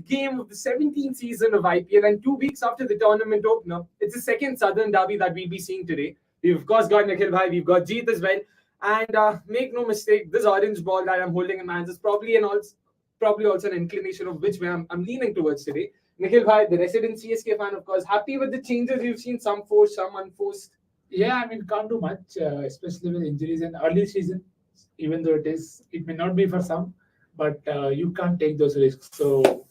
game of the 17th season of IPL, and 2 weeks after the tournament opener, it's the second Southern derby that we'll be seeing today. We've of course got Nikhil Bhai, we've got Jeet as well, and make no mistake, this orange ball that I'm holding in my hands is probably also an inclination of which way I'm leaning towards today. Nikhil Bhai, the resident CSK fan, of course, happy with the changes you've seen, some forced, some unforced. Yeah, I mean, can't do much, especially with injuries in early season. Even though it may not be for some, but you can't take those risks. So,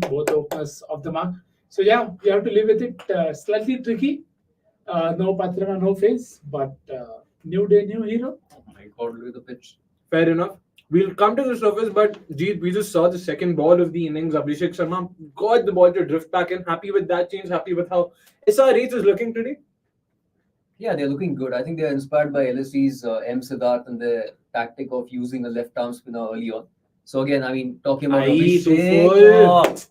both openers off the mark. So yeah, you have to live with it. Slightly tricky. No Patrana, no face, but new day, new hero. Oh my God, look at the pitch. Fair enough. We'll come to the surface, but Jeet, we just saw the second ball of the innings. Abhishek Sharma got the ball to drift back in. Happy with that change. Happy with how SRH is looking today. Yeah, they're looking good. I think they're inspired by LSG's M. Siddharth and the tactic of using a left-arm spinner early on. So again, I mean, talking about Abhishek,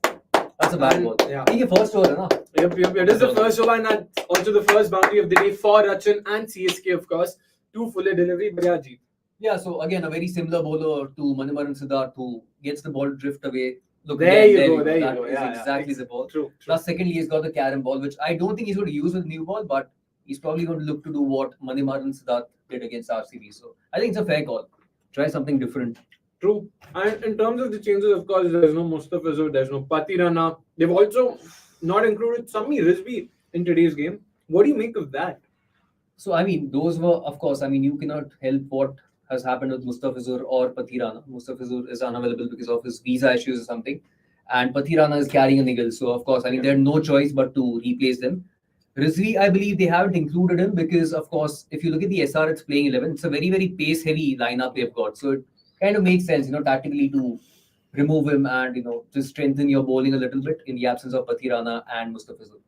that's a bad ball. Yeah. He first over, na? Yep. It is the first over, and that's also the first boundary of the day for Rachin and CSK, of course. 2 fuller delivery, but yeah, Jeet. Yeah, so again, a very similar bowler to Manimaran Siddharth, who gets the ball drift away. Look, There you go. That is Yeah, exactly the ball. True. Plus, secondly, he's got the carom ball, which I don't think he's going to use with new ball, but he's probably going to look to do what Manimaran Siddharth did against RCB. So I think it's a fair call. Try something different. True. And in terms of the changes, of course, there's no Mustafizu, there's no Patirana. They've also not included Sami Rizvi in today's game. What do you make of that? So, I mean, those were, of course, I mean, you cannot help what has happened with Mustafizur or Patirana. Mustafizur is unavailable because of his visa issues or something. And Patirana is carrying a niggle. So, of course, I mean, they had no choice but to replace them. Rizvi, I believe they haven't included him because, of course, if you look at the SRH playing 11, it's a very, very pace-heavy lineup they've got. So, it kind of makes sense, tactically to remove him and, just strengthen your bowling a little bit in the absence of Patirana and Mustafizur.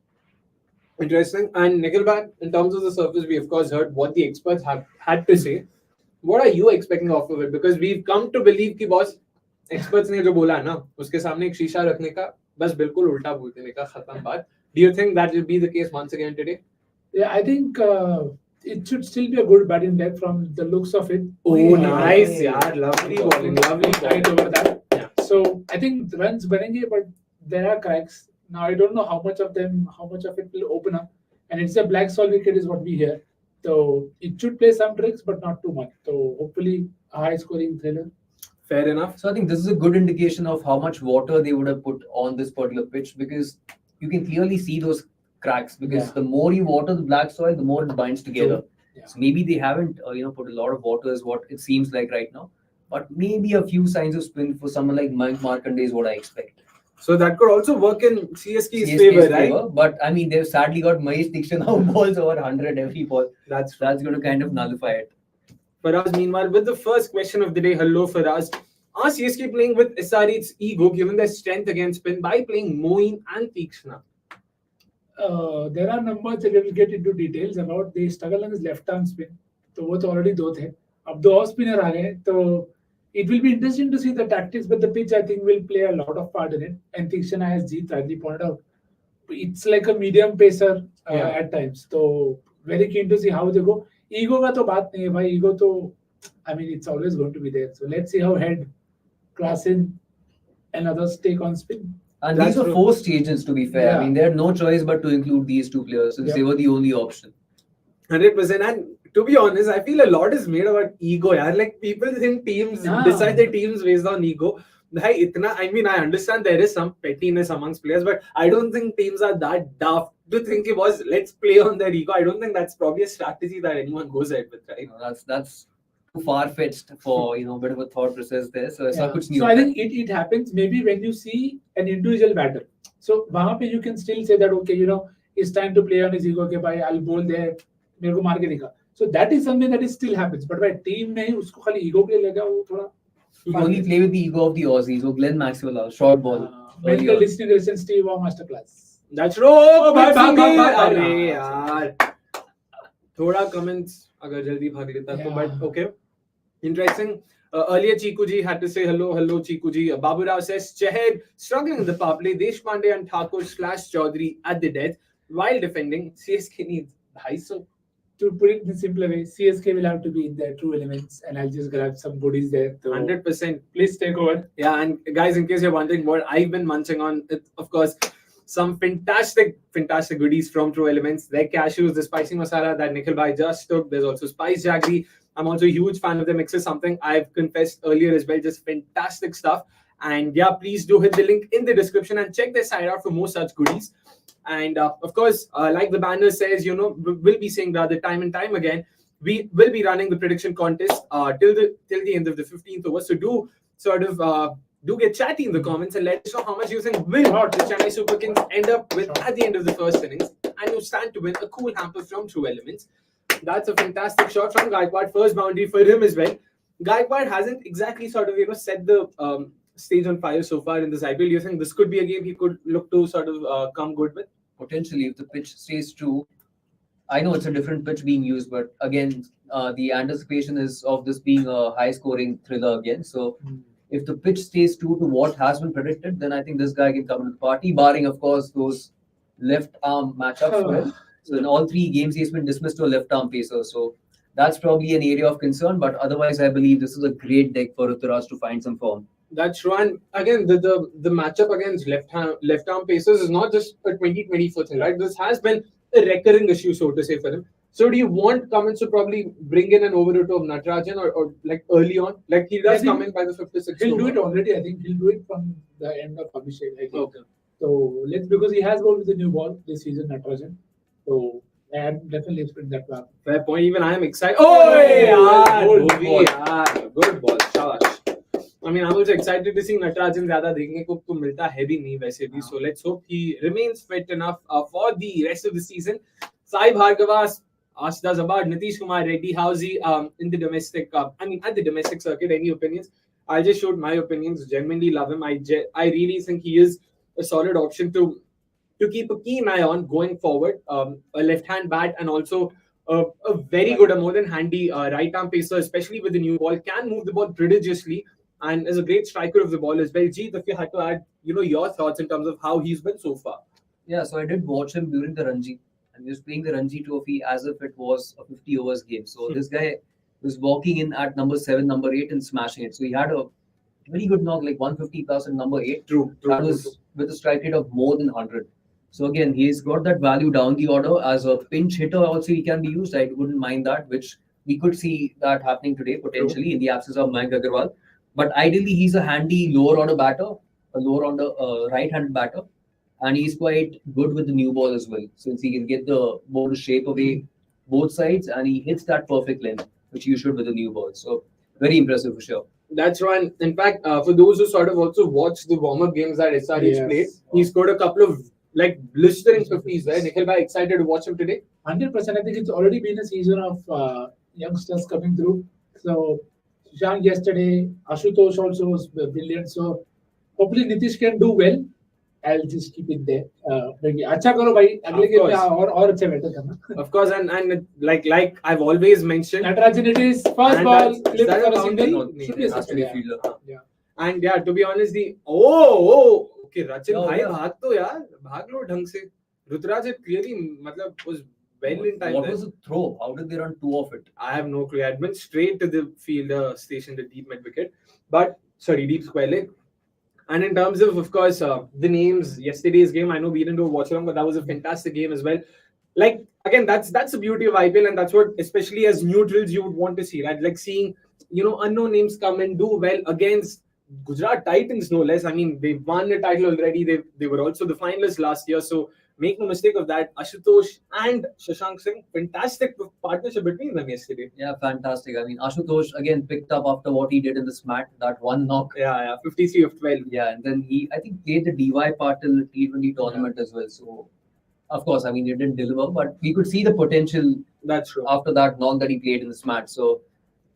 Interesting. And Nikhil Bhai, in terms of the surface, we of course heard what the experts have had to say. What are you expecting off of it? Because we've come to believe कि boss experts ने जो बोला है ना उसके सामने एक शीशा रखने का बस बिल्कुल उल्टा बोल देने का खत्म बात. Do you think that will be the case once again today? Yeah, I think it should still be a good batting deck from the looks of it. Oh, nice, yeah, lovely bowling, lovely Right over that. Yeah. So I think the runs banenge, but there are cracks. Now I don't know how much of it will open up, and it's a black soil wicket is what we hear. So it should play some tricks, but not too much. So hopefully a high scoring thriller. Fair enough. So I think this is a good indication of how much water they would have put on this particular pitch because you can clearly see those cracks because the more you water the black soil, the more it binds together. Yeah. So maybe they haven't, put a lot of water is what it seems like right now. But maybe a few signs of spin for someone like Mayank Markande is what I expect. So that could also work in CSK's favor, right? But I mean, they've sadly got Mahesh Dixit who balls over 100 every ball. That's going to kind of nullify it. Faraz, meanwhile, with the first question of the day, hello Faraz. Are CSK playing with SRH's ego given their strength against spin by playing Moeen and Tikshna? There are numbers that we will get into details about. They struggle on his left arm spin. So वो तो already दो थे. अब दो off spinner आ गए. तो it will be interesting to see the tactics, but the pitch I think will play a lot of part in it. And Tikshna, as Jeet rightly pointed out, it's like a medium pacer at times. So very keen to see how they go. Ego का तो बात नहीं है भाई. Ego तो I mean it's always going to be there. So let's see how Head, Klassen, and others take on spin. And these were forced agents, to be fair. Yeah. I mean, they had no choice but to include these two players since they were the only option. 100%. And to be honest, I feel a lot is made about ego. Yaar. Like people think teams decide their teams based on ego. I mean, I understand there is some pettiness amongst players, but I don't think teams are that daft to think it was let's play on their ego. I don't think that's probably a strategy that anyone goes ahead with, right? No, that's too far-fetched for a bit of a thought process there. So So I think it happens maybe when you see an individual batter. So वहाँ पे you can still say that okay, it's time to play on his ego. Okay, bhai, I'll bowl there. मेरे को मार के दिखा. So that is something that is still happens. But by team में ही उसको खाली ego के लिए लगा वो थोड़ा. You only play with the ego of the Aussies. So Glenn Maxwell, short ball. Mental disintegration, Steve Waugh masterclass. That's right. अरे यार. थोड़ा comments अगर जल्दी भाग लेता तो but okay. Interesting. Earlier, Chiku ji had to say hello, Chiku ji. Babu Rao says, Chahar struggling in the power play. Deshpande and Thakur / Chaudhary at the death while defending. CSK needs 250. to put it in a simpler way, CSK will have to be in their true elements, and I'll just grab some goodies there. So 100%. please take over. Yeah, and guys, in case you're wondering what I've been munching on, it, of course, some fantastic goodies from True Elements. Their cashews, the spicy masala that Nikhil Bhai just took. There's also spice jaggery. I'm also a huge fan of the mixes, something I've confessed earlier as well. Just fantastic stuff. And yeah, please do hit the link in the description and check their site out for more such goodies. And of course, like the banner says, we'll be saying rather time and time again, we will be running the prediction contest till the end of the 15th over. So do sort of do get chatty in the comments and let us know how much you think will the Chennai Super Kings end up with at the end of the first innings, and you stand to win a cool hamper from True Elements. That's a fantastic shot from Gaikwad. First boundary for him as well. Gaikwad hasn't exactly sort of set the stage on fire so far in this IPL. Do you think this could be a game he could look to sort of come good with? Potentially, if the pitch stays true. I know it's a different pitch being used, but again, the anticipation is of this being a high-scoring thriller again. So, if the pitch stays true to what has been predicted, then I think this guy can come into the party, barring, of course, those left-arm matchups. Well, so in all 3 games, he's been dismissed to a left-arm pacer. So that's probably an area of concern. But otherwise, I believe this is a great deck for Ruturaj to find some form. That's true. And again, the matchup against left-arm pacers is not just a 2024 thing, right? This has been a recurring issue, so to say, for him. So do you want Cummins to probably bring in an over-route of Natarajan or like early on? Like he does come in by the 56th. He'll do it already. I think he'll do it from the end of Abhishek. I think. Okay. So because he has bowled with the new ball this season, Natarajan. So I definitely expect that to happen. Fair point. Even I am excited. Oh, good ball. Shabash. I mean, I'm also excited to see Natarajan ज़्यादा देखने को तो मिलता है भी नहीं वैसे भी. So let's hope he remains fit enough for the rest of the season. Sai Bhargava asked us about Nitish Reddy. How's he in the domestic? At the domestic circuit. Any opinions? I'll just show my opinions. Genuinely love him. I really think he is a solid option to keep a keen eye on going forward. A left-hand bat and also a very good, a more than handy right-arm pacer, especially with the new ball, can move the ball prodigiously and is a great striker of the ball as well. Jeet, if you had to add, your thoughts in terms of how he's been so far. Yeah, so I did watch him during the Ranji. And he was playing the Ranji Trophy as if it was a 50 overs game. So this guy was walking in at number 7, number 8 and smashing it. So he had a very good knock, like 150 plus and number 8. True. That was with a strike rate of more than 100. So again, he's got that value down the order. As a pinch hitter also he can be used. I wouldn't mind that, which we could see that happening today potentially in the absence of Mayank Agarwal. But ideally he's a handy lower order batter, a lower order right-handed batter. And he's quite good with the new ball as well, since he can get the ball to shape away both sides and he hits that perfect length, which you should with the new ball. So very impressive for sure. That's right. In fact, for those who sort of also watched the warm-up games that SRH played, he scored a couple of like blistering 50s there. Nikhil bhai, excited to watch him today? 100%. I think it's already been a season of youngsters coming through. So Shashank yesterday, Ashutosh also was brilliant. So hopefully Nitish can do well. I'll just keep it there. अच्छा करो भाई अगले game में और अच्छा better करना. Of course, and like I've always mentioned, Natarajan it is first ball clip for a single. Yeah. And yeah, to be honest, okay, Rachin bhai भाग तो यार भाग लो ढंग से. Ruturaj clearly मतलब was well in time. What was the throw? How did they run 2 of it? I have no clue. I went straight to the fielder station, the deep mid wicket, deep square leg. And in terms of course, the names, yesterday's game, I know we didn't do a watch along, but that was a fantastic game as well. Like, again, that's the beauty of IPL, and that's what, especially as neutrals, you would want to see, right? Like seeing, unknown names come and do well against Gujarat Titans, no less. I mean, they won the title already. They were also the finalists last year. So make no mistake of that. Ashutosh and Shashank Singh, fantastic partnership between them yesterday. Yeah, fantastic. I mean, Ashutosh again picked up after what he did in this match, that one knock. Yeah, 53 of 12. Yeah, and then he, I think, played the DY part in the T20 tournament as well. So, of course, I mean, he didn't deliver, but we could see the potential. That's true. After that knock that he played in this match. So,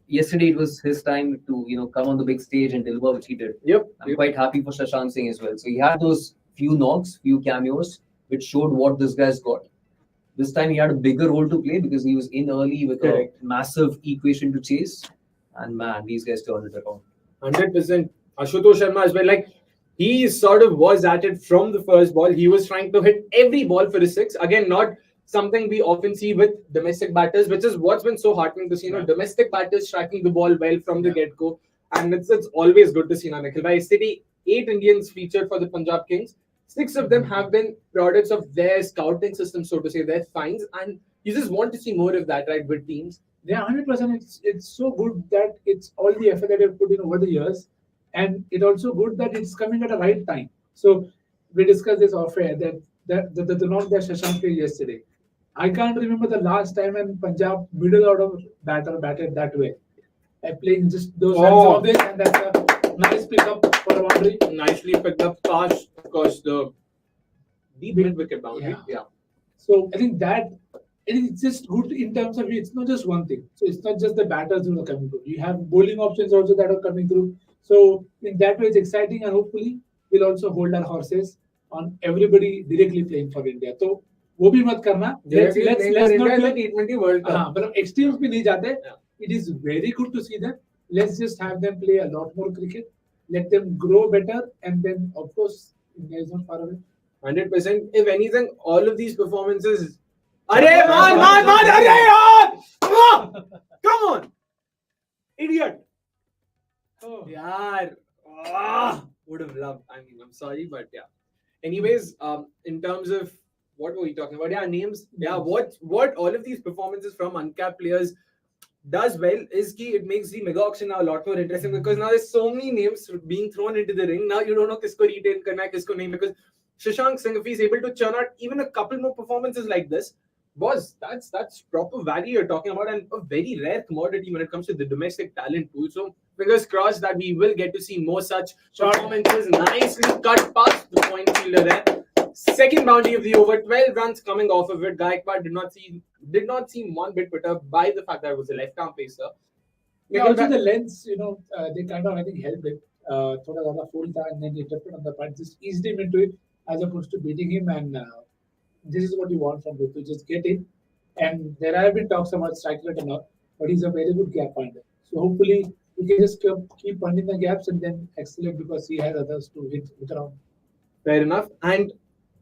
yesterday it was his time to, come on the big stage and deliver, which he did. Yep. I'm quite happy for Shashank Singh as well. So, he had those few knocks, few cameos, which showed what this guy's got. This time he had a bigger role to play because he was in early with a massive equation to chase. And man, these guys turned it around. 100%. Ashutosh Sharma as well. Like, he sort of was at it from the first ball. He was trying to hit every ball for a 6. Again, not something we often see with domestic batters, which is what's been so heartening to see. Domestic batters striking the ball well from the get-go, and it's always good to see. Nikhil, by yesterday, 8 Indians featured for the Punjab Kings. 6 of them have been products of their scouting system, so to say, their finds, and you just want to see more of that, right, with teams. Yeah, 100%. It's so good that it's all the effort that you've put in over the years, and it's also good that it's coming at the right time. So we discussed this off air that the knock that Shashank played yesterday. I can't remember the last time when Punjab middle out of batter batted that way. Playing just those hands of this, and that's a nice pickup for a boundary. Nicely picked up, past, of course, the deep mid-wicket boundary. Yeah. So I think that it's just good in terms of it's not just one thing. So it's not just the batters who are coming through. You have bowling options also that are coming through. So in that way, it's exciting, and hopefully we'll also hold our horses on everybody directly playing for India. So वो भी मत करना. Let's not do T20 World Cup. हाँ, मतलब extremes भी नहीं जाते. It is very good to see them. Let's just have them play a lot more cricket. Let them grow better, and then of course India is not far away. 100%. If anything, all of these performances. Arey, man, arey, yaar! Come on! Idiot! Oh. Yaar. Would have loved. I mean, I'm sorry, but yeah. Anyways, in terms of what were we talking about? Yeah, names. Yeah, what all of these performances from uncapped players does well is it makes the mega auction now a lot more interesting, because now there's so many names being thrown into the ring. Now you don't know kisko retain karna hai, kisko nahi, because Shashank Singh, if he's able to churn out even a couple more performances like this, boss, that's proper value you're talking about, and a very rare commodity when it comes to the domestic talent pool. So fingers crossed that we will get to see more such performances. Nicely cut past the point fielder there. Second boundary of the over, 12 runs coming off of it. Gaikwad did not seem one bit perturbed by the fact that it was a left-arm pacer. Yeah, also the lengths, they kind of, I think, helped it. Thoda zyada full tha, and then he took it on the part, just eased him into it as opposed to beating him. And this is what you want from him, to just get in. And there have been talks about strike rate and all, but he's a very good gap finder. So hopefully we can just keep finding the gaps and then accelerate, because he has others to hit around. Fair enough. And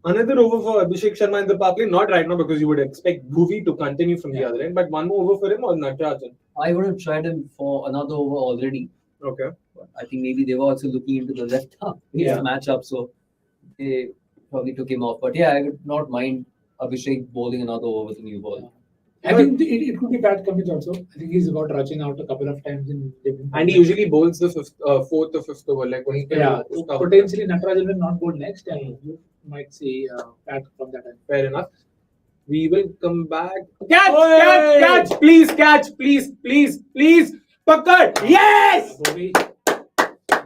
another over for Abhishek Sharma in the power play. Not right now, because you would expect Bhuvi to continue from the other end. But one more over for him or Natarajan? I would have tried him for another over already. Okay. But I think maybe they were also looking into the left arm matchup, so they probably took him off. But yeah, I would not mind Abhishek bowling another over with a new ball. I think it could be bad coverage also. I think he's got rushing out a couple of times in different. And he usually bowls the fourth or fifth over, like when he potentially Natarajan will not bowl next, and you might see bad from that end. Fair enough. We will come back. Catch! Please catch! Please! Pakkad! Yes!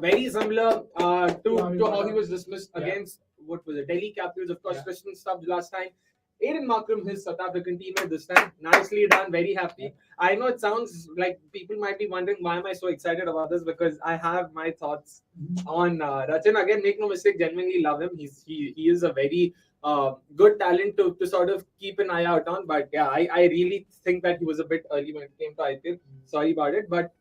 Very similar to how he was dismissed against, what was it, Delhi Capitals, of course, Christian Stubbs last time. Aiden Markram, his South African teammate this time. Nicely done, very happy. I know it sounds like people might be wondering why am I so excited about this, because I have my thoughts on Rachin. Again, make no mistake, genuinely love him. He is a very good talent to sort of keep an eye out on. But yeah, I really think that he was a bit early when it came to IPL. Sorry about it. But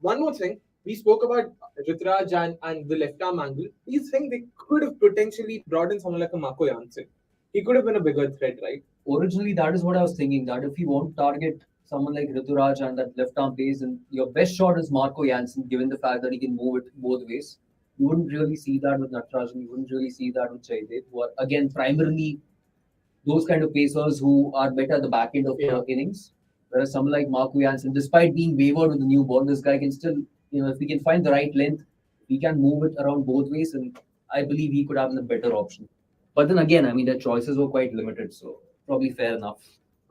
one more thing. We spoke about Rituraj and the left arm angle. Do you think they could have potentially brought in someone like a Marco Jansen? He could have been a bigger threat, right? Originally, that is what I was thinking, that if you won't target someone like Rituraj and that left arm pace, and your best shot is Marco Jansen, given the fact that he can move it both ways. You wouldn't really see that with Natarajan. You wouldn't really see that with Jaydev, who are, again, primarily those kind of pacers who are better at the back end of the innings. Whereas someone like Marco Jansen, despite being wavered with the new ball, this guy can still, if we can find the right length, we can move it around both ways, and I believe he could have been a better option. But then again, I mean, their choices were quite limited, so probably fair enough.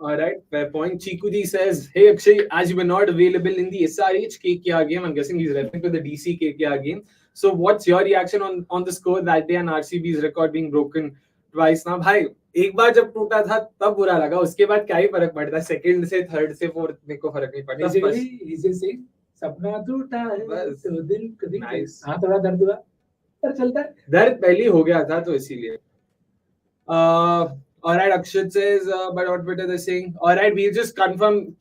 All right, fair point. Chikuji says, hey Akshay, as you were not available in the SRH KKR game, I'm guessing he's referring to the DC KKR game. So what's your reaction on the score that day and RCB's record being broken twice now? Bhai, एक बार जब टूटा था तब बुरा लगा, उसके बाद क्या ही फर्क पड़ता है, सेकंड से थर्ड से फोर्थ में को फर्क नहीं पड़ता. Basically, he's just saying, सपना टूटा है तो दिल कभी हाँ थोड़ा दर्द हुआ पर चलता है. दर्द पहले हो गया था तो इसीलिए. All right, Akshay says, but what better they're saying. All right, we'll just confirm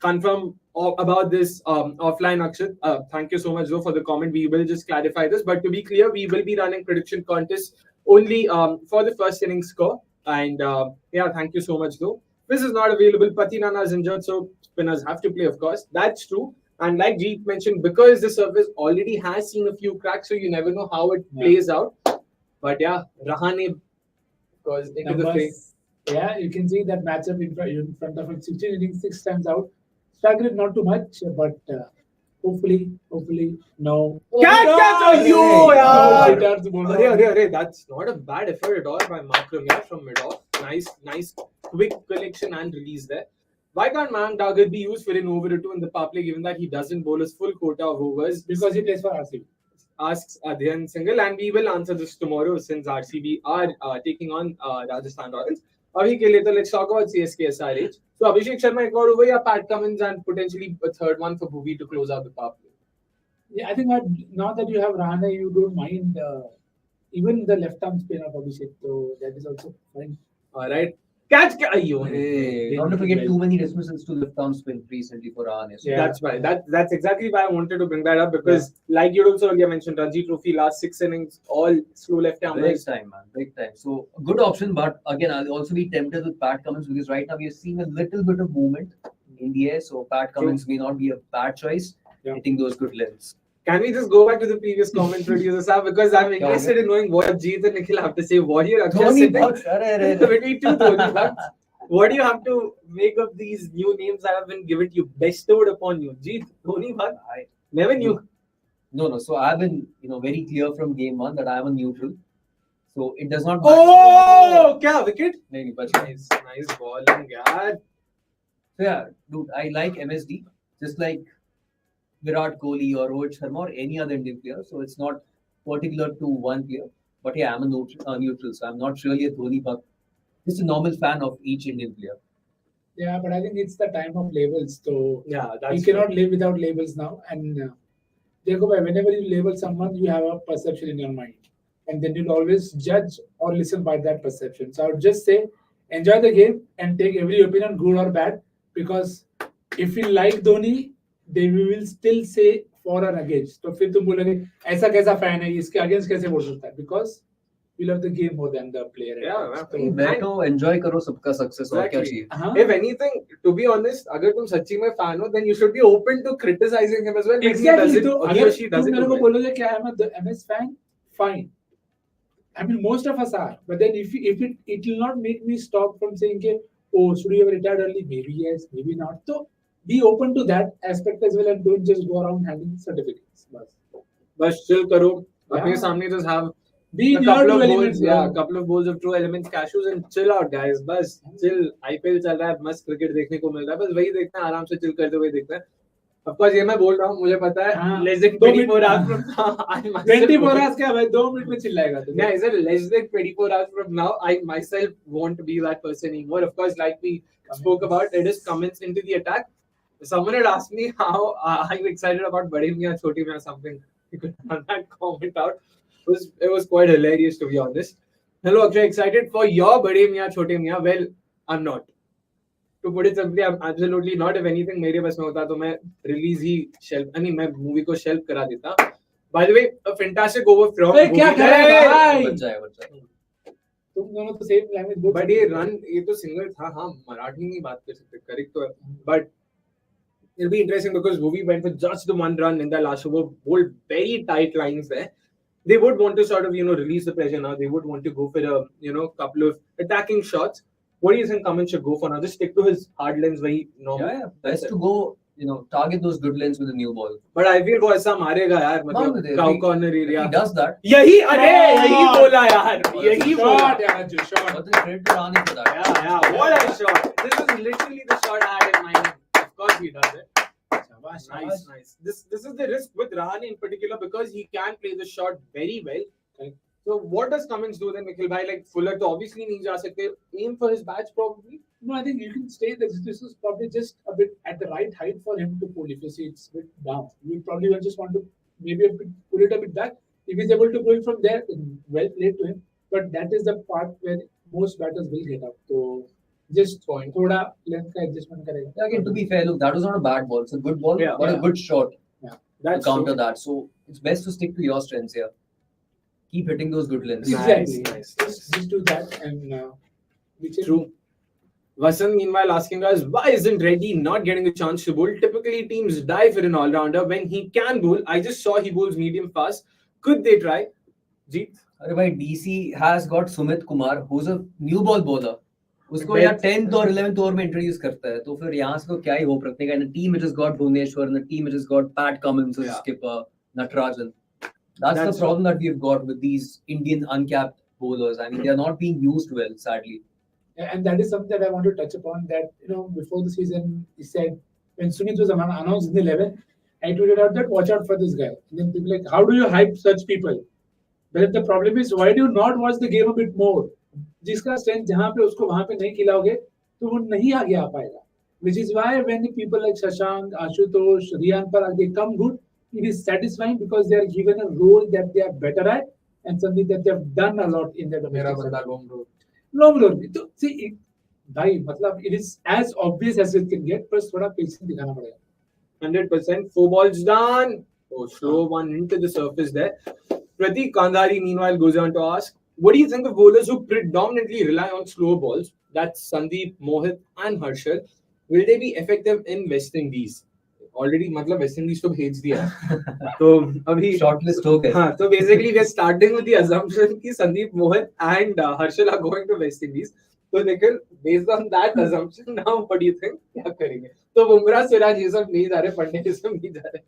about this offline, Akshay. Thank you so much, though, for the comment. We will just clarify this. But to be clear, we will be running prediction contests only for the first inning score. And yeah, thank you so much, though. This is not available. Patinana is injured, so spinners have to play, of course. That's true. And like Jeet mentioned, because the surface already has seen a few cracks, so you never know how it plays out. But yeah, Rahane goes into the frame. Yeah, you can see that matchup in front of him. 16 innings, 6 times out. Struggled not too much, but hopefully, no. Catch! No, Arey, that's not a bad effort at all by Makram from mid-off. Nice, quick collection and release there. Why can't Mayank Dagar be used for an over or two in the power play, given that he doesn't bowl his full quota of overs? Because he plays for RCB. Asks Adhyan Singhal, and we will answer this tomorrow since RCB are taking on Rajasthan Royals. Abhi ke liye to let's talk about CSK SRH. So Abhishek Sharma ek aur over ya Pat Cummins and potentially a third one for Bhuvi to close out the power play. Yeah, I think now that you have Rahane, you don't mind even the left arm spin of Abhishek, so that is also fine. All right. Catch! Hey, not to forget too many dismissals to left arm spin recently for Rahane. So Yeah. That's why. That's exactly why I wanted to bring that up because, like you also earlier mentioned, Ranji Trophy last 6 innings, all slow left big armers. time, man. Big time. So a good option, but again, I'll also be tempted with Pat Cummins because right now we are seeing a little bit of movement in the air. So Pat Cummins may not be a bad choice. Yeah. Hitting those good lengths. Can we just go back to the previous comment producers have because I'm interested in knowing what Jeet and Nikhil have to say. Warrior Akshay Dhoni sitting bucks. between two Dhoni bucks. What do you have to make of these new names that have been given to you, bestowed upon you? Jeet, Dhoni buck? I never knew. No. So I've been, very clear from game one that I am a neutral. So it does not matter. Oh, kya wicket? Nahi, but Nice bowling, yaar. So yeah, dude, I like MSD just like Virat Kohli or Rohit Sharma or any other Indian player. So it's not particular to one player. But yeah, I'm a neutral. So I'm not really a Dhoni buck. Just a normal fan of each Indian player. Yeah, but I think it's the time of labels. So Yeah, you that's cannot live without labels now. And Jacob, whenever you label someone, you have a perception in your mind. And then you'll always judge or listen by that perception. So I would just say, enjoy the game and take every opinion, good or bad. Because if you like Dhoni, they will still say for and against. तो फिर तुम बोलोगे ऐसा कैसा fan है इसके against कैसे बोल सकता है? Because we love the game more than the player. Yeah, बैठो enjoy करो सबका success और क्या Exactly. चाहिए. If anything, to be honest, अगर तुम सच्ची में fan हो, then you should be open to criticizing him as well. Exactly. He or she does तुम it मेरे को well. बोलोगे कि I am a MS fan, fine. I mean, most of us are. But then if it will not make me stop from saying, कि, oh, should you have retired early? Maybe yes, maybe not. So be open to that aspect as well and don't just go around handing certificates. Bas chill करो. Yeah. अपने सामने just have Be a in your couple true of elements. bowls, a couple of bowls of true elements, cashews and chill out, guys. बस chill. IPL चल रहा है, मस्त cricket देखने को मिल रहा है. बस वही देखना है, आराम से chill करते हुए देखना है. Of course, ये मैं बोल रहा हूँ, मुझे पता है. Less than 24 hours from now, 24 hours क्या भाई 2 मिनट में चिल्लाएगा तो. Yeah, is it less than 24 hours from now? I myself won't be that person anymore. Of course, like we spoke about, it is comments into the attack. Someone had asked me how I'm excited about Bade Miyan Choti Miyan something. You could run that comment out. It was quite hilarious to be honest. Hello Akshay, excited for your Bade Miyan Choti Miyan? Well, I'm not. To put it simply, I'm absolutely not. If anything, मेरे बस में होता तो मैं release he shelf. I mean, मैं movie को shelf करा देता. By the way, a fantastic over from. क्या कर रहा है भाई? बच जाए. तुम दोनों तो सेम लैंग्वेज बोल. But ये run ये तो सिंगल था. हाँ, मराठी में बात कर सकते. Correct तो है. But it'll be interesting because Bhuvi went for just the one run in the last over, bowled very tight lines there. They would want to sort of, release the pressure now. They would want to go for a, couple of attacking shots. What do you think Cummins should go for now? Just stick to his hard lens very normal. Yeah. Best to go, target those good lengths with a new ball. But I feel वो ऐसा मारेगा यार मतलब cow corner area. He does that. यही बोला यार. यही बोला. Shot यार जो shot. But the credit to Rahane for that. Yeah. What a shot. This was literally the shot I had in mind. Of course he does it. Nice. This is the risk with Rahane in particular because he can play the shot very well. Okay. So what does Cummins do then, Nikhil bhai? Like Fuller to obviously नहीं जा सकते. Aim for his badge probably. No, I think you can stay. This is probably just a bit at the right height for him to pull. If you see it's a bit down, you probably will just want to maybe pull it a bit back. If he's able to pull it from there, well played to him. But that is the part where most batters will get up. So just थोड़ा length का adjustment करेगा. Yeah, again, to be fair, look, that was not a bad ball. It's a good ball, but a good shot to counter that. So it's best to stick to your strengths here. Keep hitting those good lengths. Exactly. Nice. Just do that and True. Vasant, meanwhile, asking us, why isn't Reddy not getting a chance to bowl? Typically, teams die for an all-rounder. When he can bowl, I just saw he bowls medium fast. Could they try? Jeet? अरे भाई DC has got Sumit Kumar who is a new ball bowler उसको Bet. यार 10th और 11th over में introduce करता है तो फिर यहाँ से तो क्या ही होप रखने का in team which has got Bhuvneshwar in team which has got Pat Cummins as Yeah. skipper Natarajan that's the That's- problem that we've got with these Indian uncapped bowlers. I mean they are not being used well sadly. And that is something that I want to touch upon. That before the season, he said when Sunit was announced in the 11, I tweeted out that watch out for this guy. And then people like, how do you hype such people? But the problem is, why do you not watch the game a bit more? जिसका strength जहाँ पे उसको वहाँ पे नहीं खिलाओगे तो वो नहीं आगे आ पाएगा. Which is why when the people like Shashank, Ashutosh, Riyan Parag, they come good, it is satisfying because they are given a role that they are better at and something that they have done a lot in their domestic side. Long run में तो see भाई मतलब it is as obvious as it can get पर थोड़ा patience दिखाना पड़ेगा. 100%. 4 balls done. Oh, slow one into the surface there. Pratik Kandhari, meanwhile, goes on to ask, what do you think of bowlers who predominantly rely on slow balls? That's Sandeep, Mohit, and Harshal. Will they be effective in West Indies? Already, मतलब West Indies तो भेज दिया. तो अभी Shortlist हो गए. हाँ, so basically we are starting with the assumption कि Sandeep, Mohit, and Harshal are going to West Indies. So Nikhil, based on that assumption, now what do you think? क्या करेंगे? तो बुमराह, सिराज ये सब नहीं जा रहे, पंडे ये सब नहीं जा रहे.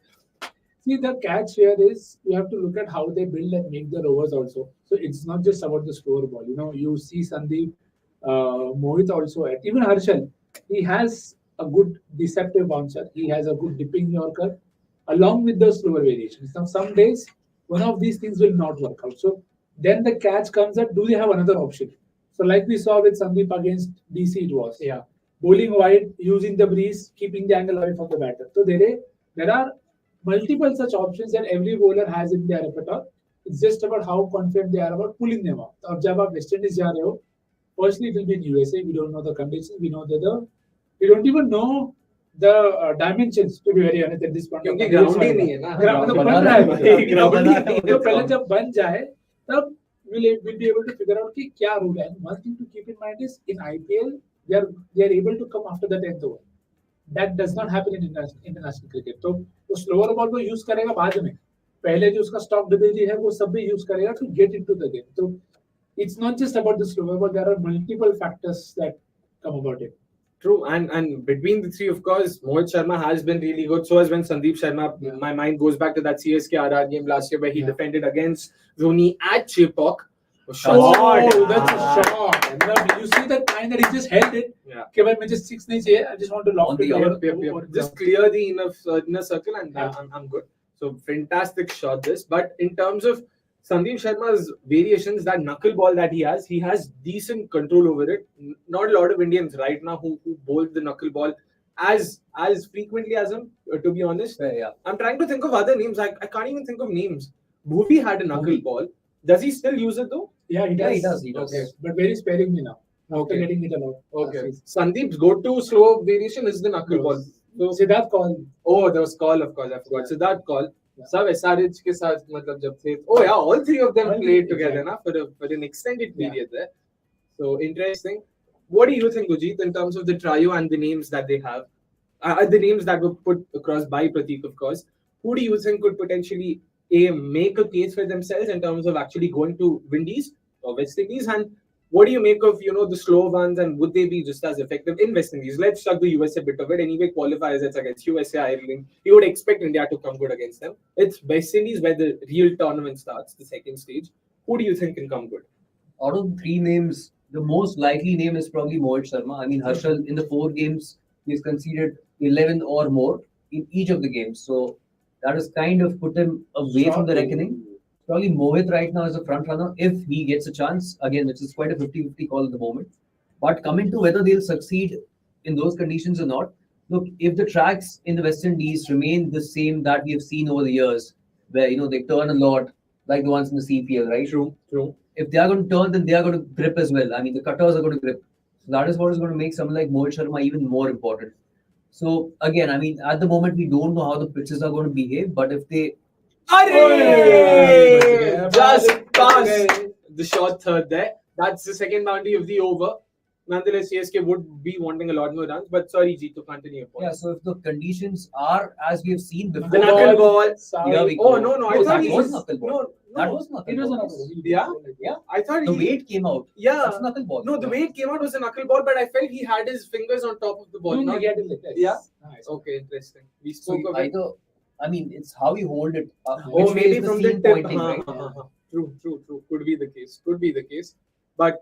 See, the catch here is you have to look at how they build and make their overs also. So it's not just about the slower ball. You see Sandeep, Mohit also, even Harshal, he has a good deceptive bouncer. He has a good dipping Yorker along with the slower variations. Now, some days, one of these things will not work out. So then the catch comes at, do they have another option? So like we saw with Sandeep against DC, it was. Yeah. Bowling wide, using the breeze, keeping the angle away from the batter. So there are multiple such options that every bowler has in their repertoire. It's just about how confident they are about pulling them out. अब जब आप West Indies जा रहे हो, firstly it will be in USA. We don't know the conditions. We don't even know the dimensions, to be very honest, at this point. क्योंकि ground ही नहीं है ना. Ground बना बन रहा रहा है. है. Ground Ground बना ही रहा है. नहीं. तो पहले जब बन जाए, तब we'll be able to figure out कि क्या rule है. One thing to keep in mind is in IPL they are able to come after the 10th over. That does not happen in international cricket. तो वो slower ball को use करेगा बाद में. पहले जो उसका stock delivery है वो सब भी use करेगा to get into the game. तो it's not just about the slower ball. There are multiple factors that come about it. True, and between the three, of course, Mohit Sharma has been really good. So has been Sandeep Sharma. Yeah. My mind goes back to that CSK RR game last year where he Yeah. defended against Dhoni at Chepauk. Oh, that's a shot. And then you see that time that he just held it. Yeah. कि भाई मुझे 6 नहीं चाहिए. I just want to loft On the it over. Yep. Just clear the inner circle and Yeah. I'm good. So fantastic shot this. But in terms of Sandeep Sharma's variations, that knuckle ball that he has decent control over it. Not a lot of Indians right now who bowl the knuckle ball as frequently as him, to be honest. Yeah. I'm trying to think of other names. I can't even think of names. Bhuvi had a knuckle Bhuvi. ball. Does he still use it though? Yeah, he Yeah, does. he does. Okay, but very sparingly now. After Okay. getting it a lot. Okay. Sandeep's go-to slow variation is the knuckle ball. So Siddharth call. Oh, there was call, of course. I forgot. Yeah. Siddharth call. Yeah. सब SRH के साथ मतलब जब थे. Oh yeah, all three of them All played three, together exactly. na for an extended Yeah. period there. So interesting. What do you think, Gujit, in terms of the trio and the names that they have? The names that were put across by Pratik, of course. Who do you think could potentially make a case for themselves in terms of actually going to Windies or West Indies? And what do you make of the slow ones, and would they be just as effective in West Indies? Let's chuck the USA bit of it. Anyway, qualifiers, it's against USA, Ireland. You would expect India to come good against them. It's West Indies where the real tournament starts, the second stage. Who do you think can come good? Out of the three names, the most likely name is probably Mohit Sharma. I mean, Harshal in the 4 games, he's conceded 11 or more in each of the games. So that has kind of put him away from the reckoning. Probably Mohit right now is a front runner if he gets a chance. Again, which is quite a 50-50 call at the moment. But coming to whether they'll succeed in those conditions or not, look, if the tracks in the West Indies remain the same that we have seen over the years, where they turn a lot, like the ones in the CPL, right? True. If they are going to turn, then they are going to grip as well. I mean, the cutters are going to grip. So that is what is going to make someone like Mohit Sharma even more important. So again, I mean, at the moment we don't know how the pitches are going to behave, but if they Just past the short third there. That's the second boundary of the over. nonetheless, CSK would be wanting a lot more runs. But sorry, Jeet, to continue your point. Yeah, so if the conditions are as we have seen before, The knuckle ball. Here we Oh, go. no, I thought that he was was knuckle ball. No, That was knuckle It was ball. another one. Yeah? Yeah. I thought The he. weight came out. Yeah. That's knuckle ball. No, the way it came out was a knuckle ball, but I felt he had his fingers on top of the ball. No, not- he had it like that. Yeah? Nice. Okay, interesting. We So spoke of it. either, I mean, it's how you hold it. Oh, Which way maybe is the from the seam tip. pointing, right? True. Could be the case. But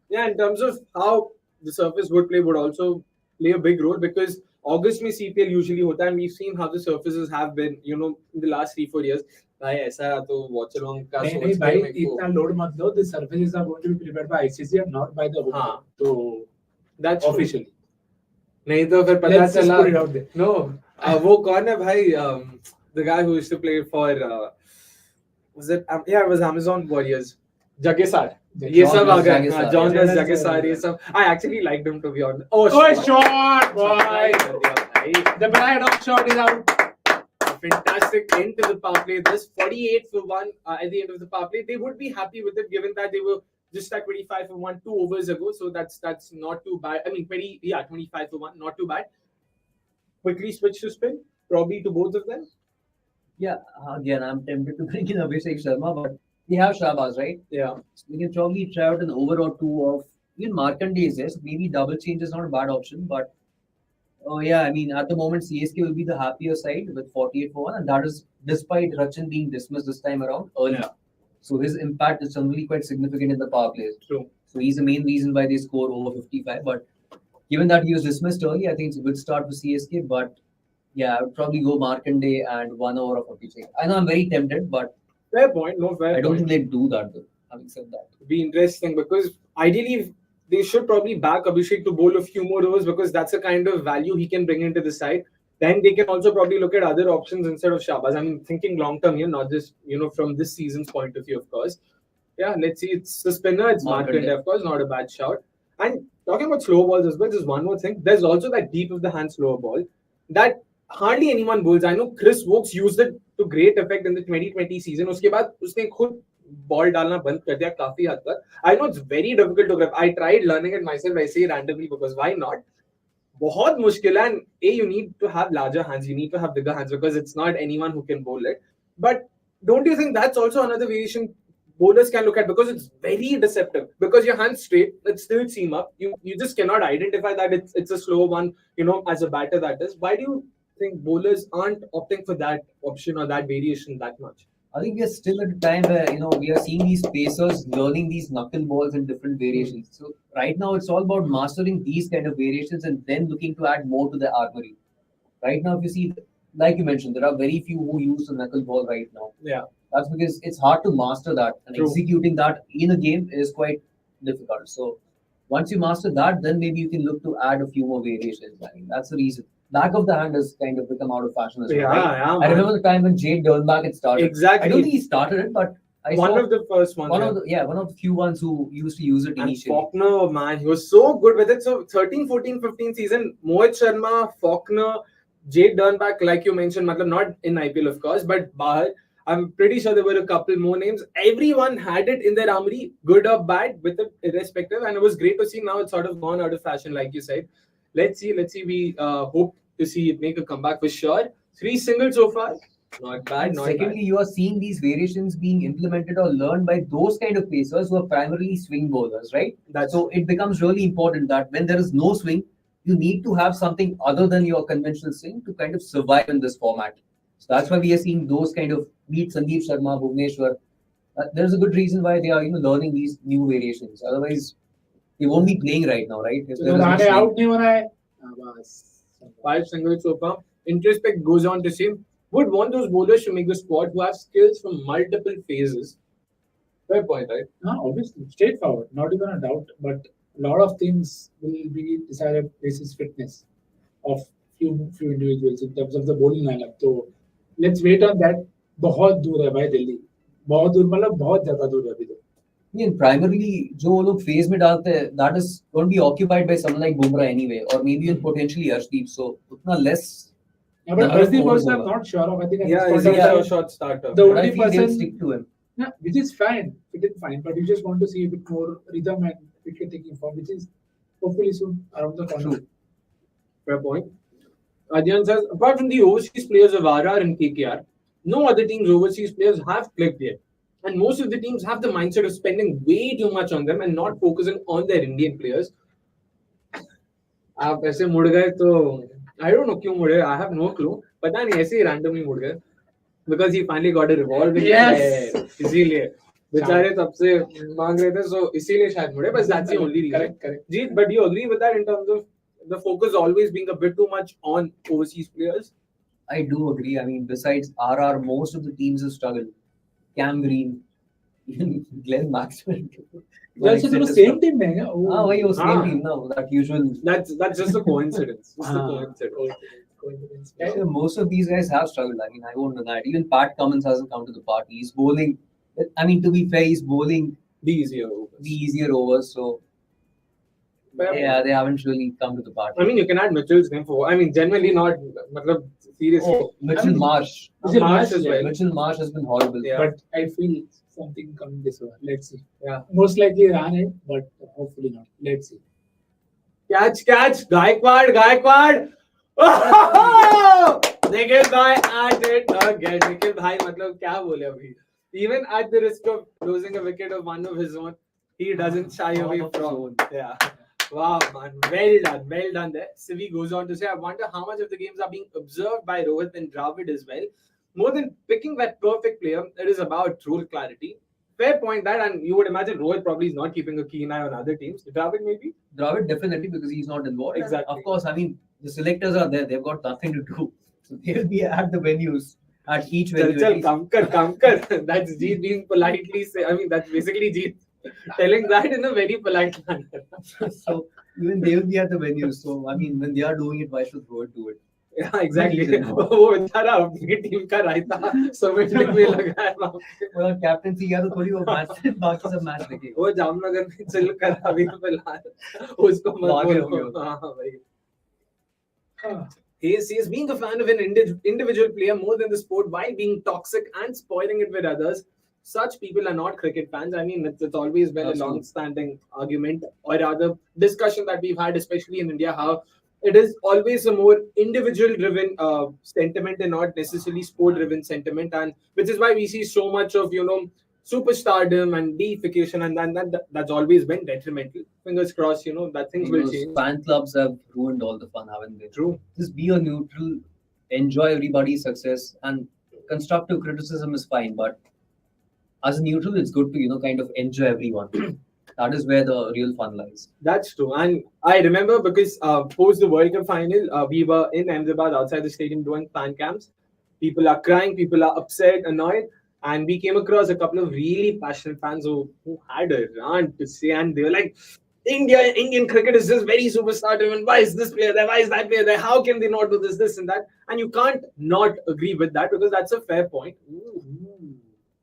yeah, in terms of how the surface would also play a big role because August में CPL usually होता है and we've seen how the surfaces have been, in the last 3-4 years. भाई ऐसा तो Watchalong का नहीं सोच नहीं के भाई मेरे को- इतना लोड मत लो the surfaces are going to be prepared by ICC and not by the home हाँ. team. So That's true. officially नहीं तो फिर पता let's just चला put it out there. No, वो कौन है भाई? The guy who used to play for was it? Yeah, it was Amazon Warriors. Jagesar. ये सब आ गए. Jagesar. John Yeah, Jagesar. yeah. ये सब. I actually liked him to be honest. Oh, shot. shot, boy! कर दिया भाई. The bride of shot is out. Fantastic end to the power play. This 48 for 1 at the end of the power play. They would be happy with it given that they were just at 25 for 1 2 overs ago. So that's not too bad. I mean 25 for 1, not too bad. Quickly switch to spin, probably to both of them. Yeah, again, I'm tempted to bring in Abhishek Sharma, but we have Shahbaaz, right? Yeah. So we can probably try out an over or two of even Markande's. Yes, maybe double change is not a bad option, but yeah, I mean, at the moment, CSK will be the happier side with 48 for 1, and that is despite Rachin being dismissed this time around early. Yeah. So his impact is generally quite significant in the power plays. True. So he's the main reason why they score over 55. But given that he was dismissed early, I think it's a good start for CSK. But yeah, I would probably go Markande and 1 over of Abhishek. I know I'm very tempted, but Fair point. No, fair I don't point. think they'd do that though. Having said that. It'd be interesting because ideally they should probably back Abhishek to bowl a few more overs because that's the kind of value he can bring into the side. Then they can also probably look at other options instead of Shahbaaz. I'm thinking long term here, not just from this season's point of view, of course. Yeah, let's see. It's the spinner. It's Markande, of course, not a bad shout. And talking about slow balls as well, just one more thing. There's also that deep of the hand slower ball that hardly anyone bowls. I know Chris Wokes used it to great effect in the 2020 season. उसके बाद उसने खुद ball डालना बंद कर दिया काफी हद तक. I know it's very difficult to grab. I tried learning it myself ऐसे ही randomly because why not? बहुत मुश्किल है. And you need to have larger hands. You need to have bigger hands because it's not anyone who can bowl it. But don't you think that's also another variation bowlers can look at because it's very deceptive because your hands straight, it's still seam up. You just cannot identify that it's a slow one, as a batter that is. Why do you think bowlers aren't opting for that option or that variation that much? I think we are still at a time where we are seeing these pacers learning these knuckle balls in different variations. So right now it's all about mastering these kind of variations and then looking to add more to the armory. Right now, if you see, like you mentioned, there are very few who use the knuckle ball right now. Yeah. That's because it's hard to master that, and True. executing that in a game is quite difficult. So once you master that, then maybe you can look to add a few more variations. I mean, that's the reason. Back of the hand has kind of become out of fashion as well. Yeah, right? yeah, I man. remember the time when Jade Dernbach had started. Exactly. I don't think he started it, but I One saw of the first ones. one of the few ones who used to use it And initially. Faulkner, man, he was so good with it. So 13, 14, 15 season, Moeen Sharma, Faulkner, Jade Dernbach, like you mentioned, matlab not in IPL of course, but Bahar. I'm pretty sure there were a couple more names. Everyone had it in their armory, good or bad, with it irrespective. And it was great to see now it's sort of gone out of fashion, like you said. Let's see. We hope to see it make a comeback for sure. 3 singles so far. Not bad, And not secondly, you are seeing these variations being implemented or learned by those kind of pacers who are primarily swing bowlers, right? bad. So it becomes really important that when there is no swing, you need to have something other than your conventional swing to kind of survive in this format. So that's why we are seeing those kind of beat Sandeep Sharma, Bhuvneshwar. There's a good reason why they are learning these new variations. Otherwise, they won't be playing right now, right? If there is no गाने swing. out नहीं हो रहा है. बस. 5 singles so far. Introspect goes on to say, would want those bowlers to make the squad who have skills from multiple phases. Fair point, right? No, obviously, straightforward, not even a doubt. But a lot of things will be decided basis fitness of few individuals in terms of the bowling lineup. So let's wait on that. बहुत दूर है भाई दिल्ली. बहुत दूर मतलब बहुत ज्यादा दूर है अभी तो. And primarily, जो वो लोग phase में डालते हैं, that is going to be occupied by someone like Bumrah anyway, or maybe even potentially Arshdeep. So उतना less. Yeah, but The other Arshdeep four also is I'm over. not sure of. I think at Yeah, this he's point of a time, short starter. the But I only feel they'll person, stick to him. yeah, which is fine, it is fine, but you just want to see a bit more rhythm and wicket taking form, which is hopefully soon around the corner. True. Fair point. Adyan says, apart from the overseas players of RR and KKR, no other team's overseas players have clicked yet. And most of the teams have the mindset of spending way too much on them and not focusing on their Indian players. आप ऐसे मुड़ गए तो I don't know क्यों मुड़े, I have no clue. पता नहीं ऐसे ही randomly मुड़ गए. Because he finally got a revolving Yes. इसीलिए बेचारे तब से मांग रहे थे, so इसीलिए शायद मुड़े. But that's the only reason. Correct. Jeet, but do you agree with that in terms of the focus always being a bit too much on overseas players? I do agree. I mean, besides RR, most of the teams have struggled. Cam Green, even Glenn Maxwell. They also do the same team, man. Ah, why was same Ah. team now? That usual. That's just a coincidence. Just a coincidence. Coincidence. Yeah, most of these guys have struggled. I mean, I won't deny it. Even Pat Cummins hasn't come to the party. He's bowling. I mean, to be fair, he's bowling The easier overs. the easier overs. So, But, yeah, they haven't really come to the party. I mean, you can add Mitchell's name for. I mean, generally not. Matlab, seriously. Oh, Mitchell I mean, Marsh. Mitchell Marsh Marsh, as yeah. well. Mitchell Marsh has been horrible. Yeah. But I feel something coming this way. Let's see. Yeah. Most likely run it, but hopefully not. Let's see. Catch! Gaikwad! Oh! Nikhil bhai at it again. Nikhil bhai, matlab kya bole abhi? Even at the risk of losing a wicket of one of his own, he doesn't shy away One of his from. own. Yeah. Wow, man. Well done there. Sivi goes on to say, I wonder how much of the games are being observed by Rohit and Dravid as well. More than picking that perfect player, it is about rule clarity. Fair point that, and you would imagine Rohit probably is not keeping a keen eye on other teams. Dravid maybe? Dravid definitely because he's not involved. And Exactly. of course, I mean, the selectors are there. They've got nothing to do. So they'll be at the venues, at each venue. Chal, at least. come kar. That's Jeet being politely say. I mean, that's basically Jeet telling that in a very polite manner. So even they will be at the venues. So I mean, when they are doing it, why should Rohit do it? Yeah, exactly. वो बेचारा अपनी team का रायता समेटने में लगा है वहाँ पे. मतलब कैप्टनसी किया तो थोड़ी वो मैच बाकी सब मैच देखेगा. वो जामनगर में चिल कर अभी फिलहाल उसको मत भागे बोलो. होंगे. हाँ भाई. He says being a fan of an individual player more than the sport while being toxic and spoiling it with others. Such people are not cricket fans. I mean, it's always been That's a true. long-standing argument or rather discussion that we've had, especially in India, how it is always a more individual-driven sentiment and not necessarily sport-driven sentiment, and which is why we see so much of superstardom and deification, and that's always been detrimental. Fingers crossed, that things will Those change. fan clubs have ruined all the fun, haven't they? True. Just be a neutral, enjoy everybody's success, and constructive criticism is fine. But as a neutral, it's good to kind of enjoy everyone. That is where the real fun lies. That's true. And I remember because post the World Cup final, we were in Ahmedabad outside the stadium doing fan camps. People are crying, people are upset, annoyed. And we came across a couple of really passionate fans who had a rant to say. And they were like, Indian cricket is just very superstar driven. Why is this player there? Why is that player there? How can they not do this, and that? And you can't not agree with that because that's a fair point.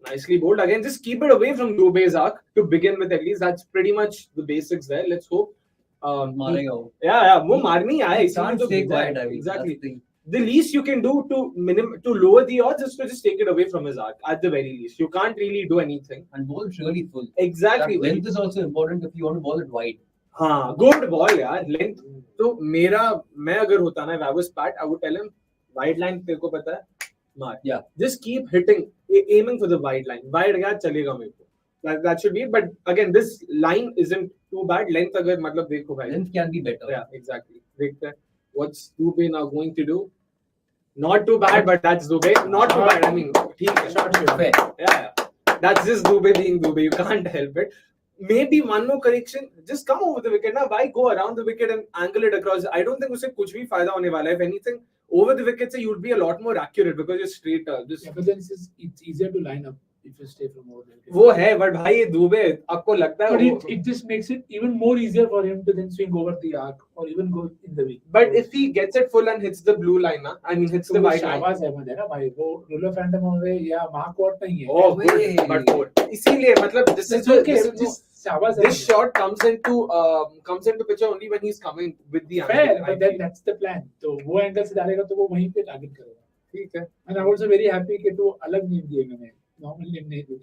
Nicely bowled. Again, just keep it away from Dubey's arc to begin with, at least. That's pretty much the basics there. Let's hope. मारेगा वो. Yeah. वो मारनी आए. He can't इसीलिए तो stay भेजा quiet. है. I mean, Exactly. that's the thing. The least you can do to lower the odds is to just take it away from his arc at the very least. You can't really do anything. And bowl it really full. Exactly. That length is also important if you want to bowl it wide. हाँ, good ball यार. Length. तो मैं अगर होता ना, if I was Pat, I would tell him wide line तेरे को पता है, मार. Yeah. Just keep hitting, aiming for the wide line. Wide गया चलेगा मेरे को. That should be it. But again, this line isn't too bad. Length अगर मतलब देखो भाई. Length can be better. Yeah, exactly. देखते हैं. What's Dubey now going to do? Not too bad, but that's Dubey. Not too bad. I mean, ठीक है. Short shot. Fair. Yeah. That's just Dubey being Dubey. You can't help it. Maybe one more correction. Just come over the wicket. Now, why go around the wicket and angle it across? I don't think उससे कुछ भी फायदा होने वाला है. If anything, over the wicket, you'll be a lot more accurate because you're straight. Just Yeah, but then it's easier to line up if you stay from over there. वो है, but भाई ये Dubey आपको लगता है But वो. it just makes it even more easier for him to then swing over the arc or even go in the wicket. But if he gets it full and hits the blue line, I mean hits तो the वो white line. Shahbaz Ahmad है ना भाई, वो ruler Phantom होंगे या महाकोट नहीं है. Oh, good, but four. इसीलिए मतलब this is okay. this is Just Shahbaz this shot comes into picture only when he's coming with the fair, angle, I but then feel. that's the plan. तो वो angle से डालेगा तो वो वहीं पे टारगेट करेगा. ठीक है. And I'm also very happy कि तो अलग नेम दिए मैंने, नॉर्मल नेम नहीं दिए.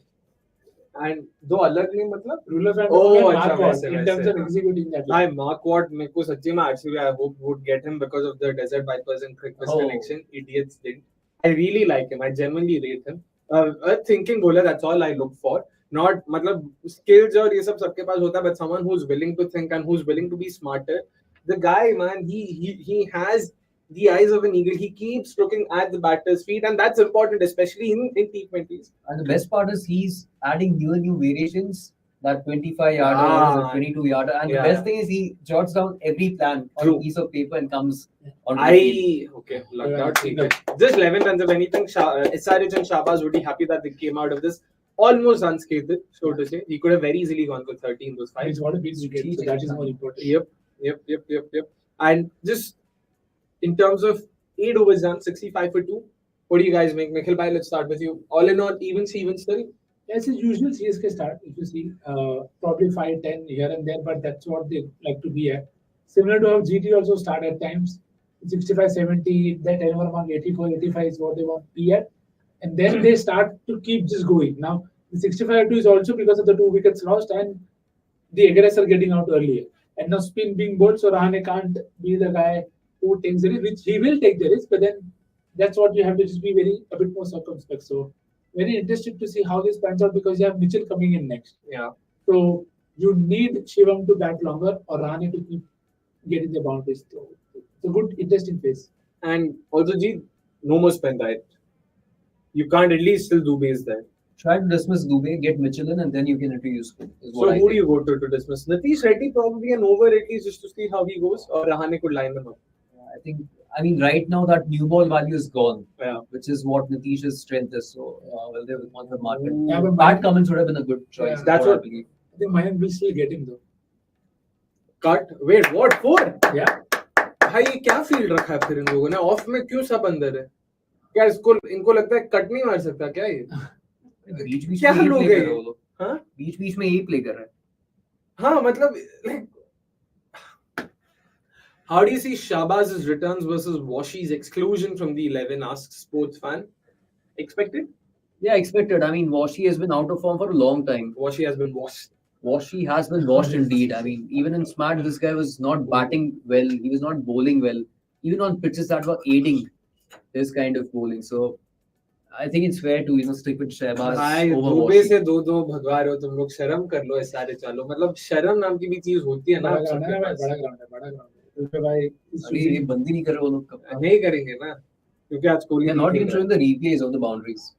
And दो अलग नहीं मतलब Rule of Oh, and अच्छा, Mark Watt वैसे, in terms वैसे, of executing that. I Mark Watt मेरे को सच्ची में actually I hope would get him because of the Desert Vipers and Cricket's Oh. connection. Idiots didn't. I really like him. I genuinely rate him. A thinking bowler. That's all I look for. Not मतलब skills और ये सब सबके पास होता है, but someone who's willing to think and who's willing to be smarter. The guy, man, he has the eyes of an eagle. He keeps looking at the batter's feet, and that's important, especially in T20s. And the best part is he's adding new variations. That 25-yarder, 22-yarder, and the best thing is he jots down every plan on a piece of paper and comes on. Okay, lucked out. Just 11 runs of anything. SRH and Shahbaaz would be happy that they came out of this almost unscathed, so to say. He could have very easily gone for 30 in those five. He's got a big wicket, so that is more important. Yep. And just in terms of 8 overs done, 65 for 2. What do you guys make? Nikhil bhai, let's start with you. All in all, even still? Yes, it's usual CSK start. If you see, probably 5-10 here and there, but that's what they like to be at. Similar to how GT also start at times, 65-70, that anyone among 84-85 is what they want to be at. And then they start to keep just going. Now, the 65-2 is also because of the 2 wickets lost and the aggressor getting out earlier. And now spin being bowled, so Rahane can't be the guy who takes the risk, which he will take the risk, but then that's what you have to just be a bit more circumspect. So, very interested to see how this pans out because you have Mitchell coming in next. Yeah. So you need Shivam to bat longer or Rahane to keep getting the boundaries. So it's a good, interesting phase. And also, Jeet, no more spin, right? You can't at least still do base there. Try to dismiss Dubey, get Mitchell in, and then you can introduce him. So who do you go to dismiss? Nitish Reddy probably an over at least just to see how he goes, or Rahane could line them up. I mean, right now that new ball value is gone, Yeah. which is what Nitish's strength is. So, well, they will want the market. Yeah, but Pat Cummins would have been a good choice. Yeah, that's what I believe. I think Mayan will still get him though. Cut. Wait, what? 4? Yeah. भाई ये क्या field रखा है फिर इन लोगों ने? Of में क्यों सब अंदर है? क्या इनको लगता है कट नहीं मार सकता क्या ये? बीच-बीच क्या में लोग play कर हैं? रहे हो लोग? हाँ? बीच-बीच में यही play कर रहा है. हाँ, मतलब like, how do you see Shahbaz's returns versus Washi's exclusion from the 11? Asks sports fan. Expected? Yeah, expected. I mean, Washi has been out of form for a long time. Washi has been washed. Washi has been washed indeed. I mean, even in Smart, this guy was not batting well. He was not bowling well. Even on pitches that were aiding this kind of bowling. So, I think it's fair to stick with Shahbaaz भाई over Dubey Washi. से दो भगवा रहे हो तुम लोग, शर्म कर लो, इस सारे चालो, मतलब शर्म नाम की भी चीज होती है ना बड़ा आप ग्राउंड सबके है, पास। बड़ा ग्राउंड है, बड़ा ग्राउंड है। तो भाई अरे ये बंद ही नहीं कर रहे वो लोग कब तक। नहीं करेंगे ना क्योंकि आज Kohli They're not even showing the replays of the boundaries.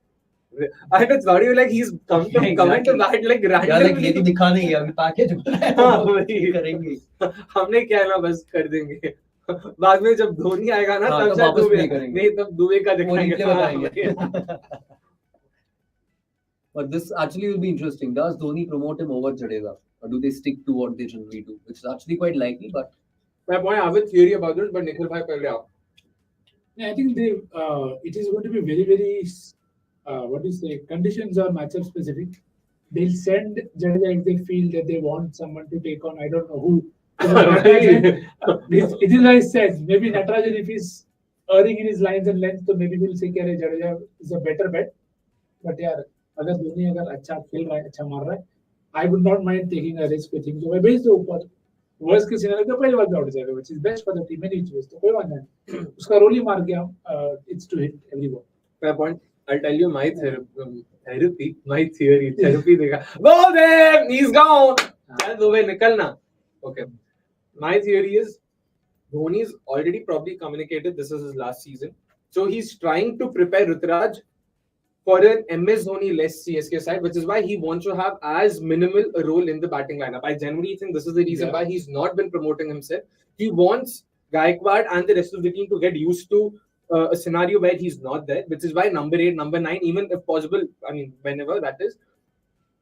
And it's not even like he's come to Yeah, comment to exactly. that like Yeah, like randomly. ये तो दिखा नहीं है अभी पैकेज हो रहा है हाँ, वो वही। करेंगे। हमने क्या है ना बस कर देंगे बाद में जब धोनी आएगा ना हाँ, तब तब शायद वापस दुबे play करेंगे। नहीं तब दुबे का वो दिखाएंगे replay बताएंगे। But this actually will be interesting. Does Dhoni promote him over Jadeja, or do they stick to what they generally do? Which is actually quite likely, but My point, I have a theory about this, but Nikhil bhai pehle aap. I think it is going to be very, very, what do you say, conditions or matchup specific. They'll send Jadeja if they feel that they want someone to take on, I don't know who. It is like said, maybe Natarajan, if he's erring in his lines and length, so maybe we'll say कि अरे Jadeja is a better bet. But यार, अगर धोनी अगर अच्छा खेल रहा है, अच्छा मार रहा है, I would not mind taking a risk with him. So मैं भेज दूँ ऊपर. Worst case scenario तो पहले बार आउट जाएगा, which is best for the team any ways. तो कोई बात नहीं. उसका रोल ही मार गया. It's to hit everyone. My point, I'll tell you my theory. Therapy देखा. Go there, he's gone. चल दुबे निकलना. Okay. My theory is Dhoni's already probably communicated this is his last season. So he's trying to prepare Ruturaj for an MS Dhoni less CSK side, which is why he wants to have as minimal a role in the batting lineup. I genuinely think this is the reason why he's not been promoting himself. He wants Gaikwad and the rest of the team to get used to a scenario where he's not there, which is why number 8, number 9, even if possible, I mean, whenever that is,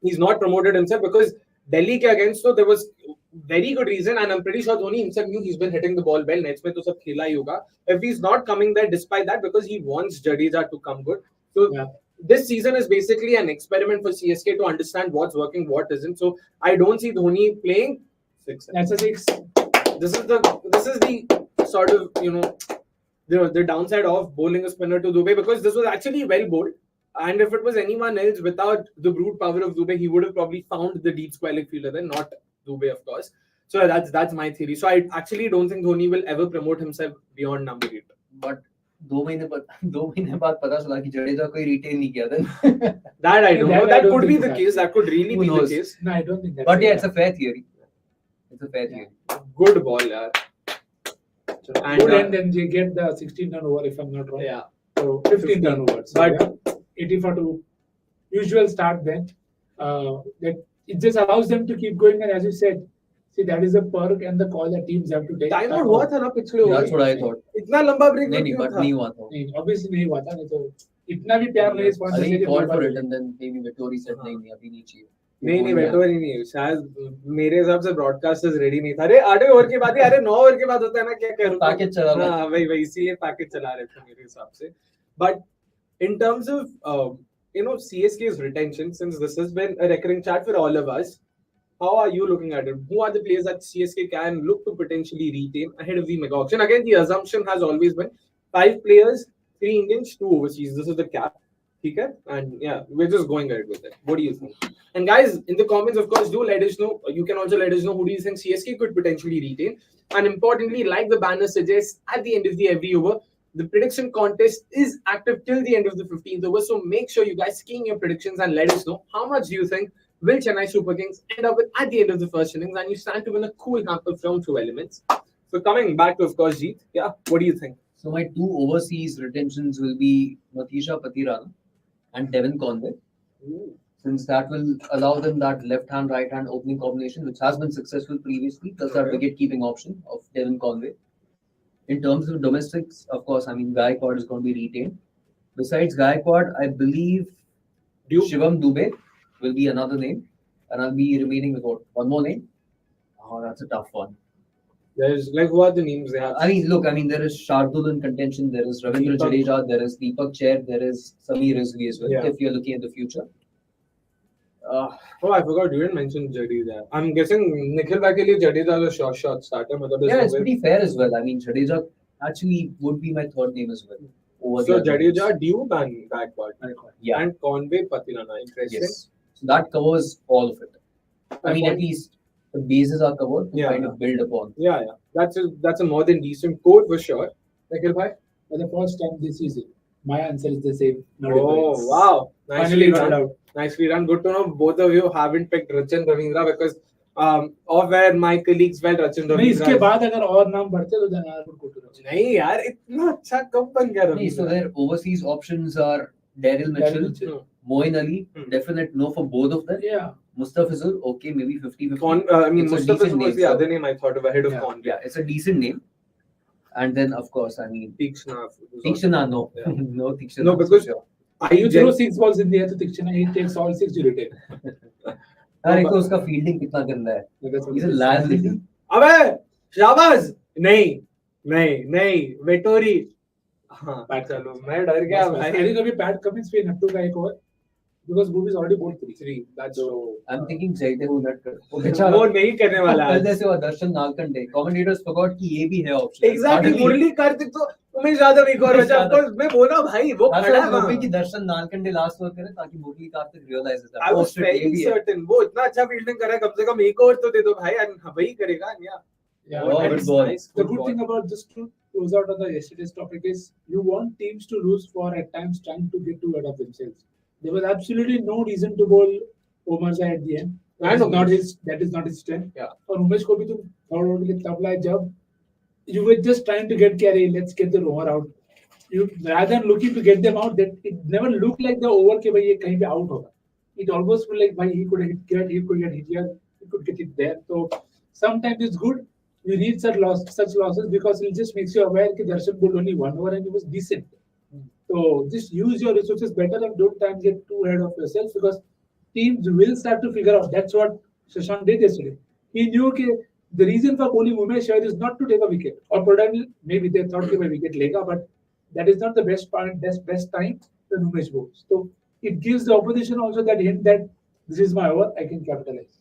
he's not promoted himself because Delhi ke against, so there was very good reason, and I'm pretty sure Dhoni himself knew he's been hitting the ball well. Nets mein to sab khela hi hoga. If he's not coming there despite that, because he wants Jadeja to come good. So this season is basically an experiment for CSK to understand what's working, what isn't. So I don't see Dhoni playing 6. That's a 6. This is the sort of the downside of bowling a spinner to Dubey, because this was actually well bowled. And if it was anyone else without the brute power of Dubey, he would have probably found the deep square leg fielder then, not Dubey, of course. So that's my theory. So I actually don't think Dhoni will ever promote himself beyond number 8. But 2 महीने बाद पता चला कि जडेजा कोई retain नहीं किया then. That I don't know. I That don't could be think the that. case. That could really Who be the knows? case. No, I don't think that. But yeah, it's a fair theory. It's a fair theory. Good ball, yeah. And, Good, and then they get the 16 run over if I'm not wrong. Yeah. So 15 run over. So But- yeah, 84 to usual start then. That it just allows them to keep going, and as you said, see that is a perk and the call that teams have to take. Time out हुआ था ना पिछले over That's what I thought. इतना लंबा break नहीं क्यों but था? नहीं हुआ था. नहीं, obviously नहीं हुआ था, नहीं तो इतना भी प्यार नहीं I think he called for it and then maybe Vettori said नहीं अभी नहीं चाहिए. नहीं Vettori नहीं, शायद मेरे हिसाब से broadcasters ready नहीं था. अरे 8वें ओवर के बाद ही, अरे 9 ओवर के बाद होता है ना, क्या करूं? Package चला रहा हाँ वही इसीलिए पैकेज चला रहे थे मेरे हिसाब से. But in terms of CSK's retention, since this has been a recurring chat for all of us, how are you looking at it? Who are the players that CSK can look to potentially retain ahead of the mega auction? Again, the assumption has always been 5 players, 3 Indians, 2 overseas. This is the cap. Okay? And yeah, we're just going ahead with it. What do you think? And guys, in the comments, of course, do let us know. You can also let us know who do you think CSK could potentially retain. And importantly, like the banner suggests, at the end of the every over, the prediction contest is active till the end of the 15th over. So make sure you guys key in your predictions and let us know how much do you think will Chennai Super Kings end up with at the end of the first innings, and you stand to win a cool hamper from 2 elements. So coming back to, of course, Jeet, yeah, what do you think? So my 2 overseas retentions will be Matisha Patirana and Devon Conway. Since that will allow them that left-hand, right-hand opening combination, which has been successful previously, plus that wicket-keeping option of Devon Conway. In terms of domestics, of course, I mean, Gaikwad is going to be retained. Besides Gaikwad, I believe Shivam Dubey will be another name. And I'll be remaining with one more name. Oh, that's a tough one. There's like, who are the names they have? I mean, look, there is Shardul in contention, there is Ravindra Jadeja, there is Deepak Chair, there is Samir Rizvi as well, if you're looking at the future. Oh, I forgot you didn't mention Jadeja. I'm guessing Nikhil bhai ke liye Jadeja is a short starter. Yeah, it's pretty fair as well. I mean, Jadeja actually would be my third name as well. So Jadeja, Dube and Gaikwad. Yeah. And Conway, Patirana. Interesting. Yes. So that covers all of it. I mean, at least the bases are covered to kind of build upon. Yeah. That's a more than decent code for sure. Nikhil bhai? For the first time this season, my answer is the same. Oh, wow. Finally got out. Nicely done. Good to know both of you haven't picked Rachin Ravindra because of where my colleagues felt Rachin Ravindra. नहीं इसके बाद अगर और नाम बढ़ते तो then I would go to Rachin. नहीं यार इतना अच्छा कब बन गया Nee, so Ravindra? their overseas options are Daryl Mitchell, Moeen Ali, definite no for both of them. Yeah. Mustafizur, okay, maybe 50-50. I mean, It's a Mustafa decent was name, the so- other name I thought of ahead of Conway. Yeah, it's a decent name. And then, of course, I mean, Tikshna. Tikshana, no. Yeah. No Tikshana. No, because for sure. You throw 6 balls in the air to Tikshana, he takes all 6 you retain. अरे तो उसका fielding कितना गंदा है. He's a liability. अबे Shahbaaz नहीं Vettori. हाँ चलो मैं डर गया I भाई. think अभी Pat Cummins पे नट्टू का एक और because Bhuvi is already bowled 3. That's so. I'm thinking Jaydev will not कर. वो वो बेचारा नहीं करने वाला कल है. जैसे हुआ दर्शन नालकंडे. Commentators forgot कि ये भी है option. Exactly. Suddenly- मुरली कार्तिक तो उमेश यादव एक और बचा. Of course मैं बोला भाई वो I खड़ा है was वहाँ. hoping कि दर्शन नालकंडे last over करे ताकि मुरली Kartik realize that. I was Oh, shit, ये very भी है. certain वो इतना अच्छा फील्डिंग कर रहा है कम से कम एक ओवर तो दे दो भाई. and वही करेगा. Yeah. Oh, Nice, good ball. nice, The good good ball. thing about just to close out on the yesterday's topic is you want teams to lose for at times trying to get too ahead of themselves. There was absolutely no reason to bowl Omarza at the end. That is not his strength. Yeah. और उमेश को भी तुम third over के लिए तब लाए जब you were just trying to get carry. Let's get the rover out. You rather than looking to get them out, that it never looked like the over के भाई ये कहीं पे out होगा. It almost felt like भाई he could get hit here, he could get it there. So sometimes it's good. You need such losses because it just makes you aware that Darshan bowled only 1 over and it was decent. So just use your resources better and don't try and get too ahead of yourself because teams will start to figure out. That's what Shashank did yesterday. He knew that the reason for bowling Umesh here is not to take a wicket, or probably maybe they thought that wicket lega, but that is not the best time when Umesh bowls. So it gives the opposition also that hint that this is my over, I can capitalize.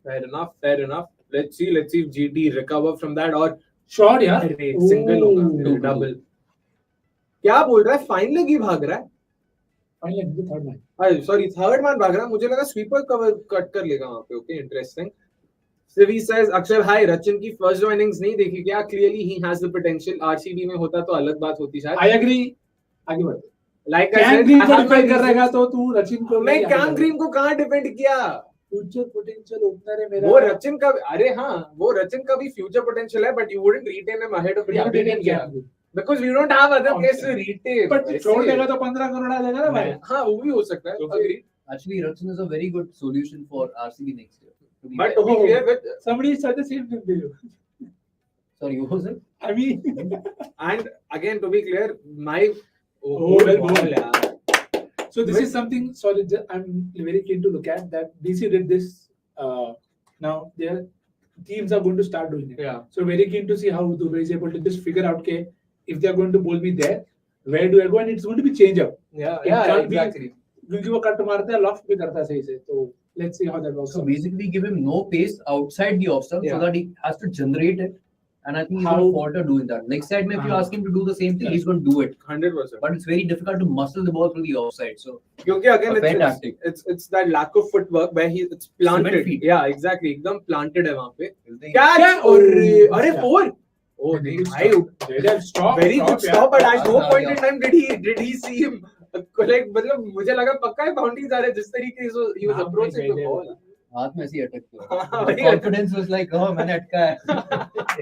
Fair enough. Let's see if GT recover from that or Short, yeah. single होगा, double. क्या बोल रहा है? Fine leg ही भाग रहा है. Finally, the third man. Sorry, third man भाग रहा. मुझे लगा sweeper cover cut कर लेगा वहाँ पे. Okay, interesting. Sivi says, Akshay भाई रचिन की first innings नहीं देखी क्या? Clearly he has the potential. RCB में होता तो अलग बात होती शायद. I agree. आगे बढ़. Like I came said, green I को have my डिफेंड कर रहेगा reasons. तो तू रचिन को मैं कैम ग्रीन को कहाँ डिपेंड किया? फ्यूचर पोटेंशियल ओपनर है मेरा. वो रचिन का अरे हाँ वो रचिन का भी फ्यूचर पोटेंशियल है, but you wouldn't retain him ahead of You अभी नहीं किया retain because we don't have other place to retain. But छोड़ देगा तो 15 करोड़ आ जाएगा ना भाई. हाँ वो भी हो सकता है. Agree. Actually, Rachin is a very good solution for RCB next year. To be But fair. to be clear with Somebody said the same thing to you. Sorry, what was it? I mean, and again to be clear, my well ball. yeah. so this is something. Sorry, I'm very keen to look at that. DC did this. Now their teams are going to start doing it. Yeah. So very keen to see how Dubey is able to just figure out okay, if they are going to bowl me there, where do I go? And it's going to be change up. Yeah, It yeah, can't be- exactly. क्योंकि वो cut मारता है loft भी करता है सही से. तो let's see how that works. So basically, give him no pace outside the off stump Yeah. so that he has to generate it. And I think he's How- going to falter doing that. Next side, if you ask him to do the same thing, Yeah. he's going to do it. 100%. But it's very difficult to muscle the ball through the offside. So क्योंकि again A fair it's, tactic. it's that lack of footwork where it's planted. Cement feet. Yeah, exactly. एकदम planted है वहाँ पे. Catch! Catch! अरे Yeah. 4. Oh, Very नहीं, good भाई, Jadeja, stop. very good stop, but at no Yeah. point in time did he see him. Like मतलब मुझे लगा पक्का है boundary जा रहा है जिस तरीके से he was नाम approaching नहीं the Jadeja. ball. हाथ में ऐसे ही अटक हाँ, गया. वही The confidence was like, oh, मैंने अटका है.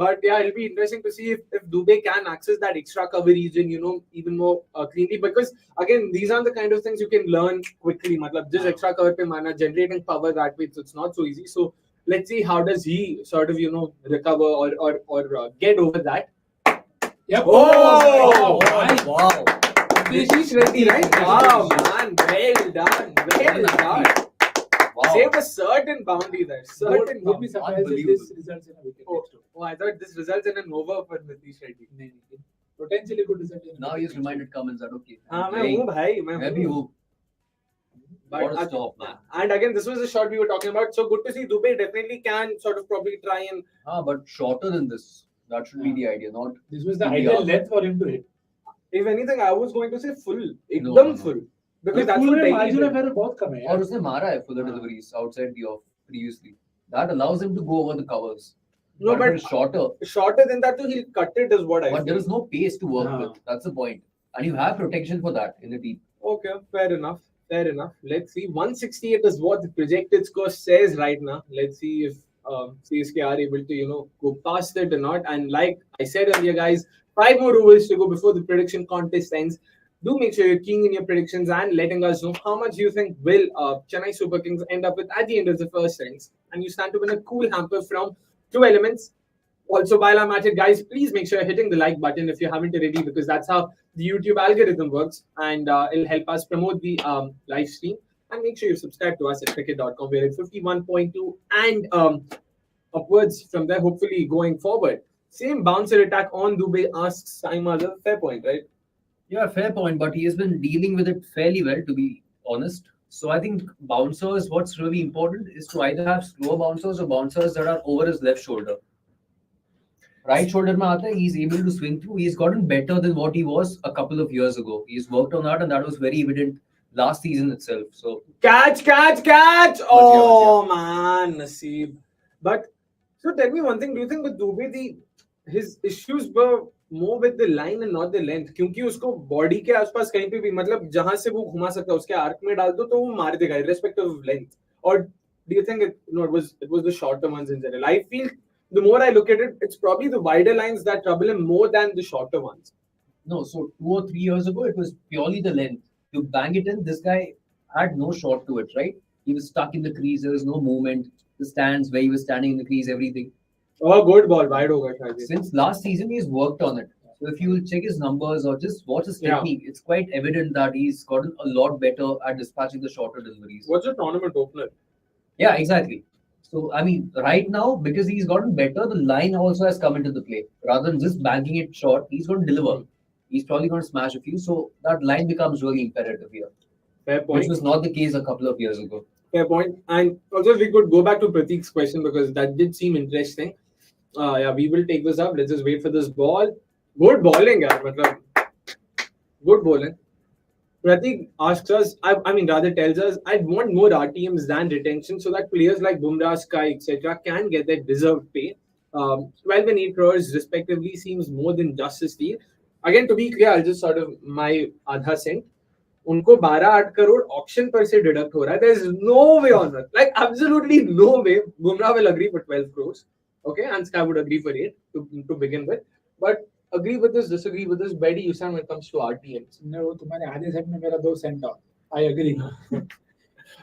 But yeah, it'll be interesting to see if Dubey can access that extra cover region, you know, even more cleanly. Because again, these are the kind of things you can learn quickly. Matlab, just extra cover pe mana, generating power that way, so it's not so easy. So let's see how does he sort of, you know, recover or get over that. Yep. Oh, nice. Wow. Nitish Reddy, right? Wow, man, well done, well done. Wow. Save a certain boundary there, certain Would be boundary. surprised if Unbelievable. this results in a wicket. Oh, oh, I thought this results in an over for Nitish Reddy. नहीं, नहीं. Potentially could result in a Now wicket. he's reminded Cummins that, okay. हाँ I'm मैं playing. हूँ भाई मैं मैं भी हूँ. हूँ. But What a stop, man. and again, this was the shot we were talking about. So good to see Dubey definitely can sort of probably try and. But shorter than this. That should be the idea, not. This was the Yeah. ideal length for him to hit. If anything, I was going to say full, No, ekdam no. full, because that's Full what में Delhi margin of did. error बहुत कम है और यार. उसने मारा है fuller deliveries outside the off previously. That allows him to go over the covers. No, if but it's shorter. Shorter than that too, he'll cut it is what I But there feel. is no pace to work No. with. That's the point. And you have protection for that in the team. Okay, fair enough. Fair enough. Let's see. 168 is what the projected score says right now. Let's see if CSK are able to, you know, go past it or not. And like I said earlier, guys, 5 more overs to go before the prediction contest ends. Do make sure you're keying in your predictions and letting us know how much you think will Chennai Super Kings end up with at the end of the first innings. And you stand to win a cool hamper from 2 elements. Also, while I'm at it, guys, please make sure you're hitting the like button if you haven't already, because that's how the YouTube algorithm works, and it'll help us promote the live stream. And make sure you subscribe to us at cricket.com. We're at 51.2 and upwards from there, hopefully going forward. Same bouncer attack on Dubey, asks Saima. Fair point, right? Yeah, fair point. But he has been dealing with it fairly well, to be honest. So I think bouncers, what's really important is to either have slow bouncers or bouncers that are over his left shoulder. Right shoulder mein aata hai, he's able to swing through. He's gotten better than what he was a couple of years ago. He's worked on that, and that was very evident last season itself. So Catch! Oh man, Naseeb. But so tell me one thing: do you think with Dubey his issues were more with the line and not the length? क्योंकि उसको body के आसपास कहीं पे भी मतलब जहां से वो घुमा सकता है उसके arc में डाल दो तो वो मार देगा irrespective of length. Or do you think it was the shorter ones in general? I feel the more I look at it, it's probably the wider lines that trouble him more than the shorter ones. no, so 2 or 3 years ago, it was purely the length. You bang it in, this guy had no shot to it, right? He was stuck in the crease. There was no movement. The stands where he was standing in the crease, everything. Oh, good ball, wide होगा शायद. Since last season, he's worked on it. So if you will check his numbers or just watch his Yeah. technique, it's quite evident that he's gotten a lot better at dispatching the shorter deliveries. What's your tournament opener? Yeah, exactly. So, I mean, right now, because he's gotten better, the line also has come into the play. Rather than just banking it short, he's going to deliver. He's probably going to smash a few. So, that line becomes really imperative here, Fair point. which was not the case a couple of years ago. Fair point. And also, if we could go back to Pratik's question because that did seem interesting. Yeah, we will take this up. Let's just wait for this ball. Good bowling, yaar. Matlab, good bowling. Pratik asks us, I mean, rather tells us, I'd want more RTMs than retention so that players like Bumrah, Sky, etc. can get their deserved pay. 12 and 8 crores respectively seems more than just a steal. Again, to be clear, I'll just sort of my आधा cent. उनको 12-8 crore auction पर से deduct हो रहा है. There is no way on earth, like absolutely no way. Bumrah will agree for 12 crores, okay, and Sky would agree for 8 to begin with. But agree with this, disagree with this. Where do you stand when it comes to RTMs? No, तुम्हारे आधे set में मेरा 2 cent of. I agree. Oh!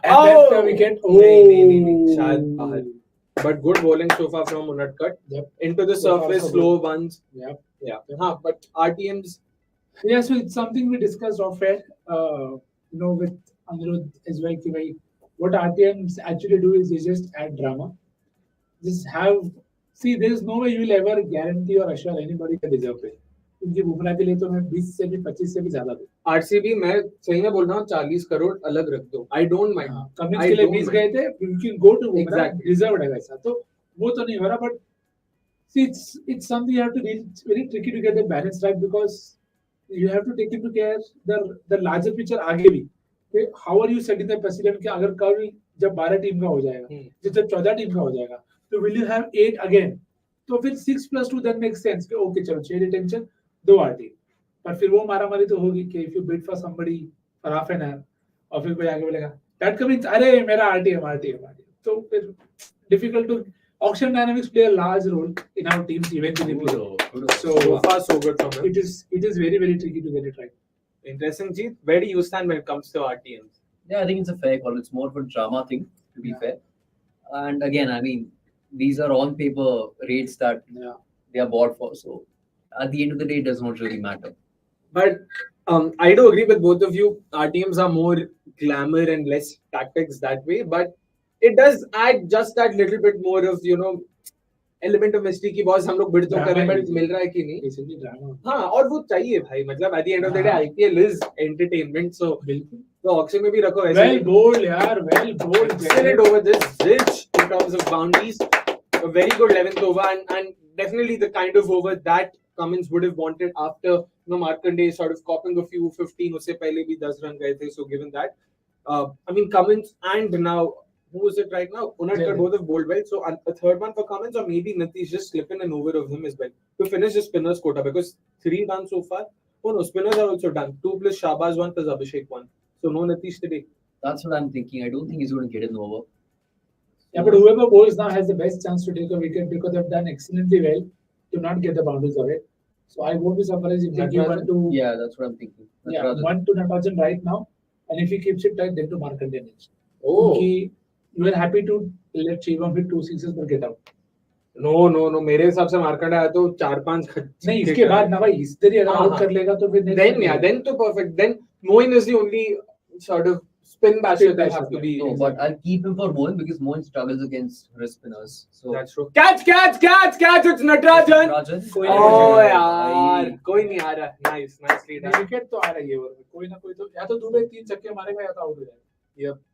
And that wicket. नहीं, शायद बाहर. But good bowling so far from Unadkat. Yep. Into the So far, surface, so slow good. ones. Yep. Yeah. But RTMs. Yeah, so it's something we discussed off air. With Anirudh as well. कि भाई, what RTMs actually do is they just add drama. Just have. See, there is no way you will ever guarantee or assure anybody का deserve pay. क्योंकि बुमराह के लिए तो मैं 20 से भी 25 से भी ज्यादा दूं. RCB मैं सही में बोल रहा हूँ 40 करोड़ अलग रख दो. I don't mind. कमिंस के लिए 20 गए थे. You can go to Bumrah. Exactly. Deserved है वैसा. तो वो तो नहीं हो रहा. But see, it's something you have to really, it's very tricky to get the balance right because you have to take into care the larger picture आगे भी. How are you setting the precedent कि अगर कल जब 12 team का हो जाएगा, जब 14 टीम का हो जाएगा, तो will you have 8 again? तो फिर 6+2 then makes sense कि okay चलो 6 retention 2 RT. पर फिर वो मारामारी तो होगी कि if you bid for somebody for half an hour और फिर कोई आगे बोलेगा that means अरे मेरा RTM. तो फिर difficult to auction dynamics play a large role in how teams eventually play. So far so good from him. It is very, very tricky to get it right. Interesting, Jeet. Where do you stand when it comes to RTMs? Yeah, I think it's a fair call. It's more of a drama thing, to be fair. And again, I mean, these are on paper rates that they are bought for. So at the end of the day, it does not really matter. But I do agree with both of you. RTMs are more glamour and less tactics that way. But it does add just that little bit more of, element of mystery की boss हम लोग bid तो कर रहे हैं but मिल रहा है कि नहीं. Basically drama. हाँ, और वो चाहिए भाई. मतलब at the end of the day, IPL is entertainment. So तो ऑक्शन में भी रखो ऐसे. Well bowled, यार. Well bowled. Excellent over this. Rich in terms of boundaries. A very good 11th over and definitely the kind of over that Cummins would have wanted after Markanday sort of copping a few 15 उससे पहले भी 10 run गए थे. So given that, I mean Cummins and now who is it right now? Unadkat both have bowled well. So a third one for Cummins or maybe Nitish just slipping an over of him as well to finish the spinners quota because 3 done so far. Oh no, spinners are also done. 2 plus Shahbaaz 1 plus Abhishek 1. So no Nitish today. That's what I'm thinking. I don't think he's going to get an over. Yeah, but whoever bowls now has the best chance to take a wicket because they've done excellently well to not get the boundaries away. So I won't be surprised if they give one to. Yeah, that's what I'm thinking. Yeah, one to Natarajan right now, and if he keeps it tight, then to Markanday next. Oh. You are happy to let Shivam hit 2 sixes but get out. No. मेरे हिसाब से मार्कंडे आया तो 4-5 नहीं इसके बाद ना भाई इस तरह अगर आउट कर लेगा तो फिर then तो perfect. Then Moeen is the only sort of spin basher that have to be. No, but I'll keep him for Moeen because Moeen struggles against wrist spinners. So that's true. Catch! It's Natarajan. Oh यार, कोई नहीं आ रहा. Nicely done. Wicket तो आ रही है और कोई ना कोई तो या तो दुबे 3 छक्के मारेगा या तो आउट हो जाएगा. Yep.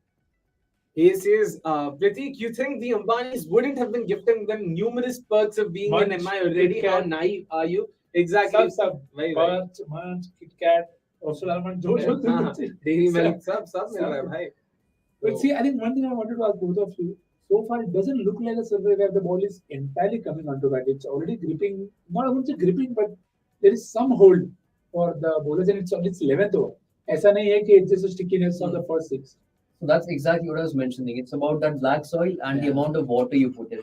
He says, Pratik, you think the Ambanis wouldn't have been gifting them numerous perks of being in MI already? How naive are you? Exactly. सब Munch, Kit Kat, also almond, जो Dairy milk, सब मिल रहा है भाई. But see, I think one thing I wanted to ask both of you. So far, it doesn't look like a survey where the ball is entirely coming onto bat. It's already gripping. Not about gripping, but there is some hold for the bowlers, and it's 11th over. ऐसा नहीं है कि it's just a stickiness on the first 6. So that's exactly what I was mentioning. It's about that black soil and the amount of water you put in.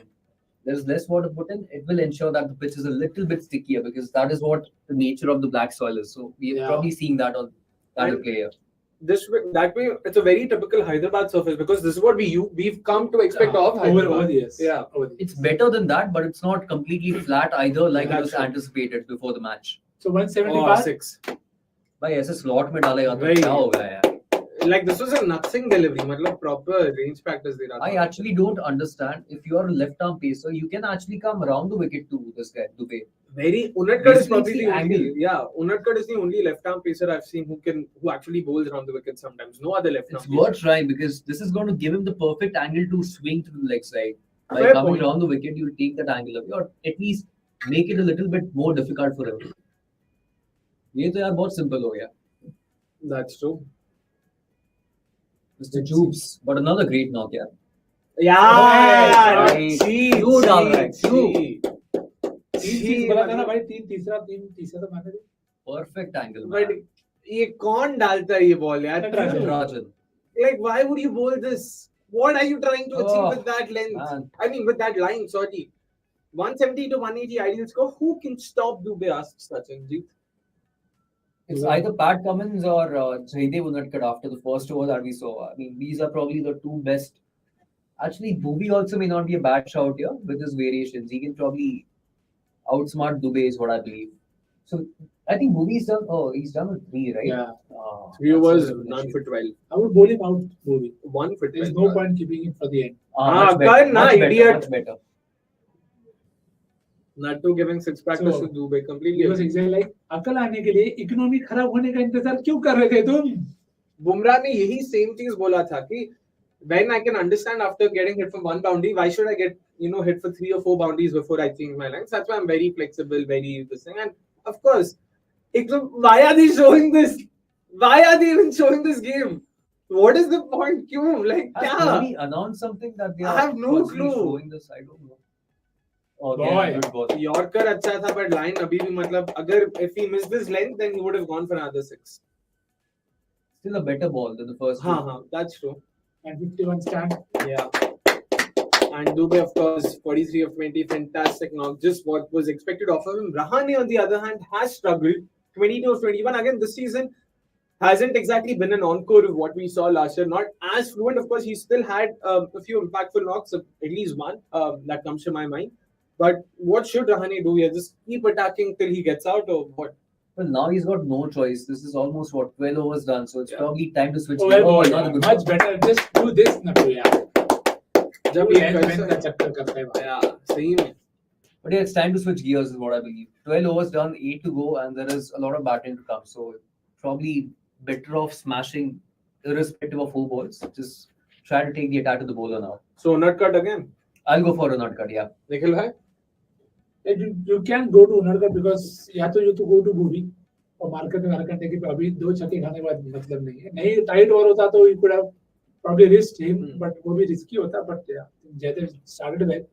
There's less water put in, it will ensure that the pitch is a little bit stickier because that is what the nature of the black soil is. So we're probably seeing that on that play here. That way, it's a very typical Hyderabad surface because this is what we've come to expect of Hyderabad. Over the years. Yeah. It's better than that, but it's not completely flat either like it was anticipated before the match. So 175? 6. भाई ऐसे slot में डालेगा तो क्या होगा यार? Like this was a nothing delivery, मतलब proper range practice दे रहा था. I actually don't understand if you're a left arm pacer, you can actually come around the wicket to this guy, Dubey. Unadkat is probably the only. Yeah, Unadkat is the only left arm pacer I've seen who actually bowls around the wicket sometimes. No other left arm. It's worth trying because this is going to give him the perfect angle to swing to the leg side. By Fair coming point. around the wicket, you'll take that angle away or at least make it a little bit more difficult for him. ये तो यार बहुत simple हो गया. That's true. Mr. Joops, but another great knock, yeah. Yeah, Right. cheat, You down, cheat, right? You. cheat. तीन चीज बोला था ना भाई, तीन तीसरा तो मारने दे. Perfect angle, But man. ये कौन डालता है ये बॉल यार? Natarajan. Rajan. Like, why would you bowl this? What are you trying to achieve Oh, with that length? man. I mean, with that line, sorry. 170 to 180 ideal score. Who can stop Dubey? Asks Sachin. Jeet. It's either Pat Cummins or Jaidev Unadkat after the first over that we saw. I mean, these are probably the two best. Actually, Bhuvi also may not be a bad shout here with his variations. He can probably outsmart Dubey, is what I believe. So I think Bhuvi's done. Oh, he's done with 3, right? Yeah. Oh, 3 that's overs, a none for 12. I would bowl him out, Bhuvi. 1 for 12. There's no point keeping him for the end. Much better. Karna, Much better. idiot. Much better. Nattu giving 6 practice So, to Dubey completely. He was exactly like, अकल आने के लिए economy खराब होने का इंतजार क्यों कर रहे थे तुम? बुमराह ने यही सेम चीज बोला था कि when I can understand after getting hit from one boundary, why should I get hit for 3 or 4 boundaries before I change my lines? That's why I'm very flexible, very this thing. And of course, why are they showing this? Why are they even showing this game? What is the point? Kyun? Like, Has kya? Dhoni announced something that they I are have no purposely clue. showing this? I don't know. Oh, Boy. yeah, good ball. Yorker अच्छा था, but line अभी भी मतलब अगर if he missed this length, then he would have gone for another 6. Still a better ball than the first हाँ two. हाँ, that's true. And 51 stand. Yeah. And Dubey, of course, 43 of 20, fantastic knock. Just what was expected of him. Rahane, on the other hand, has struggled. 22 of 21. Again, this season hasn't exactly been an encore of what we saw last year. Not as fluent, of course. He still had a few impactful knocks, at least one that comes to my mind. But what should Rahane do here? Just keep attacking till he gets out, or what? Well, now he's got no choice. This is almost what 12 overs done, so it's Yeah. probably time to switch. Oh, gears. well, Another good much ball. better. Just do this, Nattu, yeah. जब ये ये end कैसे- man का चक्कर करता है भाई. Yeah, सही में. But yeah, it's time to switch gears, is what I believe. 12 overs done, 8 to go, and there is a lot of batting to come. So probably better off smashing, irrespective of who balls. Just try to take the attack to the bowler now. So not cut again. I'll go for a not cut, yeah. Nikhil bhai. You can go to Unadkat because या तो you to go to Bhuvi और market में market के अभी 2 छक्के खाने के बाद मतलब नहीं है. नहीं टाइट ओवर होता तो you could have probably risked him, but वो भी risky होता. But yeah, Jaidev started well,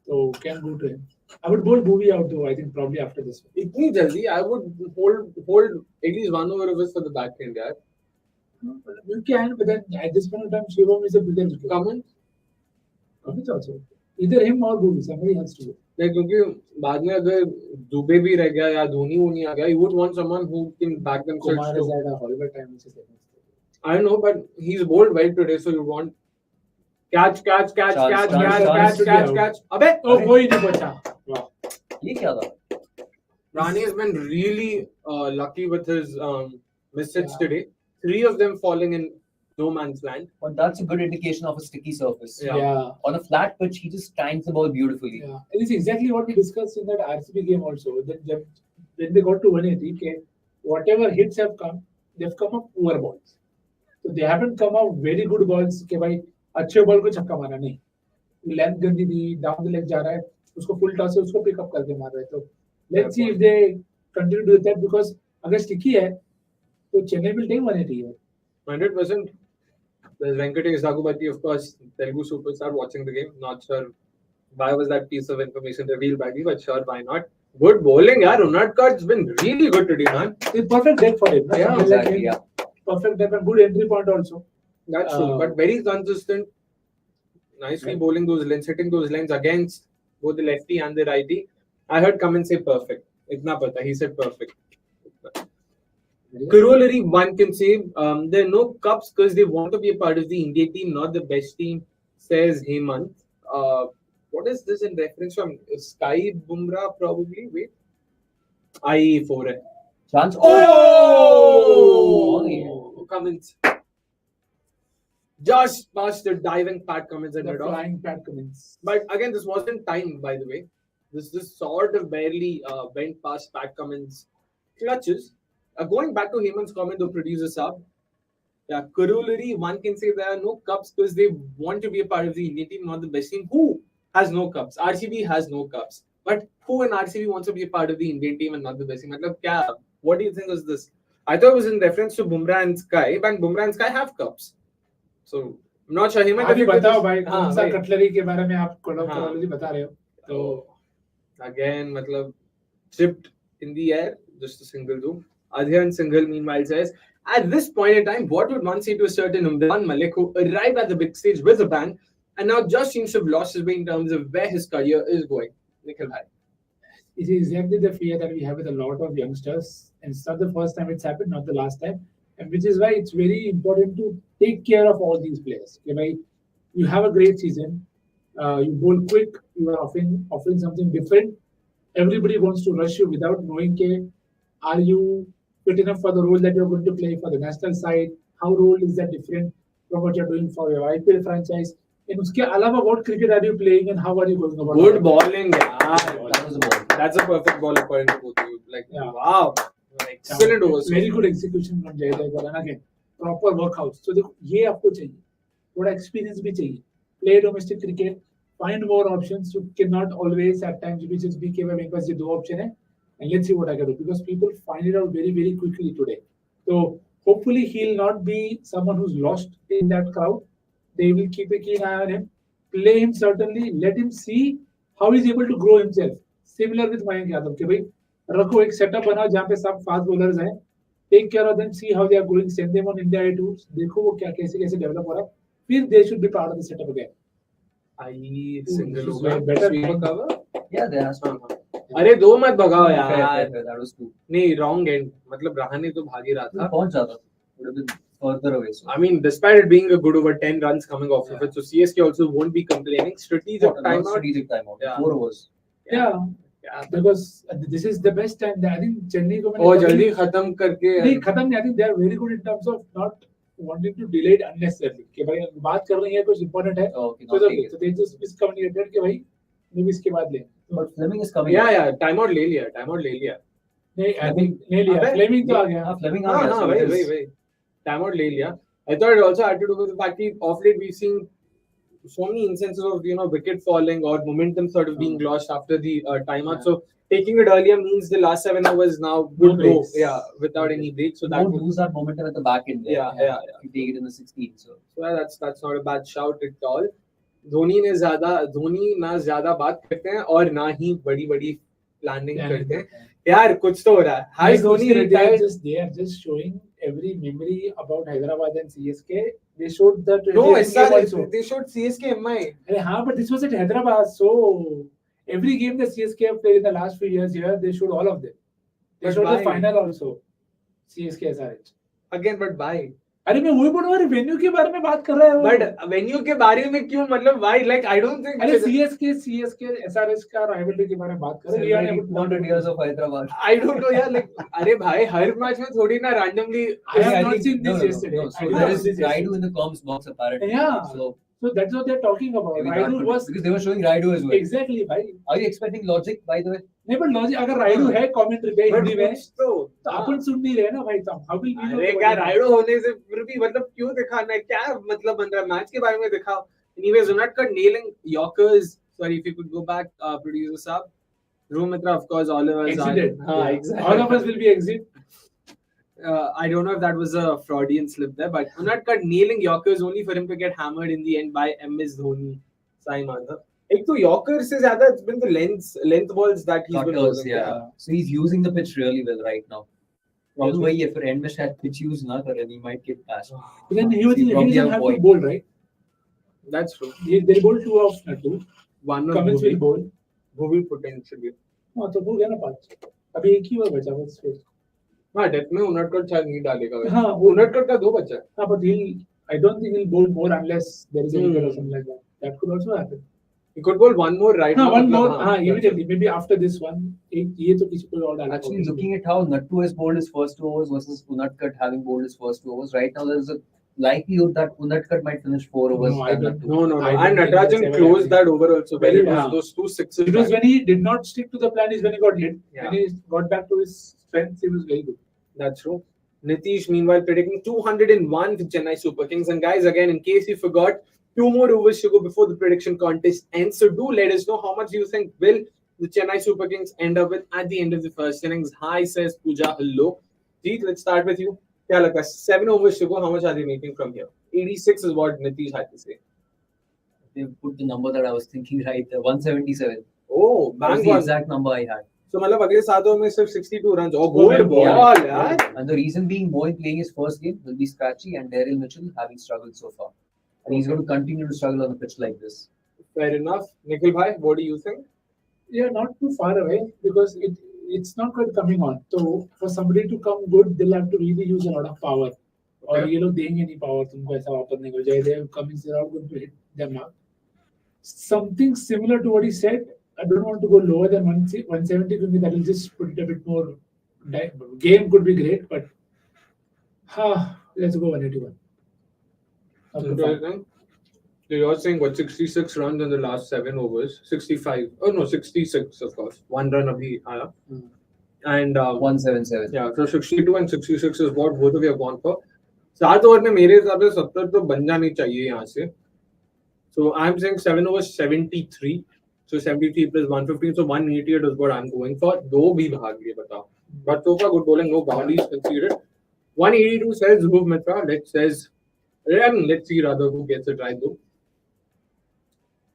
so can go to him. I would bowl Bhuvi out though. I think probably after this one. इतनी जल्दी I would hold at least 1 over of this for the back end, यार. You can, but then at this point of time, Shivam is a bigger wicket. Comment. Cummins also. Either him or Bhuvi, somebody has to go. नहीं, क्योंकि बाद में अगर दुबे भी रह गया या धोनी नहीं आ गया, you would want someone who can back themselves. Kumar has too. had a horrible time. Which is I know, but he's bowled well today, so you want catch. Chance, chance, Catch. अबे, Oh, कोई नहीं बचा. Wow. ये क्या था? Rani has been really lucky with his missed hits Yeah. today. 3 of them falling in no man's land. But that's a good indication of a sticky surface. Yeah. On a flat pitch, he just times the ball beautifully. Yeah. And it's exactly what we discussed in that RCB game also. That when they got to 180, okay, whatever hits have come, they've come up poor balls. So they haven't come up very good balls कि भाई अच्छे ball को छक्का मारा नहीं. Length गंदी दी, down the leg जा रहा है, उसको फुल टॉस से उसको पिकअप करके मार रहे हैं. तो let's see if they continue to do that because अगर sticky है तो Chennai will take 180 here. 100%. There's Venkatesh Daggubati, of course, Telugu superstar, watching the game. Not sure why was that piece of information revealed by me, but sure, why not? Good bowling, yeah. Unadkat's been really good today, man. It's perfect deck for him. no? Yeah, Something exactly, him. yeah. Perfect deck and good entry point also. That's true, but very consistent. Nicely bowling those lengths, hitting those lengths against both the lefty and the righty. I heard Cummins say perfect. Itna pata, he said perfect. Corollary, one can say there are no cups because they want to be a part of the India team, not the best team, says Hemant. What is this in reference from? Sky Bumrah, probably? Wait. IE 4 Chance. Oh! Cummins. Just past the diving Pat Cummins and The head off. flying Pat Cummins. But again, this wasn't timed, by the way. This sort of barely went past Pat Cummins' clutches. Going back to Hemant's comment, the producer sub. Yeah, corollary, one can say there are no cups because they want to be a part of the Indian team, not the best team. Who has no cups? RCB has no cups. But who in RCB wants to be a part of the Indian team and not the best team? Matlab, kya? What do you think is this? I thought it was in reference to Bumrah and Sky, but Bumrah and Sky have cups. So I'm not sure. Hemant, अभी if you could बताओ just- भाई हाँ, कौन सा भाई. Cutlery के बारे में आप हाँ. क्रोनोलॉजी बता रहे हो तो Again, matlab, chipped in the air, just a single zoom. Adhyan Singhal, meanwhile, says, at this point in time, what would one say to a certain Imran Malik who arrived at the big stage with a bang and now just seems to have lost his way in terms of where his career is going? Nikhil bhai. it is exactly the fear that we have with a lot of youngsters, and it's not the first time it's happened, not the last time, and which is why it's very important to take care of all these players. Okay, right? You have a great season, you bowl quick, you are offering something different. Everybody wants to rush you without knowing are you fit enough for the role that you're going to play for the national side? How role is that different from what you're doing for your IPL franchise? And uske alawa, what cricket are you playing and how are you going about Good it? bowling, yeah. That was the ball. That's a perfect ball according to both of you. Like, Yeah. wow. Excellent overs. Very good execution from Jadeja and again proper workouts. So देखो ये आपको चाहिए, थोड़ा experience भी चाहिए. Play domestic cricket, find more options. You cannot always at times you just be मेरे पास ये दो option है and let's see what I can do because people find it out very very quickly today. So hopefully he'll not be someone who's lost in that crowd. They will keep a keen eye on him, play him certainly, let him see how he's able to grow himself. Similar with Mayank Yadav कि भाई रखो एक setup बनाओ जहाँ पे सब fast bowlers हैं, take care of them, see how they are going, send them on India A tours, देखो वो क्या कैसे कैसे डेवलप हो रहा है, फिर they should be part of the setup again. I single This is over. better Sweeper thing. cover. Yeah, there has to be. अरे दो मत भगाओ Fair, यार. fair, fair. That was two. नहीं, wrong end. मतलब रहाने तो भाग ही रहा था. पहुंच जाता. Would have been further away. So. I mean, despite it being a good over 10 runs coming off of it, so CSK also won't be complaining. Strategic Not timeout. strategic timeout. Yeah. 4 overs. Yeah, Yeah. because this is the best time. I think Chennai को और जल्दी खत्म करके नहीं खत्म नहीं. I think they are very good in terms of not wanting to delay it unnecessarily. कि भाई बात कर रहे हैं कुछ important है, Okay, so not take it. so they just miscommunicated कि भाई maybe इसके बाद ले. But Fleming is coming. yeah timeout ले लिया नहीं I think नहीं लिया. अबे, Fleming तो आ गया. हाँ, Fleming हाँ आ गया. हाँ So वही it is- वही timeout ले लिया. I thought it also had to do with the fact that off late we've seen so many instances of wicket falling or momentum sort of being lost after the timeout. Yeah. So taking it earlier means the last 7 hours now would go breaks. without any breaks. So You that don't would, lose that momentum at the back end. there. Yeah. You take it in the 16. So that's not a bad shout at all. Dhoni ना ज्यादा बात करते हैं और ना ही बड़ी बड़ी planning करते हैं. यार कुछ तो हो रहा है. Has Dhoni retired? They are just showing every memory about Hyderabad and CSK. They showed that. No, Indian game also. they showed CSK MI. अरे हाँ, but this was at Hyderabad, so every game that CSK have played in the last few years here, they showed all of them. They But showed why? the final also. CSK SRH. Again, but why? अरे मैं वही बोल रहा हूँ, venue के बारे में बात कर रहे हो. But venue के बारे में क्यों मतलब why? Like I don't think. अरे CSK SRH का rivalry के बारे में बात कर रहे हैं. 100 years of Hyderabad. I don't know यार. Like अरे भाई हर मैच में थोड़ी ना randomly. I have I not think- seen this no. yesterday. So I did there not is see this Raidu yesterday. in the comms box apparently. Yeah. So So that's what they're talking about. maybe that Raidu could- was because they were showing Raidu as well. exactly भाई. Are you expecting logic, by the way? नहीं but logic अगर राइडू है commentary पे But Hindi में कुछ तो. तो अपन सुन नहीं रहे ना भाई. तो how will we know अरे कि क्या भाई- राइडो होने से फिर भी मतलब क्यों दिखाना है? क्या मतलब बन रहा है? मैच के बारे में दिखाओ. Anyways, Unadkat nailing Yorkers. Sorry if you could go back, producer sab. Dhruv Mitra, of course, all of us Exited. are. Yeah. Exactly. All of us will be exit. I don't know if that was a Freudian slip there, but Unadkat nailing Yorkers only for him to get hammered in the end by MS Dhoni, Sai Madhav. एक तो Yorkers से ज़्यादा it's been the length balls that he's been Cutters, using. yeah. So he's using the pitch really well right now. Problem वही है, फिर end में शायद pitch use ना करे, he might get past. But then he He probably doesn't have have to point. bowl, right? That's true. They bowl two of two. One of Cummins will bowl. Bhuvi potentially. हाँ तो हो गया ना पांच. अभी एक ही और बचा बस फिर. हाँ डेथ में उनटकट शायद नहीं डालेगा वैसे. हाँ वो उनटकट का 2 बचा है. हाँ but I don't think he'll bowl more unless there is a wicket or something like that. That could also happen. He could bowl one more right हाँ now. one more. मतलब, हाँ immediately maybe after this one. एक ये तो किसी को और डालना Actually, होगा. looking at how Nattu has bowled his first 2 overs versus Unadkat having bowled his first 2 overs, right now there's a likelihood that Unadkat might finish 4 overs. No, I than don't- Nattu. No. I And don't think that's Natarajan ever closed happening. that over also well. Very It was well. those 2 sixes. It was when he did not stick to the plan is when he got hit. Yeah. When he got back to his strength, he was very good. That's true. Nitish, meanwhile, predicting 201 for Chennai Super Kings. And guys, again, in case you forgot, 2 more overs to go before the prediction contest ends. So do let us know how much you think will the Chennai Super Kings end up with at the end of the first innings. Hi, says Pooja. Hello. Jeet, let's start with you. क्या लगता है 7 overs to go? How much are they making from here? 86 is what Nitish had to say. They put the number that I was thinking right there, 177. Oh, That was bang the on. exact number I had. So मतलब अगले 7 over में सिर्फ 62 runs. Oh, Oh, good yeah. ball, यार. And the reason being, Moeen playing his first game will be scratchy, and Daryl Mitchell having struggled so far. And he's going to continue to struggle on a pitch like this. Fair enough. Nikhil bhai, what do you think? Yeah, not too far away because it's not quite coming on. So for somebody to come good, they'll have to really use a lot of power. Or Okay. ये लोग देंगे नहीं power तुमको ऐसा वापस नहीं हो जाए. They're coming, they're not going to hit them up. Something similar to what he said. I don't want to go lower than 170 because that will just put it a bit more. Game could be great, but let's go 181. So do you think? So you're saying what 66 runs in the last 7 overs, 65. Oh no, 66 of course. 1 run abhi aaya. And 177. yeah, so 62 and 66 is what both of you have gone for. 7 over में मेरे हिसाब से 70 तो बन जानी चाहिए यहाँ से. So I'm saying 7 overs 73. So 73 plus 115, so 188 is what I'm going for. दो भी भाग लिए बताओ. But so far good bowling, no boundaries conceded. 182 says Dhruv Mitra. Let's see rather who gets it right though.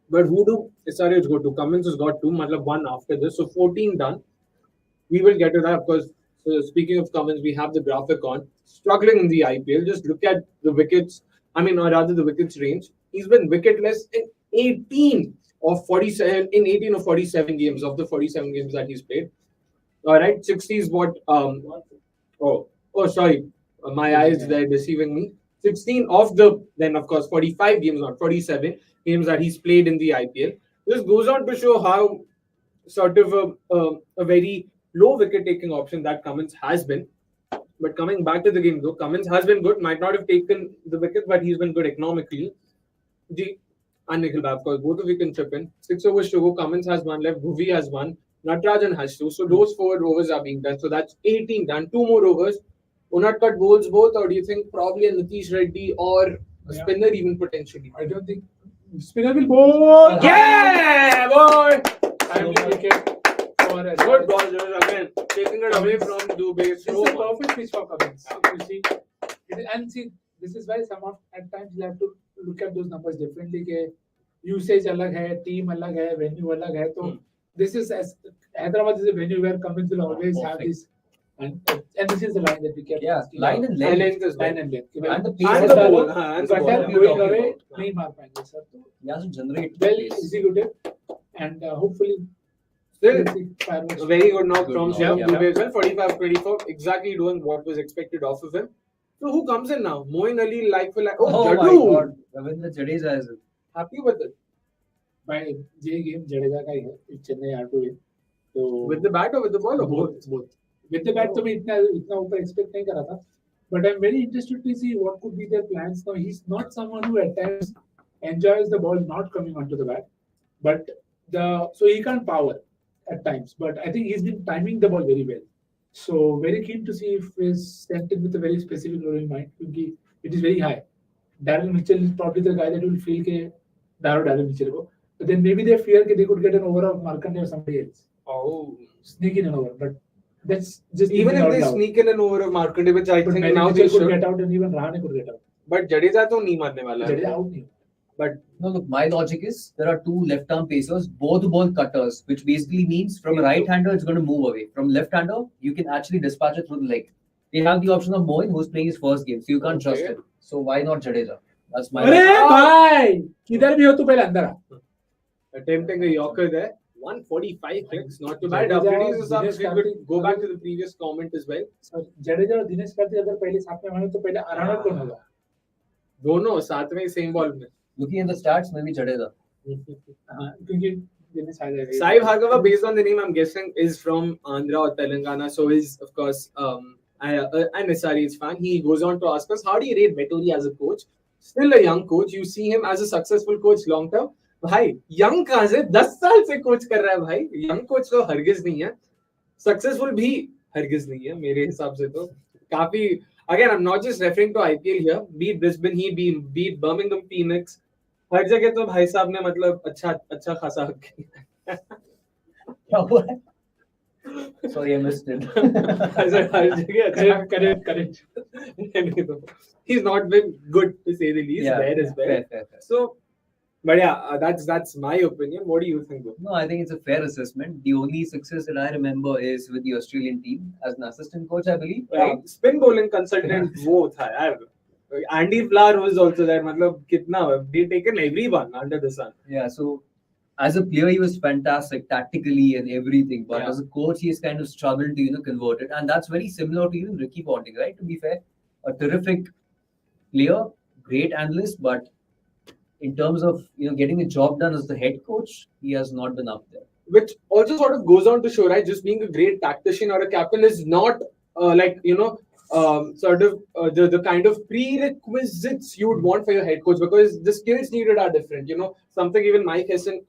But who do SRH go to? Cummins has got 2, matlab 1 after this, so 14 done. We will get to that, of course. So speaking of Cummins, we have the graphic on. Struggling in the IPL. Just look at the wickets. Or rather the wickets range. He's been wicketless in 18 of 47 games of the 47 games that he's played. All right, 60 is what. Sorry, my eyes they're deceiving me. 16 of the then of course 45 games, not 47 games that he's played in the IPL. This goes on to show how sort of a very low wicket taking option that Cummins has been. But coming back to the game though, Cummins has been good. Might not have taken the wicket, but he's been good economically. Jeet and Nikhil, of course, both of you can chip in. 6 overs to go. Cummins has 1 left. Bhuvi has 1. Natarajan has 2. So those 4 overs are being done. So that's 18 done. 2 more overs. Unadkat bowls both, or do you think probably a Nitish Reddy or a spinner even potentially? I don't think spinner will bowl. Yeah, boy! Timely wicket for a Good ball, again. Taking it away from Dubey. This is a perfect pitch for Cummins. If you see, this is why at times you have to look at those numbers differently. के usage अलग है, team अलग है, venue अलग है. So this is as Hyderabad is a venue where Cummins will always have this. And this is the line that we kept. Yeah, line and length. And length as well. Line and length. And the pace And of the the ball. ball. And the Cutter ball. going away, नहीं मार पाएंगे sir. तो He has to generate well pace. executed and hopefully Still, let's see, fireworks. a very good knock Good from knock, Shahbaaz yeah. Dubey as well. 45-24, exactly doing what was expected off of him. So who comes in now? Moeen Ali, like for like. Oh my Jadoo. God. Ravindra Jadeja is it. Happy with it? By J game Jadeja का ही है. If Chennai are to win. So With the bat or with the ball or both? both. With the bat तो मैं इतना ऊपर expect नहीं करा था. But I'm very interested to see what could be their plans. Now he's not someone who at times enjoys the ball not coming onto the bat, but so he can't power at times. But I think he's been timing the ball very well. So very keen to see if he's sent in with a very specific role in mind. Because it is very high. Daryl Mitchell is probably the guy that will feel के Daryl Mitchell को. But then maybe they fear that they could get an over of Markande or somebody else. Oh. Sneak in an over, but that's just Even if they sneak in an over of Markande, which I think now they could should. get out and even Rahane could get out. But Jadeja तो नहीं मारने वाला है. Jadeja out नहीं. But No, look, my logic is there are 2 left-arm pacers, both ball cutters, which basically means from a right-hander, it's going to move away. From left-hander, you can actually dispatch it through the leg. They have the option of Moeen, who's playing his first game, so you can't trust Okay. him. So why not Jadeja? That's my अरे logic. भाई किधर भी हो तो पहले अंदर आ. attempting a Yorker there. 145 kicks, not too bad. Jadeja Pretty और subs, Dinesh we could Kartik go back to the previous comment as well. Sir Jadeja और दिनेश कार्तिक अगर पहले साथ में माने तो पहले अराना कौन होगा? दोनों साथ में same ball में. Looking at the stats, maybe Jadeja. हाँ क्योंकि दिनेश आ जाएगा. Sai Bhargava, based on the name, I'm guessing is from Andhra or Telangana. So is of course an SRH fan. He goes on to ask us, how do you rate Vettori as a coach? Still a young coach. You see him as a successful coach long term. भाई young कहां से 10 साल से coach कर रहा है भाई. Young coach तो हरगिज नहीं है, सक्सेसफुल भी हरगिज नहीं है मेरे हिसाब से. तो काफी again I'm not just referring to IPL here, beat Brisbane Heat, beat Birmingham Phoenix, हर जगह तो भाई साहब ने मतलब अच्छा खासा क्या हुआ है? Sorry, I missed it. I said, हर जगह अच्छा Correct. He's not been good to say the least there as well. Fair. So, but yeah, that's my opinion. What do you think, though? No, I think it's a fair assessment. The only success that I remember is with the Australian team as an assistant coach, I believe. Right? Spin bowling consultant वो था यार. Andy Flower was also there. मतलब कितना they taken everyone under the sun. Yeah, so as a player, he was fantastic tactically and everything. But Yeah. as a coach, he's kind of struggled to convert it, and that's very similar to even Ricky Ponting, right? To be fair, a terrific player, great analyst, but in terms of getting the job done as the head coach, he has not been up there. Which also sort of goes on to show, right? Just being a great tactician or a captain is not the kind of prerequisites you would want for your head coach, because the skills needed are different. Something even Mike Hessen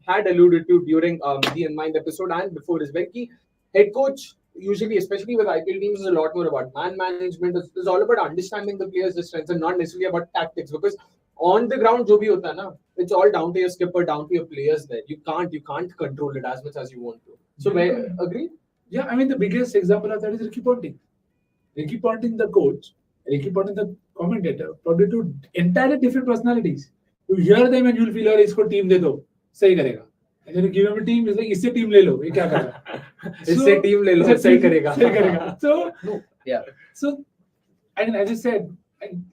had alluded to during the Unmind episode and before as well. Ki head coach usually, especially with IPL teams, is a lot more about man management. It's all about understanding the players' strengths and not necessarily about tactics, because on the ground, jo bhi hota hai na, it's all down to your skipper, down to your players there. You can't control it as much as you want to. So, agree? Yeah, I mean, the biggest example of that is Ricky Ponting. Ricky Ponting, the coach, Ricky Ponting, the commentator, probably two entirely different personalities. You hear them and you'll feel, "Oh, isko team de do, sahi karega." And then you give him a team, it's like, "Isse team le lo, ye kya kar raha hai?" Isse team le lo, sahi karega. So, Yeah. So, I mean, as I said,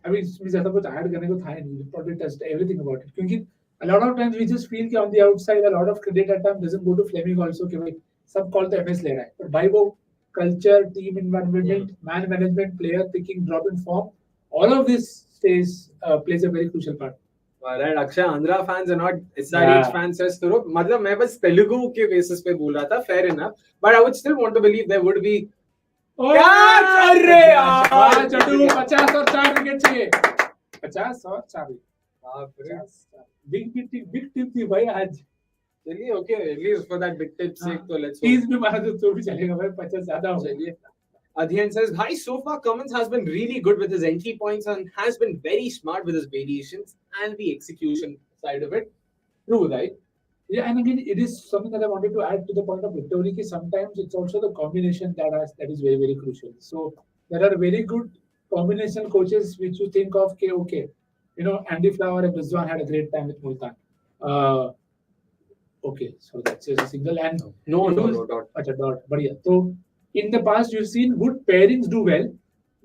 I mean, ज़्यादा कुछ add करने को था ही नहीं. We probably touched everything about it. Because a lot of times we just feel that on the outside, a lot of credit at times doesn't go to Fleming also. कि भाई सब call the MS ले रहा है. But by वो culture, team environment, man management, player picking, dropping form, all of this plays a very crucial part. Alright, Akshay, Andhra fans are not SRH fans as thorough. मतलब मैं बस तेलुगु के basis पे बोल रहा था, fair enough. But I would still want to believe there would be. क्या कर रहे यार? चटू 50 और 4 विकेट चाहिए. 50 और 4 बिग टिप थी भाई आज. चलिए, okay, at least for that big tip sake, तो let's. 30 भी मारा तो भी चलेगा भाई. 50 ज्यादा हो. चलिए. Adhian says, "Hi, so far Cummins has been really good with his entry points and has been very smart with his variations and the execution side of it." True, right? Yeah, and again, it is something that I wanted to add to the point of Vettori. Sometimes it's also the combination that is very, very crucial. So there are very good combination coaches which you think of. Okay, Andy Flower and Rizwan had a great time with Multan. Okay, so that's just a single and no dot. Dot. But yeah, so in the past you've seen good pairings do well.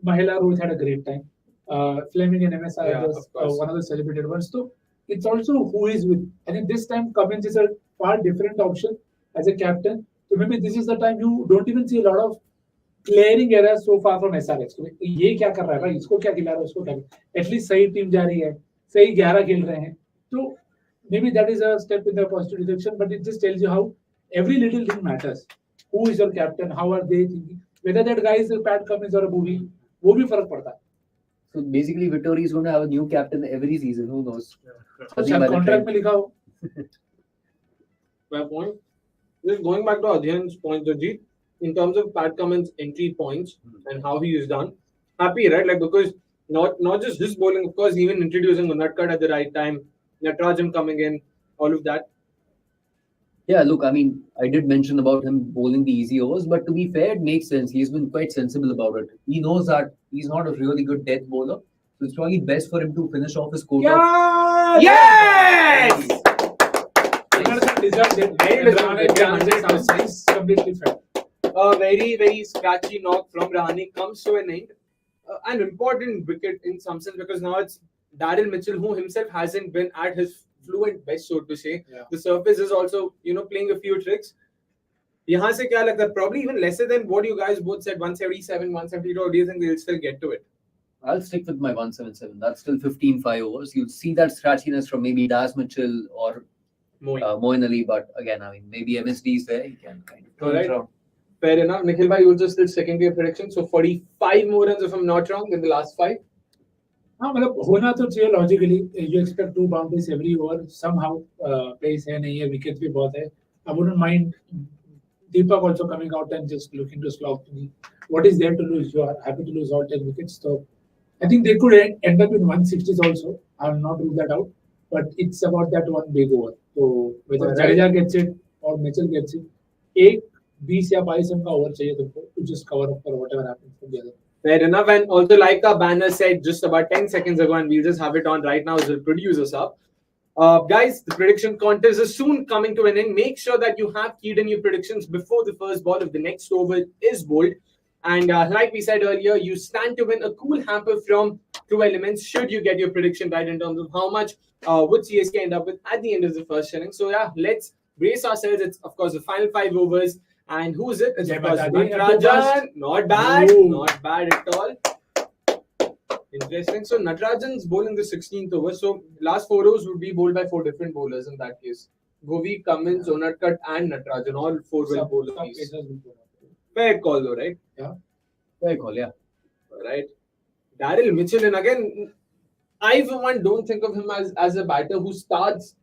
Mahela Rohit had a great time. Fleming and MSI was one of the celebrated ones. So it's also who is with. I think this time Cummins is a far different option as a captain. So maybe this is the time you don't even see a lot of clearing errors so far from SRX. So ये क्या कर रहा है भाई? इसको क्या खिला रहा है? उसको क्या? At least सही टीम जा रही है, सही 11 खेल रहे हैं. So maybe that is a step in the positive direction, but it just tells you how every little thing matters. Who is your captain? How are they thinking? Whether that guy is a Pat Cummins or a Bhuvi, वो भी फर्क पड़ता है. So basically, Vettori is going to have a new captain every season. Who knows? Contract में लिखा हो. Fair point. Just going back to Adhian's point, Jeet, in terms of Pat Cummins' entry points and how he is done, happy, right? Like, because not just his bowling, of course, even introducing Unadkat at the right time, Natarajan coming in, all of that. Yeah, look, I mean, I did mention about him bowling the easy overs, but to be fair, it makes sense. He's been quite sensible about it. He knows that he's not a really good death bowler, so it's probably best for him to finish off his quota. Yes! Completely fair. A very, very scratchy knock from Rahane comes to an end. An important wicket in some sense, because now it's Daryl Mitchell, who himself hasn't been at his fluent best, so to say. Yeah. The surface is also, playing a few tricks. यहाँ से क्या लगता है? Probably even lesser than what you guys both said, 177, 172. Or do you think they'll still get to it? I'll stick with my 177. That's still 15-5 overs. You'll see that scratchiness from maybe Daz Mitchell or Moeen Ali, but again, I mean, maybe MSD is there. He can kind of turn it around. Fair enough. Nikhil bhai, you also still sticking to your prediction. So 45 more runs, if I'm not wrong, in the last 5. हाँ मतलब होना तो चाहिए logically. You expect 2 boundaries every over. Somehow pace है नहीं है, wickets भी बहुत है. I wouldn't mind Deepak also coming out and just looking to slog me. What is there to lose? You are happy to lose all 10 wickets. So I think they could end up in 160s also. I will not rule that out. But it's about that one big over. So whether Jadeja gets it or Mitchell gets it, एक 20 या 22 run का over चाहिए तुमको to just cover up for whatever happens from the other. Fair enough. And also, like our banner said just about 10 seconds ago, and we'll just have it on right now as the producers up. Guys, the prediction contest is soon coming to an end. Make sure that you have keyed in your predictions before the first ball of the next over is bowled. And like we said earlier, you stand to win a cool hamper from True Elements should you get your prediction right in terms of how much would CSK end up with at the end of the first inning. So yeah, let's brace ourselves. It's of course the final 5 overs. And who is it? It's of course Natarajan. Not bad. Not bad at all. Interesting. So Natarajan's bowling the 16th over. So last 4 overs would be bowled by 4 different bowlers in that case. Govi, Cummins, Onadkat and Natarajan. All 4 will bowl a piece. Fair call though, right? Yeah. Fair call, yeah. Right. Daryl Mitchell, and again, I for one don't think of him as a batter who starts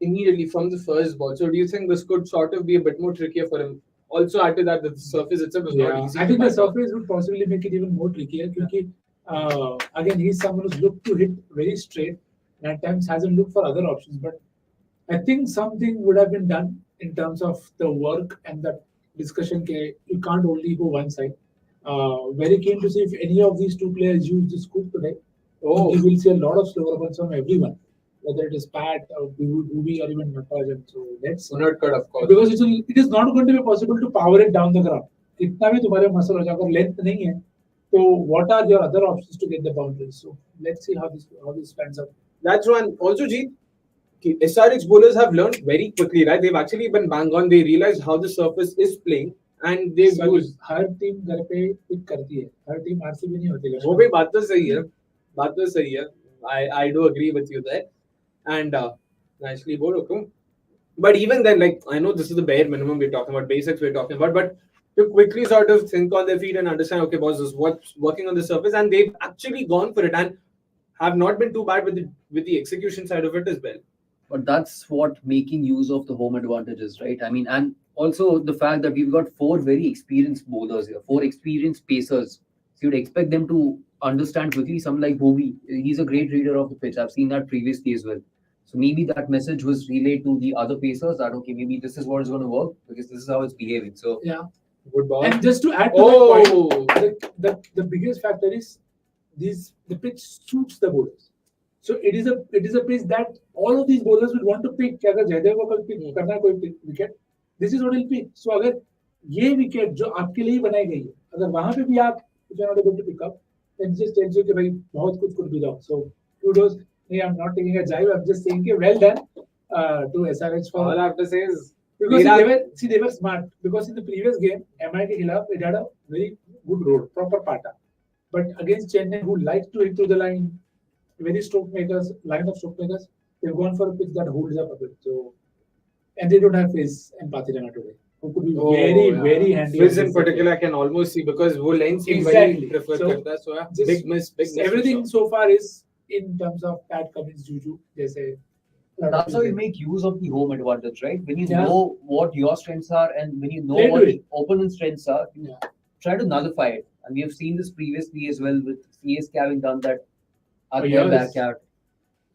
immediately from the first ball. So do you think this could sort of be a bit more trickier for him? Also, add to that, the surface itself is not easy. I think the surface would possibly make it even more trickier because again, he's someone who's looked to hit very straight and at times hasn't looked for other options. But I think something would have been done in terms of the work and the discussion. You can't only go one side. Very keen to see if any of these 2 players use the scoop today. You will see a lot of slower balls from everyone, whether it is Pat or Bhuvi or even Natarajan. So let's not cut, of course. Because it is not going to be possible to power it down the ground. Itna bhi tumhare muscle ho jaye, length nahi hai. So what are your other options to get the boundaries? So let's see how this pans out. That's one. Also, Jeet, SRH bowlers have learned very quickly, right? They've actually been bang on. They realized how the surface is playing. And they've used. Her team घर पे pick करती है. हर team RCB नहीं होती. वो भी बात तो सही है. बात तो सही है. I do agree with you there. And nicely bowled, okay. But even then, like, I know this is the bare minimum we're talking about, basics we're talking about, but to quickly sort of think on their feet and understand, okay, boss, this is what's working on the surface, and they've actually gone for it and have not been too bad with the execution side of it as well. But that's what making use of the home advantages, right? I mean, and also the fact that we've got 4 very experienced bowlers here, 4 experienced pacers. So you'd expect them to understand quickly. Some like Bhuvi, he's a great reader of the pitch. I've seen that previously as well. So maybe that message was relayed to the other pacers that, okay, maybe this is what is going to work because this is how it's behaving. So yeah, good ball. And just to add to that point, the biggest factor is the pitch suits the bowlers. So it is a pitch that all of these bowlers will want to pick. कि अगर जयदेव को कल pick करना है कोई wicket, this is what he'll pick. So अगर ये wicket जो आपके लिए ही बनाई गई है, अगर वहाँ पे भी आप if you're not able to pick up, then just tells you कि भाई बहुत कुछ could be wrong. So kudos. Hey, I'm not taking a jive. I'm just saying कि well done to SRH for. All I have to say is because they were smart. Because in the previous game, MI के खिलाफ it had a very good road, proper pattern. But against Chennai, who likes to hit through the line, very line of stroke makers, they've gone for a pitch that holds up a bit. So, and they don't have Fizz and Pathirana today, who could be very handy. Fizz in particular, I can almost see because वो lane seem very preferred करता है. So yeah, big miss. Everything so far is in terms of Pat Cummins, Juju, जैसे. That's how you make use of the home advantage, right? When you know what your strengths are and when you know what the opponent's strengths are, you try to nullify it. And we have seen this previously as well with CSK having done that at their backyard.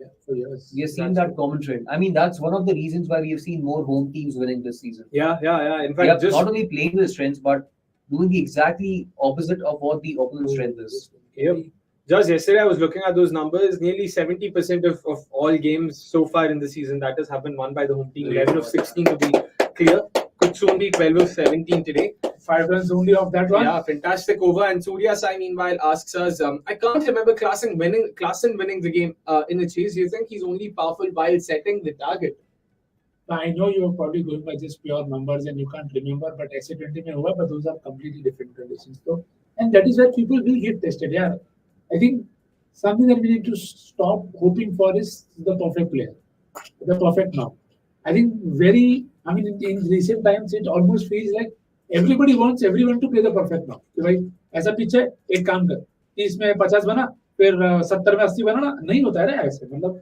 Yeah, for years. We have seen that common trend. I mean, that's one of the reasons why we have seen more home teams winning this season. Yeah. In fact, just not only playing with strengths, but doing the exactly opposite of what the opponent's strength is. Yep. Just yesterday, I was looking at those numbers. Nearly 70% of all games so far in the season that has happened won by the home team. 11 of 16 to be clear. Could soon be 12 of 17 today. 5 runs only off that one. Yeah, fantastic over. And Surya Sai meanwhile asks us, I can't remember Klassen winning the game in a chase. Do you think he's only powerful while setting the target? I know you are probably going by just pure numbers and you can't remember, but SA20 mein hua, but those are completely different conditions. So, and that is where people will get tested. Yeah, I think something that we need to stop hoping for is the perfect player, the perfect now. I think in recent times it almost feels like everybody wants everyone to play the perfect now. कि भाई ऐसा पीछे एक काम कर 30 में 50 बना फिर 70 में 80 बना ना नहीं होता है ना ऐसे मतलब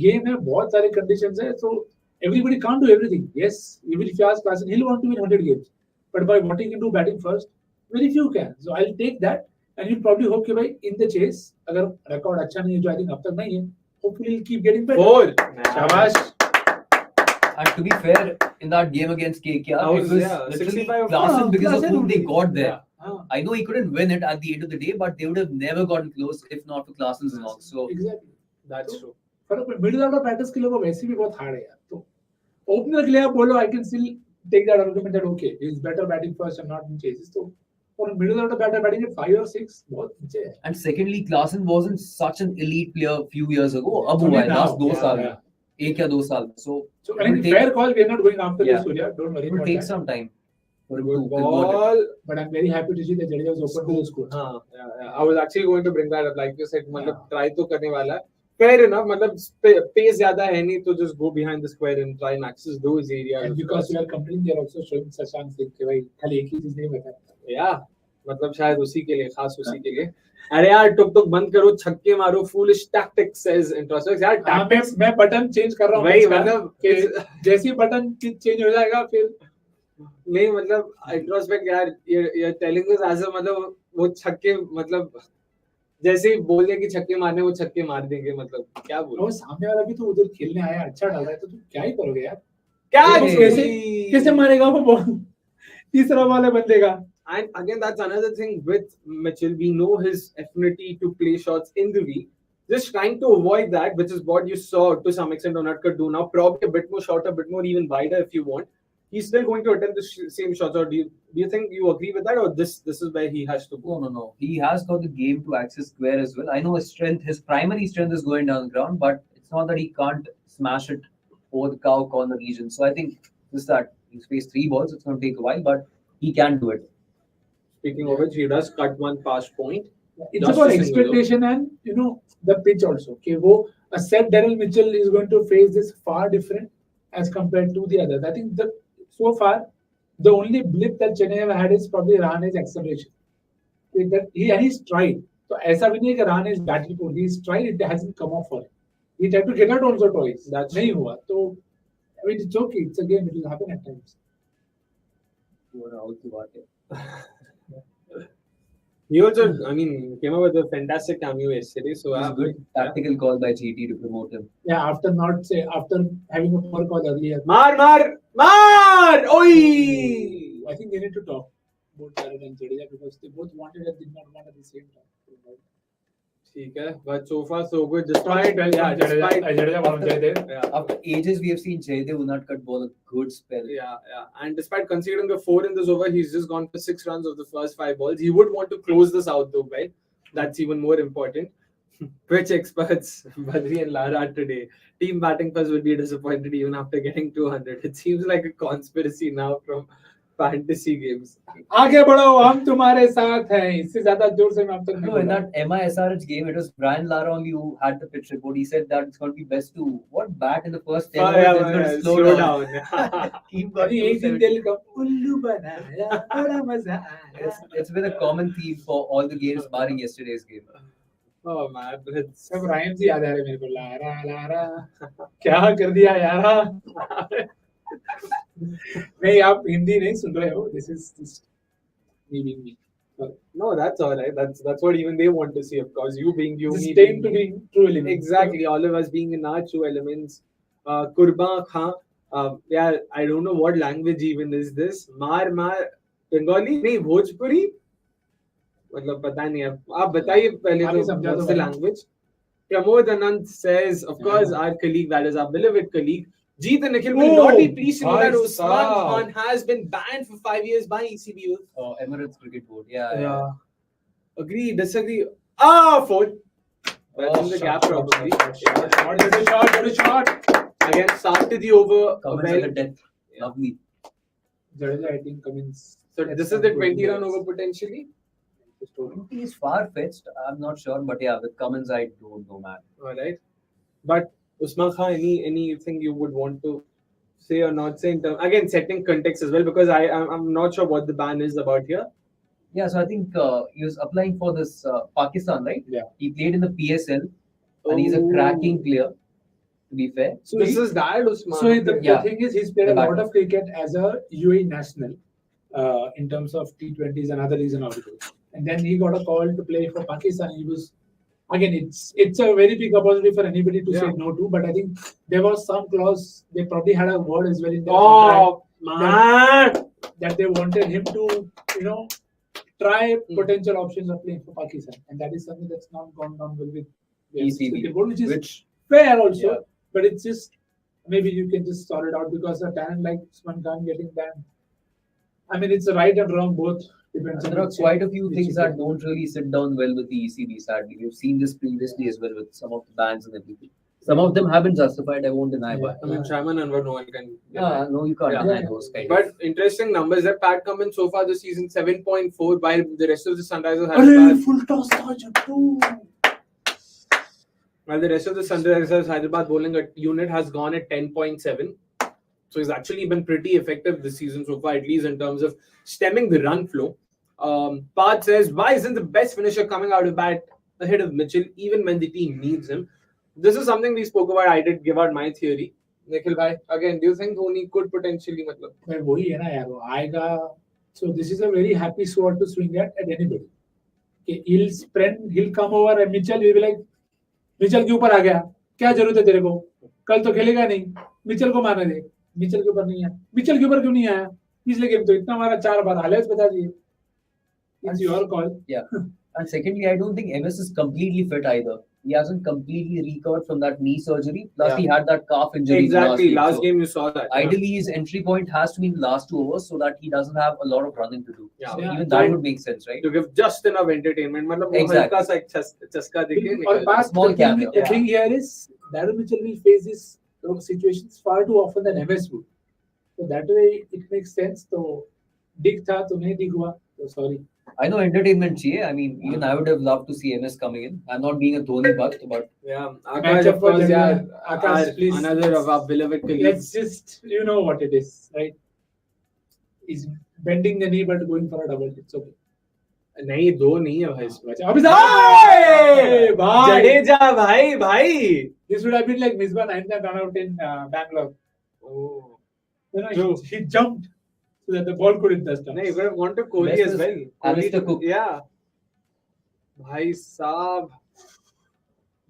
गेम में बहुत सारे कंडीशंस है so everybody can't do everything. Yes, even if you ask Klassen, he'll want to win 100 games, but by what he can do batting first, very few can. So I'll take that. And you probably hope कि भाई in the chase अगर record अच्छा नहीं है जो I think अब तक नहीं है, hopefully he'll keep getting better. Four. Shahbaaz. And to be fair, in that game against KKR, That it was, was yeah, literally 65 Klaasen because of Klaasen whom they only. got there. Yeah. I know he couldn't win it at the end of the day, but they would have never gotten close if not for Klaasen's knock. So Exactly. That's true. फर्क middle order batters के लिए वो वैसे भी बहुत hard है यार. तो ओपनर के लिए आप बोलो I can still take that argument that okay he is better batting first and not in chases. तो for a middle order batter batting at 5 or 6 बहुत नीचे है. and secondly, Klaasen wasn't such an elite player a few years ago. अब Only हुआ है now, last 2 yeah, साल yeah. में, 1 या 2 साल में. So So it I will think take, fair call. We are not going after Yeah. this, Surya. Don't worry it will about take that. some time for him Good to convert it. ball. But I'm very happy to see that Jadeja was open to the score. Yeah. I was actually going to bring that up, like you said. मतलब Yeah. try तो करने वाला है. Fair enough. मतलब pace ज्यादा है नहीं तो just go behind the square and try and access those areas. And because we are complaining, they are also showing Shashank Singh कि भाई खाली एक ही चीज नहीं बता. Yeah. मतलब शायद उसी के लिए, खास उसी के लिए. अरे यार टुक बंद करो, छक्के मारो. Foolish tactics says introspect. यार tactics. मैं बटन चेंज कर रहा हूँ. वही इसका, मतलब कि जैसे ही बटन चेंज हो जाएगा फिर नहीं मतलब इंट्रोस्पेक्ट यार ये टेलिंग अस एज अ मतलब वो छक्के मतलब जैसे ही बोलने की छक्के मारने वो छक्के मार देंगे. मतलब क्या बोलूं. वो सामने वाला भी तो उधर खेलने आया, अच्छा डाल रहा है, तो तुम क्या ही करोगे यार. क्या वो कैसे मारेगा वो बॉल. तीसरा बॉल है बंदे का. And again, that's another thing with Mitchell. We know his affinity to play shots in the V. Just trying to avoid that, which is what you saw to some extent on Utkar do now. Probably a bit more shorter, a bit more even wider if you want. He's still going to attempt the same shots. Or do you think you agree with that, or this is where he has to go? No. He has got the game to access square as well. I know his primary strength is going down the ground, but it's not that he can't smash it over the cow corner region. So I think just that he's faced 3 balls. It's going to take a while, but he can do it. Speaking of which, he does cut one past point. It's Just about a single, expectation and the pitch also. Okay, वो a set Daryl Mitchell is going to face this far different as compared to the others. I think so far the only blip that Chennai have had is probably Rahane's acceleration. He's tried. So ऐसा भी नहीं है कि Rahane is batting poor. He's tried. It hasn't come off for him. He tried to get out also twice. That's नहीं हुआ. तो I mean it's okay. It's a game. It will happen at times. He also, I mean, came up with a fantastic cameo yesterday. So It was a good tactical call by GT to promote him. Yeah, after having a poor call earlier. Mar! Oi! I think they need to talk both Jared and Jadeja because they both wanted and did not want at the same time. ठीक है, but so far so good. Despite After ages, we have seen Jadeja Unadkat bowl a good spell. and despite conceding the 4 in this over, he's just gone for 6 runs of the first 5 balls. He would want to close this out though, right? That's even more important. Pitch experts Badri and Lara today. Team batting first would be disappointed even after getting 200. It seems like a conspiracy now from fantasy games. आगे बढ़ो, हम तुम्हारे साथ हैं. इससे ज्यादा जोर से मैं अब तक नहीं No, in बोला. that MISRH game, it was Brian Lara only who had the pitch report. He said that it's going to be best to bat in the first 10 overs, then it's going to slow down. Keep going. एक दिन दिल का उल्लू बनाया, बड़ा मजा आया. It's been a common theme for all the games barring yesterday's game. Oh man, it's सब राइम्स ही याद आ रहे मेरे को. लारा लारा क्या कर दिया यार. नहीं, आप हिंदी नहीं सुन रहे हो. This is just me being me. no, that's all right. That's what even they want to see, of course. You being you, Just me staying to being be true element. exactly. All of us being in our true elements. Kurban Khan. Yeah, I don't know what language even is this. Mar Bengali नहीं भोजपुरी. मतलब पता नहीं आप बताइए पहले आगे तो समझा दो what's the भाई. language. Pramod Anand says, of course, our colleague, that is our beloved colleague, Jeet and Nikhil will not be pleased to know that Usman Khan has been banned for 5 years by ECB. Emirates Cricket Board. Yeah. Agree, disagree. 4. That's in the gap probably. Shot. Again, started the over. Comments well. like a death. Lovely. Jadeja, I think, Cummins. So this is the 20-run over potentially. He's far fetched. I'm not sure, but yeah, with Cummins, I don't know, man. All right. But Usman Khan, anything you would want to say or not say in terms, again, setting context as well, because I'm not sure what the ban is about here. Yeah, so I think he was applying for this Pakistan, right? Yeah. He played in the PSL, and he's a cracking player, to be fair. So this is that Usman. So the thing is, he's played a The lot batter. of cricket as a UAE national in terms of T20s and other leagues and all. And then he got a call to play for Pakistan. He was again, it's a very big opportunity for anybody to say Yeah. no to. But I think there was some clause. They probably had a word as well in their contract Oh man! that they wanted him to, try Hmm. potential options of playing for Pakistan, and that is something that's not gone down well with the ECB, cricket board, which is which fair also. Yeah. But it's just maybe you can just sort it out because a talent like Usman Khan getting banned. I mean, it's right and wrong both. Depends on there are which- quite a few which things you that get. don't really sit down well with the ECB, sadly. We've seen this previously as well with some of the bans and everything. Some of them have been justified, I won't deny, but I mean, Sharman and no one can. no, you can't Yeah. deny those kind But of. interesting numbers that Pat Cummins so far this season 7.4, while the rest of the Sunrisers Arey, Hyderabad, full toss था Jattu. while the rest of the Sunrisers Hyderabad bowling unit has gone at 10.7. So he's actually been pretty effective this season so far, at least in terms of stemming the run flow. Pat says, why isn't the best finisher coming out of bat ahead of Mitchell even when the team needs him? This is something we spoke about. I did give out my theory. Nikhil bhai, again, do you think Dhoni could potentially matlab? मैं वही है ना यार वो आएगा. So this is a very happy sword to swing at anybody. Okay, he'll come over and Mitchell will be like, Mitchell के ऊपर आ गया, क्या जरूरत है तेरे को, कल तो खेलेगा नहीं, मिचेल को मारने दे, मिचेल के ऊपर नहीं आया, मिचेल के ऊपर क्यों नहीं आया, पिछले गेम तो इतना मारा 4 बार, हाईलाइट्स बता दिए. It's your call. Yeah. And secondly, I don't think MS is completely fit either. He hasn't completely recovered from that knee surgery. Plus, he had that calf injury. Exactly. Last Last so game you saw that. ideally, his entry point has to be in the last 2 overs so that he doesn't have a lot of running to do. Yeah. So Yeah. even that would make sense, right? To give just enough entertainment. मतलब वो Exactly. हल्का सा एक चस्का देके और निकल बात Small the thing, cameo. the thing here is Darren Mitchell will face these situations far too often than MS would. So that way it makes sense. तो dig था तो नहीं dig हुआ. So sorry. I know entertainment चाहिए. I mean, even I would have loved to see MS coming in. I'm not being a Dhoni buff, but Yeah, Match Akash, up of for course, Jadeja. yeah. Akash, please. Another of our beloved Let's colleagues. just what it is, right? He's bending the knee but going for a double. It's okay. नहीं दो नहीं है भाई इसमें. अभी Hey! भाई. जडेजा भाई भाई. This would have been like Misbah 9th run out in Bangalore. Oh. He jumped so that the ball couldn't touch down. नहीं, you could have gone to Kohli Best as is well. Alistair Cook. Yeah. भाई साहब.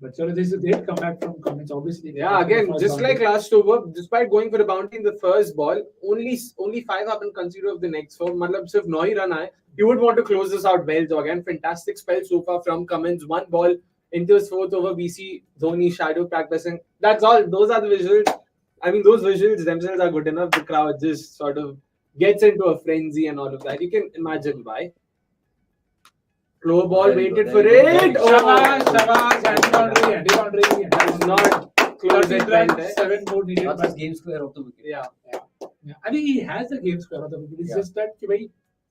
But so this is a great comeback from Cummins, obviously. Yeah, again, just like last over, despite going for a bounty in the first ball, only 5 have been considered of the next 4. मतलब सिर्फ 9 ही run आए. You would want to close this out well. So again, fantastic spell so far from Cummins. 1 ball into his 4th over. We see Dhoni shadow practicing. That's all. Those are the visuals. I mean, those visuals themselves are good enough. The crowd just sort of gets into a frenzy and all of that. You can imagine why. Slow ball, Very waited good, for very good. it. Shahbaaz, anti-boundary. That is not close at 13 runs, bend, eh? 7 more needed. that's his game square of the wicket. Yeah. Yeah. I think he has the game square of the wicket. It's Yeah. just that कि भाई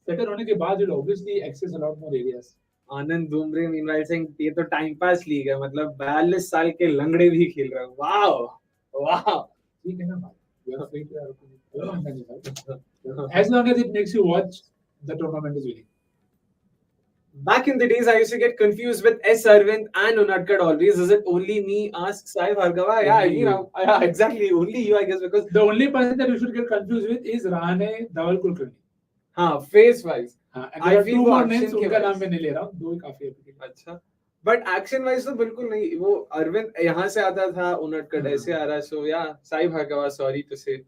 setter होने के बाद he'll obviously access a lot more areas. Anand दुमरे meanwhile Singh ये तो time pass league है मतलब 42 साल के लंगड़े भी खेल रहे हैं वाओ वाओ ठीक है ना भाई. You are free to your opinion. As long as it makes you watch, the tournament is winning. Back in the days, I used to get confused with S. Arvind and Unadkat always. Is it only me? Asks Sai Bhargava. Yeah, Only you know, yeah, exactly. Only you, I guess, because The only person that you should get confused with is Rahane Dhawal Kulkarni. face wise. हाँ, and I there are feel two वो more action names के उनका wise. नाम मैं नहीं ले रहा हूँ, 2 ही काफी है. अच्छा. But action wise तो बिल्कुल नहीं. वो अरविंद यहाँ से आता था, Unadkat ऐसे आ रहा. So yeah, Sai Bhargava, sorry to say.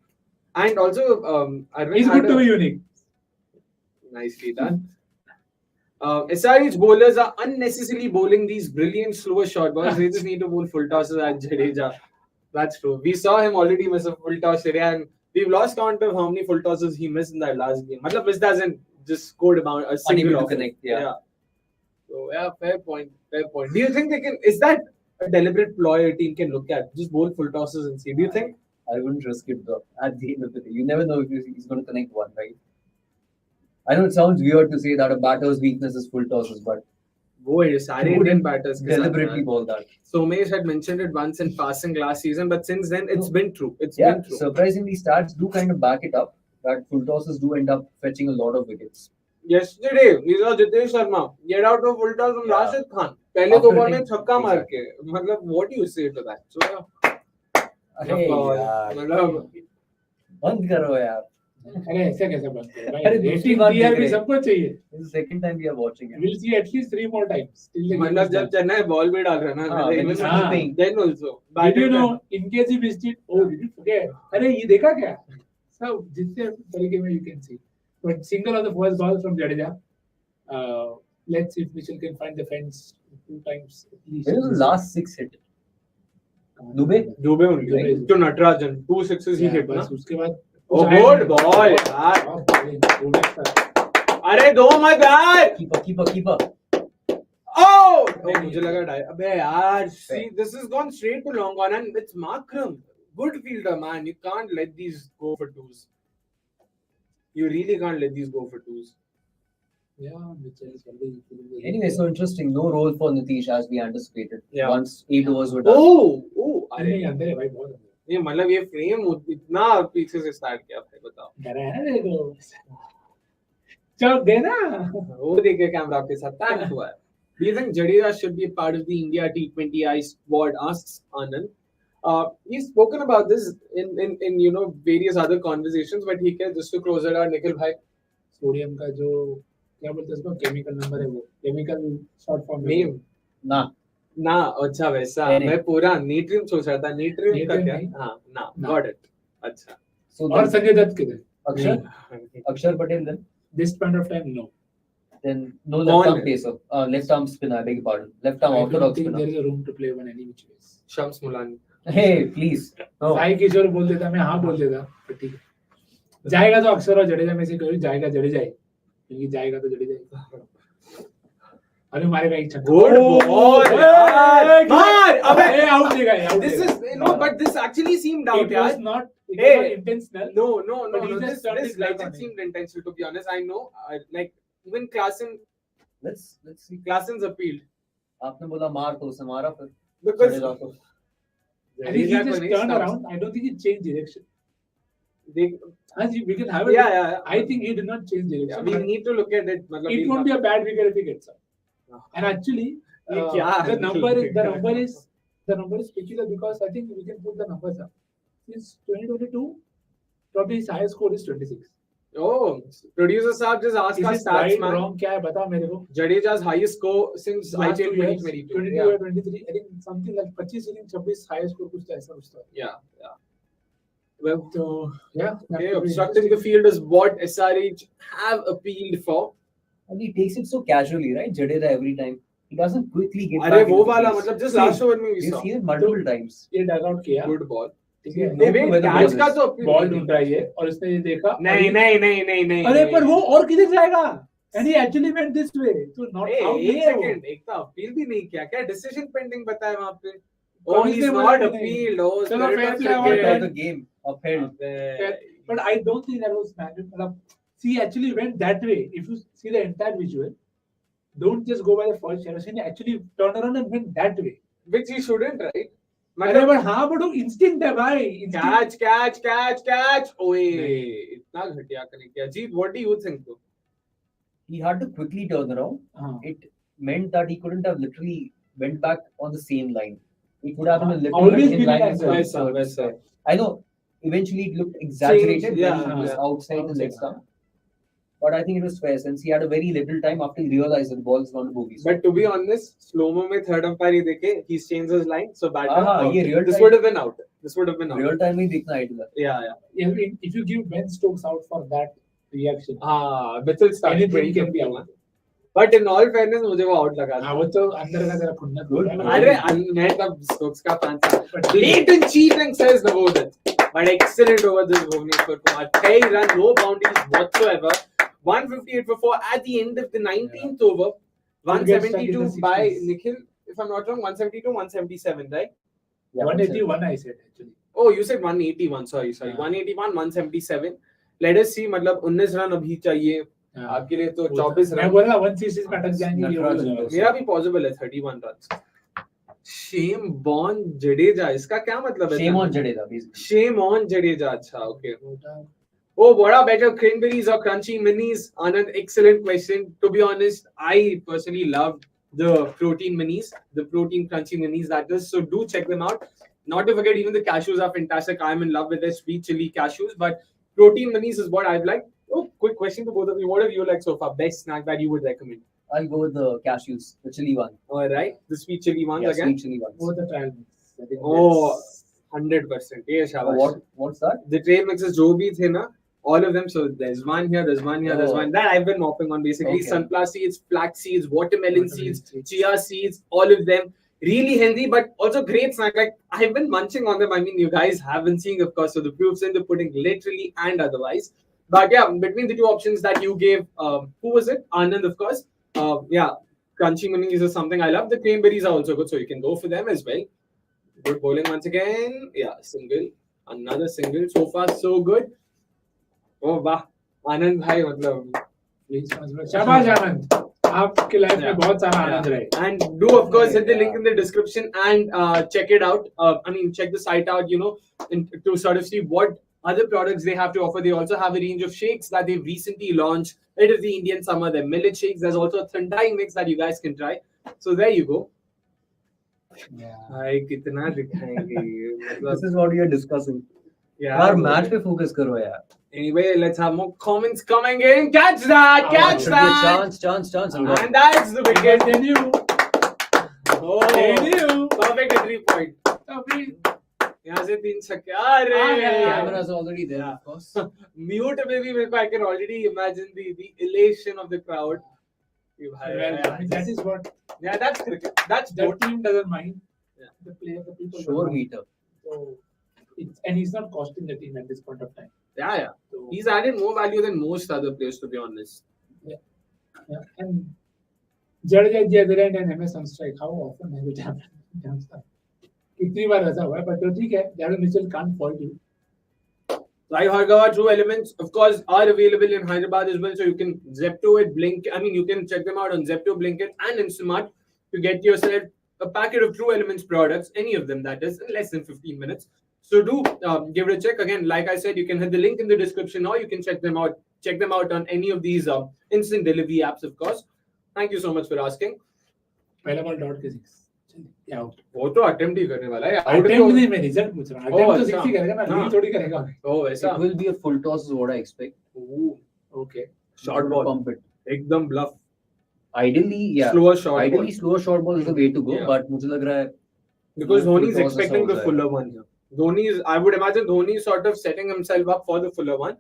And also, Arvind He's had good to a- be unique. Nicely done. SRH bowlers are unnecessarily bowling these brilliant slower short balls. They just need to bowl full tosses at Jadeja. That's true. We saw him already miss a full toss today, and we've lost count of how many full tosses he missed in that last game. Matlab, this doesn't just scored about a single Unable to off it. connect, yeah. So yeah, fair point. Fair point. Do you think they can? Is that a deliberate ploy a team can look at? Just bowl full tosses and see. Do you think? I wouldn't risk it though. At the end of the day, you never know if he's going to connect one, right? I know it sounds weird to say that a batter's weakness is full tosses, but वो है सारे He Indian wouldn't batters के साथ deliberately यार. ball that. Somesh had mentioned it once in passing last season, but since then it's been true. It's Yeah, been true. surprisingly, stats do kind of back it up that full tosses do end up fetching a lot of wickets. Yesterday, we saw Nitish Sharma get out of full toss from Yeah. Rashid Khan. पहले After दो ball में hitting- छक्का मार Exactly. के. मतलब what do you say to that? So yeah, Hey, मतलब बंद करो यार. अरे ऐसे कैसे बनते हैं भाई? अरे दूसरी रेटिंग बार देख टीआरपी रहे हैं। सबको चाहिए. This is the second time we are watching it. We'll see at least 3 more times. Till the game मतलब is जब done. चेन्नई बॉल भी डाल रहा है ना, हाँ, when he's हाँ. keeping. then also. Did you know? In case he missed it, oh, did you forget? अरे ये देखा क्या? So जितने तरीके में you can see. But single on the first ball from Jadeja. Let's see if Mitchell can find the fence 2 times at least. When was the last 6 hit? Dubey? Dubey only. Dubey. To Natarajan, 2 sixes he Yeah, hit ना. बस उसके बाद Oh, good ball, यार. अरे दो मत यार. Keeper. Oh, मुझे लगा डाई. अबे यार, see, this has gone straight to long on and it's Makram. Good fielder, man. You can't let these go for twos. You really can't let these go for twos. Yeah, Mitchell is already feeling the Anyway, so interesting. No role for Nitish as we anticipated. Yeah. Once 8 overs were done. Oh, अरे अरे अंदर है भाई बहुत अंदर. ये मतलब ये फ्रेम इतना पीछे से स्टार्ट किया भाई, बताओ. डरा है ना देखो. चल देना. वो देखे कैमरा के साथ टैग हुआ है. Do you think Jadeja should be a part of the India T20I squad? Asks Anand. He's spoken about this in you know various other conversations, but he can just to close it out. Nikhil bhai, sodium का जो क्या बोलते हैं उसको chemical number है वो chemical short form name Nah. ना अच्छा वैसा नहीं, नहीं. मैं पूरा नीट्रियम सोच रहा था. नीट्रियम का Natrium क्या? नहीं. हाँ ना ना. Got it. अच्छा. So और then, संजय दत्त किधर? Akshar Patel then? This point of time, no. Then no left arm Kौन? pacer. Left arm spinner, I beg your pardon. Left arm I don't orthodox think spinner. there is a room to play one any which ways. Shams Mulani. Hey, please. No. Sai किशोर बोल देता, मैं हाँ बोल देता, पर ठीक है. जाएगा तो अक्षर और जडेजा में से कोई जाएगा, जडेजा ही. क्योंकि जाएगा तो जडेजा ही. अरे मारेगा एक छक्का. Good ball. मार. अबे आउट देगा यार. this is no, but this actually seemed out. It was यार. not Hey. intentional. No. But he just This turned his back legit on it. seemed intentional, to be honest. I know, like even Let's see. Klasen's appealed आपने बोला मार तो उसे मारा फिर. because Jadeja को. I think he Jadeja just को नहीं turned stops. around. I don't think he changed direction. They, We can have it. yeah. I think he did not change Yeah, direction. we but need to look at it. मतलब it won't be a bad wicket if he gets up. No. And actually, ये क्या? the number is peculiar because I think we can put the numbers up. Since 2022, probably his highest score is 26. Oh, producer साहब just asked Is us it stats, right, man. wrong? क्या है बता मेरे को. Jadeja's highest score since Last IPL 2 years, 2022. 22 Yeah. or 23. I think something like 25 innings, 26 highest score कुछ तो ऐसा कुछ था. Yeah. Well, So yeah. that okay, could be obstructing the field is what SRH have appealed for. And he takes it so casually, right? Jadeja every time. He doesn't quickly get अरे back वो into वाला crease. मतलब just last over में we We've saw. seen it multiple times. ये डग out किया. Good ball. ठीक है. No नहीं clue where the catch ball का is. तो appeal बॉल नहीं ढूंढ रहा है ये और उसने ये देखा. और नहीं ये- नहीं अरे पर वो और किधर जाएगा? And he actually went this way. So not Hey, out एक नहीं है वो. सेकंड एक तो अपील भी नहीं किया क्या? डिसीजन पेंडिंग बताया वहां पे. Oh, कौन he's से not बोला नहीं? appealed. Oh, चलो, spirit fair of play, cricket. award Out of the game. Upheld. अबे. But I don't think that was manual. मतलब, he actually went that way. If you see the entire visual, don't just go by the first shadow. He actually turned around and went that way. Which he shouldn't, right? अरे but हाँ but वो instinct है भाई. Instinct. Catch. ओए इतना घटिया connect किया. जीत, what do you think? though? He had to quickly turn around. हाँ. It meant that he couldn't have literally went back on the same line. It would have been a little Always bit in been line like with that. the वैसा. I know eventually it looked exaggerated yeah, when he was yeah. outside the leg stump. But I think it was fair since he had a very little time after he realized that the ball is going to bogies. But to be honest, slow mo में third umpire ही देखे, he's changed his line, so batter out. ये real This time- would have been out. real time में देखना है इधर. Yeah. If you give Ben Stokes out for that reaction, हाँ, Mitchell started anything can be 2015 out. But in all fairness, मुझे वो out लगा था. हाँ वो तो अंदर का जरा खुन्नस Good. होता है ना. अरे मैं तब Stokes का fan था. But Blatant cheating says Navodit. But excellent over this Bhuvneshwar Kumar. 10 run, no boundaries whatsoever. 158 for 4 at the end of the 19th over. Could get stuck in the 172 by 60s. Nikhil, if I'm not wrong, 172, 177, right? 181 I said actually. Oh, you said 181. Sorry. Yeah. 181, 177. Let us see. मतलब 19 run अभी चाहिए. हाँ. आपके लिए तो वो 24 मैं run. बोला 160 में अटक जाएंगे ये नटराज हो ने मेरा भी पॉसिबल है 31 रन. शेम बॉन जडेजा, इसका क्या मतलब है? Shame on Jadeja basically. Shame on Jadeja. अच्छा, okay. Oh, what are better, cranberries or crunchy minis? Anand, excellent question. To be honest, I personally love the protein minis, the protein crunchy minis that is. So do check them out. Not to forget, even the cashews are fantastic. I'm in love with their sweet chili cashews. But protein minis is what I've liked. Oh, quick question to both of you. What have you liked so far? Best snack that you would recommend? I'll go with the cashews, the chili one. All right, the sweet chili ones Yeah, again. sweet chili ones. Both the trial mix. I think Oh, that's- 100%. Yeah, Shahbaaz. What's that? The trail mixes jo bhi the na, all of them. So there's one here, there's one here, there's Oh. one. That I've been mopping on basically. Okay. Sunflower seeds, flax seeds, watermelon Watermelon seeds, seeds. chia seeds, all of them. Really healthy, but also great snack. Like I've been munching on them. I mean, you guys have been seeing, of course. So the proofs in the pudding, literally and otherwise. But yeah, between the two options that you gave, who was it? Anand, of course. Yeah, crunchy minis is something I love. The cranberries are also good, so you can go for them as well. Good bowling once again. Yeah, single. Another single. So far, so good. Oh, wow. Anand bhai, matlab. Please, शाबाश आनंद, आपके life में बहुत सारा आनंद रहे. And do, of course, hit the link in the description and check it out. I mean, check the site out, to sort of see what other products they have to offer. They also have a range of shakes that they've recently launched. It is the Indian summer, the millet shakes. There's also a Thandai mix that you guys can try. So there you go. भाई कितना दिखाएंगे This is what we are discussing. Yeah. यार match पे focus करो यार. Anyway, let's have more comments coming in. Catch that! Catch Should be a that! chance. And that's the wicket. Then you, Oh, then you. perfect entry point. अभी यहाँ से 3 छक्के. अरे Cameras already there, of course. Mute में भी मेरे को I can already imagine the elation of the crowd. well, I mean, that is what Yeah, that's cricket. That's that sport. team doesn't mind. Yeah. The player, the people. Sure don't mind. meter. So, and he's not costing the team at this point of time. Yeah. So, He's added more value than most other players, to be honest. yeah. And Jadeja at the other end and MS on strike. How often has it happened? कितनी बार ऐसा हुआ है, but तो ठीक है. Darren Mitchell can't fault you. Live Hargava True Elements, of course, are available in Hyderabad as well. So you can Zepto it, Blink. I mean, you can check them out on Zepto, Blinkit, and Instamart to get yourself a packet of True Elements products, any of them that is, in less than 15 minutes. So do give it a check. Again, like I said, you can hit the link in the description, or you can check them out. Check them out on any of these instant delivery apps, of course. Thank you so much for asking. पहला ball dot के 6. क्या out? वो तो attempt ही करने वाला है. Attempt नहीं, मैं रिजल्ट पूछ रहा हूँ. अटेम्प्ट तो अच्छा. 60 करेगा ना, हाँ. लीड थोड़ी करेगा. Oh, ऐसा. It will be a full toss is what I expect. Ooh, okay. Short ball. Pump it. एकदम bluff. Ideally, yeah. Slower short Ideally, ball. slower short ball is the way to go. Yeah. But मुझे लग रहा है Because full Dhoni is toss expecting ऐसा the हो fuller one here. Dhoni is, I would imagine Dhoni is sort of setting himself up for the fuller one.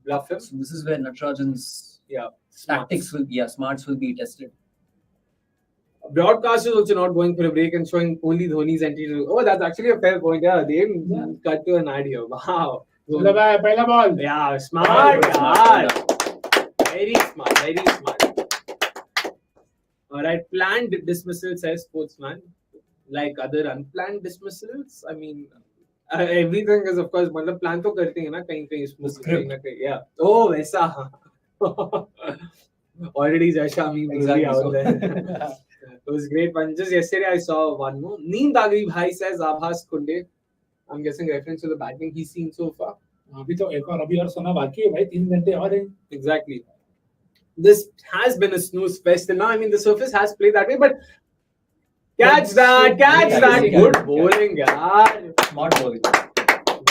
Bluff him. So this is where Natarajan's Yeah. tactics smarts will be tested. Broadcast is also not going for a break and showing only Dhoni's entry. Oh, that's actually a fair point. Yeah, they didn't cut to an ad here. Wow. मतलब है पहला ball. Yeah, smart. Smart. Yeah. Very smart. Very smart. All right. Planned dismissal, says Sportsman. Like other unplanned dismissals, I mean, everything is, of course, मतलब plan तो करते हैं ना कहीं कहीं Script. Yeah. Oh, वैसा. Already Jasha meme Exactly out so. there. It was great one. Just yesterday I saw one more. Neend aa gayi bhai, says Abhas Kunde. I'm guessing reference to the batting he's seen so far. अभी तो एक और अभी और सोना बाकी है भाई, 3 घंटे और है. Exactly. This has been a snooze fest, and now I mean the surface has played that way, but catch that, catch that. Good bowling, yaar. Smart bowling.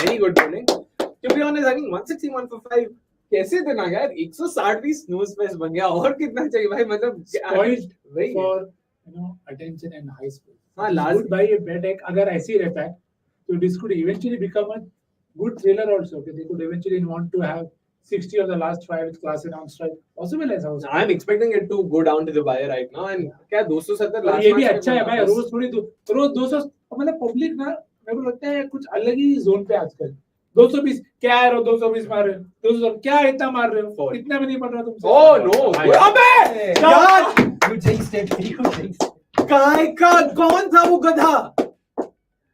Very good bowling. To be honest, I mean 161 for 5. कैसे देना यार 160 भी snooze fest बन गया और कितना चाहिए भाई मतलब Spoiled वही for attention and high school. हाँ, It's last- good by a bad egg. अगर ऐसे ही रहता है, so this could eventually become a good thriller also. Okay, they could eventually want to have 60 of the last 5 with class and on strike. Possible ऐसा हो सकता है. I'm expecting it to go down to the wire right now and क्या 270 और last ये भी match में अच्छा है भाई, बस- रोज थोड़ी रोज 200 मतलब पब्लिक ना मेरे को लगता है कुछ अलग ही जोन पे आजकल. 220 क्या है, 220 मार रहे हो, 200 क्या इतना मार रहे हो, Four. इतना भी नहीं पड़ रहा तुमसे. Oh no! अबे यार You jinxed it. You jinxed it. काय का कौन था वो गधा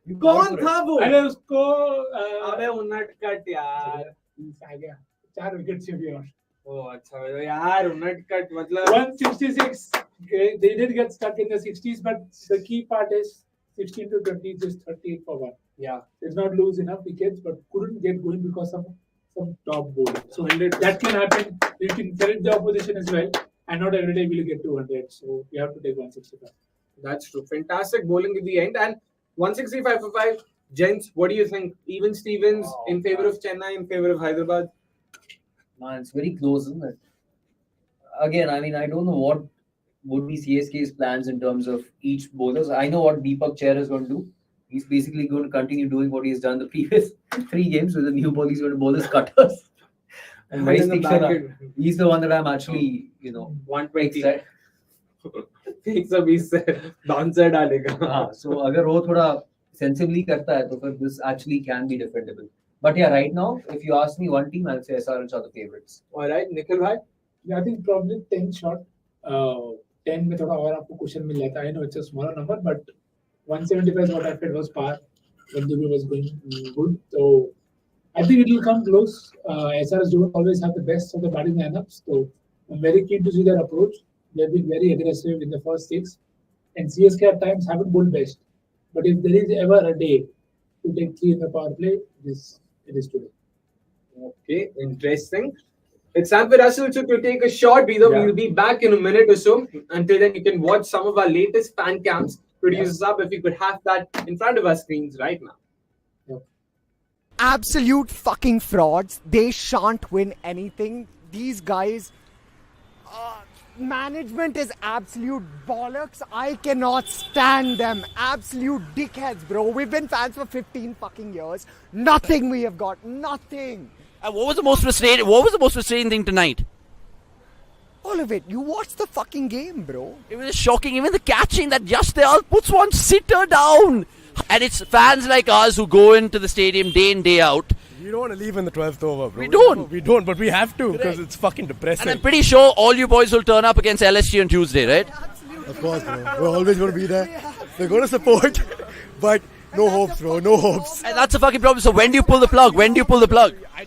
कौन था वो अरे उसको अबे उन्नट कट यार आ गया 4 विकेट से भी और ओ अच्छा यार उन्नट कट मतलब 166. Okay, they did get stuck in the 60s, but the key part is 16 to 20 just 38 for 1. yeah Did not lose enough wickets, but couldn't get going because of some top bowling. So 100 that can happen. You can correct the opposition as well, and not every day will you get 200. So you have to take 165. that's true fantastic bowling at the end and 165 for 5 Gents, what do you think? Even Stevens in favor of Chennai, in favor of Hyderabad? Man, it's very close, isn't it? Again, I mean, I don't know what would be CSK's plans in terms of each bowlers. I know what Deepak Chair is going to do. He's basically going to continue doing what he's done the previous 3 games. With the new ball, he's going to bowl his cutters. And And in the back end, he's the one that I'm actually, 120. excited. एक सौ बीस से bouncer डालेगा. हाँ, so अगर वो थोड़ा sensibly करता है, तो फिर this actually can be defendable. But yeah, right now, if you ask me one team, I'll say SRH are the favorites. All right, Nikhil bhai. Yeah, I think probably 10 shot. 10 में थोड़ा और आपको question मिल जाता है. I know it's a smaller number, but 175 what I felt was par when Dhoni was going good. So I think it will come close. SRH don't always have the best of the batting lineups. So I'm very keen to see their approach. They've been very aggressive in the first 6. And CSK at times haven't bowled best. But if there is ever a day to take 3 in the power play, it is today. Okay, interesting. It's time for us to take a short breather. Yeah. We'll be back in a minute or so. Until then, you can watch some of our latest fan cams. Producers up if you could have that in front of our screens right now. Absolute fucking frauds. They shan't win anything. These guys, management is absolute bollocks. I cannot stand them. Absolute dickheads, bro. We've been fans for 15 fucking years. Nothing we have got. Nothing. What was the most frustrating thing tonight? All of it. You watch the fucking game, bro. It was shocking. Even the catching that Yashdayal puts one sitter down. And it's fans like us who go into the stadium day in, day out. We don't want to leave in the 12th over, bro. We don't. We don't, but we have to because it's fucking depressing. And I'm pretty sure all you boys will turn up against LSG on Tuesday, right? Of course, bro. We're always going to be there. We're going to support, but no hopes, bro. No hopes. And that's the fucking problem. So when do you pull the plug?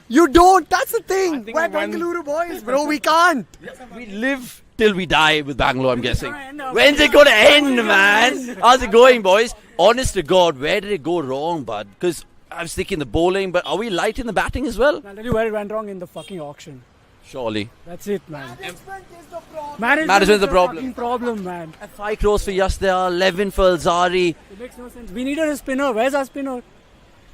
You don't. That's the thing. think We're when- Bengaluru boys, bro. We can't. We live till we die with Bangalore, I'm guessing. When's it going to end, man? How's it going, boys? Honest to God, where did it go wrong, bud? Because I was thinking the bowling, but are we light in the batting as well? I'll tell you where it went wrong in the fucking auction. Surely. That's it, man. Management is the problem. Management is the problem. Fucking problem, man. And 5 crores for Yashdayal, 11 for Alzari. It makes no sense. We needed a spinner. Where's our spinner?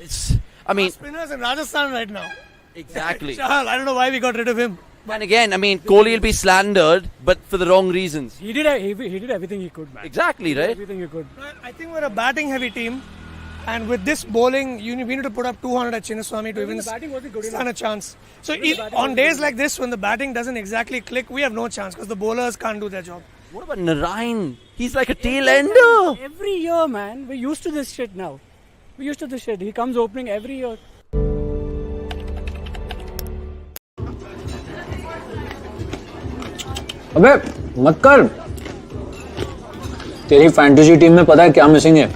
Spinners in Rajasthan right now. Exactly. Chahal, I don't know why we got rid of him. And again, Kohli will be slandered, but for the wrong reasons. He did everything he could, man. Exactly, right? Everything he could. I think we're a batting heavy team, and with this bowling, we need to put up 200 at Chinnaswamy to even The batting wasn't good stand enough. a chance. So the batting on wasn't days good like this, when the batting doesn't exactly click, we have no chance because the bowlers can't do their job. What about Narayan? He's like a tail ender. Every year, man. We're used to this shit now. We're used to this shit. He comes opening every year. अबे मत कर। तेरी fantasy team में पता है क्या missing है?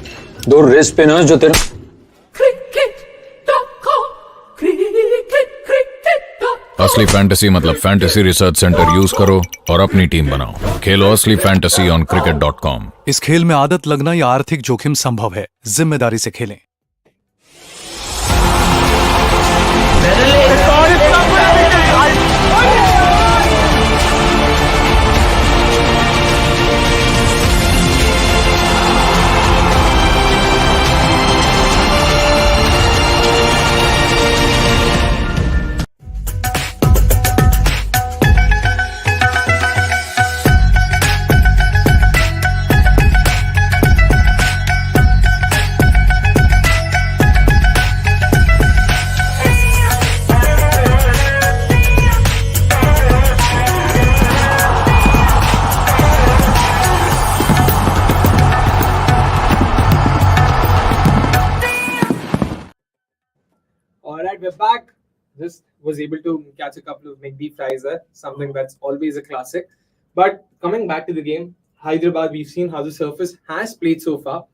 2 wrist spinners जो तेरे असली फैंटेसी मतलब फैंटेसी रिसर्च सेंटर यूज करो और अपनी टीम बनाओ। खेलो असली फैंटेसी ऑन cricket.com। इस खेल में आदत लगना या आर्थिक जोखिम संभव है। जिम्मेदारी से खेलें। Alright, we're back. Just was able to catch a couple of McD fries there, something that's always a classic. But coming back to the game, Hyderabad, we've seen how the surface has played so far.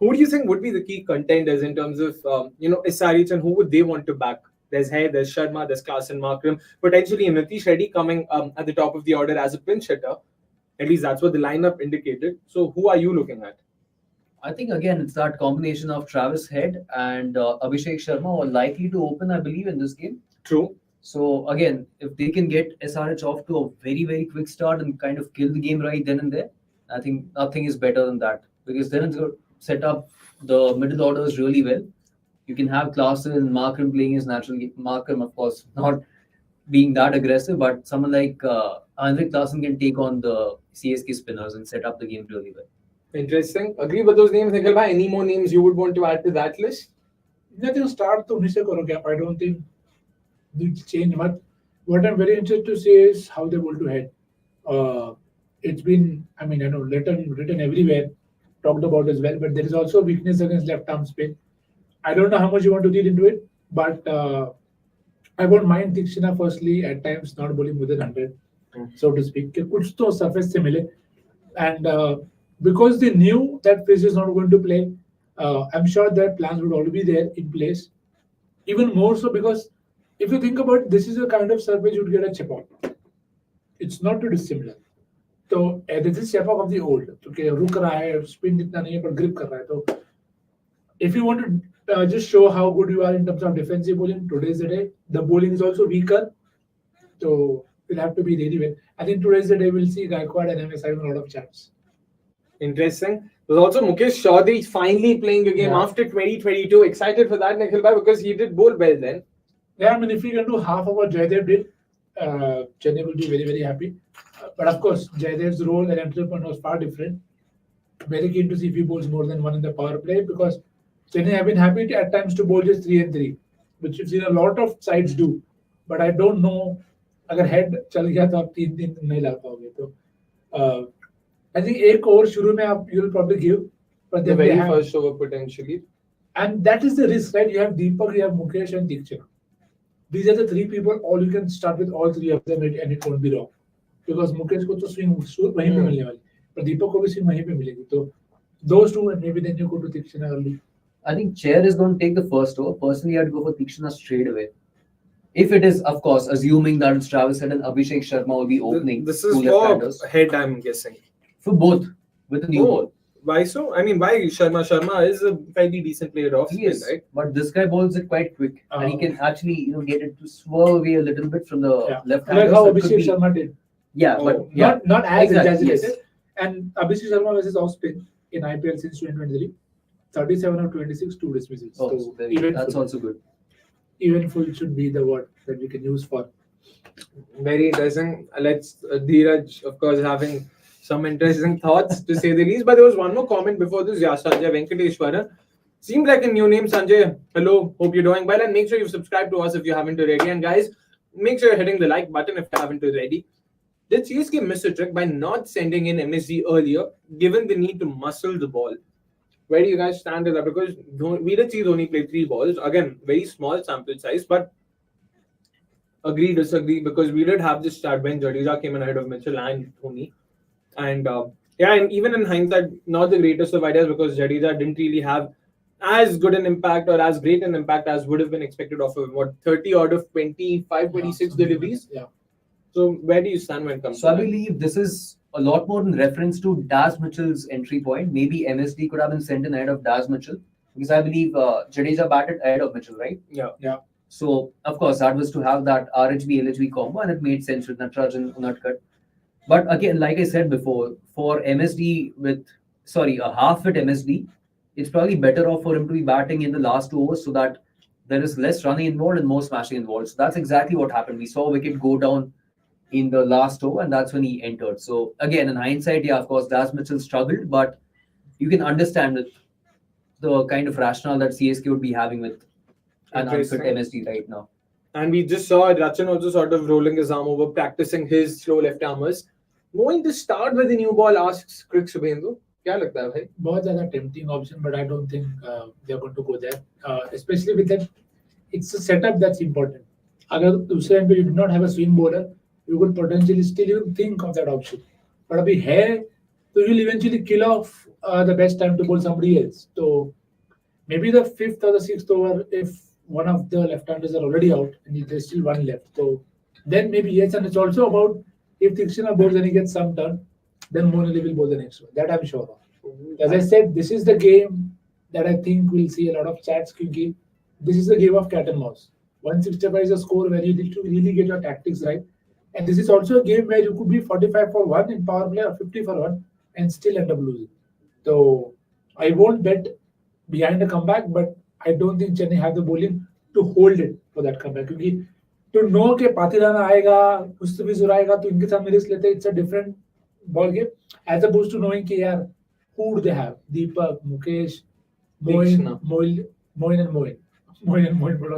Who do you think would be the key contenders in terms of, SRH, and who would they want to back? There's Hay, there's Sharma, there's Klassen Markram, potentially Nitish Reddy coming at the top of the order as a pinch hitter. At least that's what the lineup indicated. So who are you looking at? I think again it's that combination of Travis Head and Abhishek Sharma are likely to open, I believe, in this game. True. So again, if they can get SRH off to a very, very quick start and kind of kill the game right then and there, I think nothing is better than that, because then it's going to set up the middle orders really well. You can have Klaasen, Markram playing his natural game. Markram, of course, not being that aggressive, but someone like Andre Klaasen can take on the CSK spinners and set up the game really well. Interesting. Agree with those names, Nikhil bhai? Any more names you would want to add to that list? Nothing start to उन्हीं से करोगे आप. I don't think need to change much. What I'm very interested to see is how they want to head. It's been, I mean, I know written everywhere, talked about as well, but there is also weakness against left arm spin. I don't know how much you want to read into it, but I won't mind Tikshina firstly at times not bowling more than 100, so to speak. कि कुछ तो surface से मिले, and because they knew that Fizz is not going to play, I'm sure their plans would already be there in place. Even more so because if you think about it, this is a kind of surface you'd get a Chepauk. It's not too dissimilar. So this is Chepauk of the old. Okay, रुक रहा है, spin इतना नहीं है, पर grip कर रहा है. So if you want to just show how good you are in terms of defensive bowling, today's the day. The bowling is also weaker, so we'll have to be ready with. I think today's the day we'll see Gaikwad and MS having a lot of chance. Interesting. There's also Mukesh Chaudhary finally playing a game after 2022. Excited for that, Nikhil bhai, because he did bowl well then. Yeah, I mean, if we can do half of what Jadeja did, Chennai will be very, very happy. But of course, Jadeja's role and entrepreneur was far different. Very keen to see if he bowls more than one in the power play, because Chennai have been happy at times to bowl just 3 and 3, which you've seen a lot of sides do. But I don't know, अगर head चल गया तो आप 3-3 नहीं ला पाओगे. तो I think एक over शुरू में आप you'll probably give, but The very first over potentially. And that is the risk, right? You have Deepak, you have Mukesh and Tikshina. These are the 3 people. All you can start with all 3 of them, and it won't be wrong. Because Mukesh को तो swing वहीं पे मिलने वाली, पर दीपक को भी swing वहीं पे मिलेगी. तो those 2, and maybe then you go to Tikshina early. I think Chair is going to take the first over. Personally, I'd go for Tikshina straight away. If it is, of course, assuming that it's Travis Head and Abhishek Sharma will be opening. This is for head, I'm guessing. For both, with the new ball. Why so? I mean, why Sharma? Sharma is a fairly decent player off spin, right? But this guy bowls it quite quick, and he can actually, get it to swerve away a little bit from the left hand. Like how Abhishek Sharma did. Yeah, but not as exactly, exaggerated. yes. And Abhishek Sharma versus off spin in IPL since 2023, 37 of 26, 2 dismissals. Oh, so that's also good. Eventful should be the word that we can use for. Very interesting. Let's Dheeraj, of course, having some interesting thoughts to say the least. But there was one more comment before this. Yeah, Sanjay Venkateshwara. Seems like a new name, Sanjay. Hello, hope you're doing well. And make sure you've subscribed to us if you haven't already. And guys, make sure you're hitting the like button if you haven't already. Did CSK miss a trick by not sending in MSD earlier, given the need to muscle the ball? Where do you guys stand with that? Because we did see Dhoni play 3 balls. Again, very small sample size, but agree, disagree, because we did have this start when Jadeja came in ahead of Mitchell and Dhoni. And and even in hindsight, not the greatest of ideas, because Jadeja didn't really have as good an impact or as great an impact as would have been expected of him. 30 out of 25, 26 deliveries? Yeah. So where do you stand when it comes to I that? believe this is a lot more in reference to Daz Mitchell's entry point. Maybe MSD could have been sent in ahead of Daz Mitchell, because I believe Jadeja batted ahead of Mitchell, right? Yeah. So, of course, that was to have that RHB-LHB combo, and it made sense with Natraj and Unadkat. But again, like I said before, for MSD a half-fit MSD, it's probably better off for him to be batting in the last 2 overs so that there is less running involved and more smashing involved. So that's exactly what happened. We saw a wicket go down in the last over, and that's when he entered. So again, in hindsight, of course, Daz Mitchell struggled, but you can understand with the kind of rationale that CSK would be having with an unfit MSD right now. And we just saw Rachan also sort of rolling his arm over, practicing his slow left armers. Going to start with the new ball, asks Crick Subhendu. क्या लगता है भाई? बहुत ज़्यादा tempting option, but I don't think they are going to go there. Especially with that, it's a setup that's important. अगर दूसरे end पे you do not have a swing bowler, you could potentially still even think of that option. But अभी है, so you'll eventually kill off the best time to bowl somebody else. So maybe the 5th or the 6th over, if one of the left-handers are already out and there's still one left, so then maybe yes. And it's also about if Tikshina bowls and he gets some turn, then Moeen Ali will bowl the next one. That I'm sure of. As I said, this is the game that I think we'll see a lot of chats. Because this is the game of cat and mouse. 165 is a score where you need to really get your tactics right. And this is also a game where you could be 45 for 1 in power play or 50 for 1 and still end up losing. So I won't bet behind a comeback, but I don't think Chennai have the bowling to hold it for that comeback. क्योंकि to know कि पातिराना आएगा, मुस्तफिजुर आएगा, तो इनके साथ risk लेते, it's a different ball game as opposed to knowing कि यार who do they have? Deepak, Mukesh, Moeen and Moeen.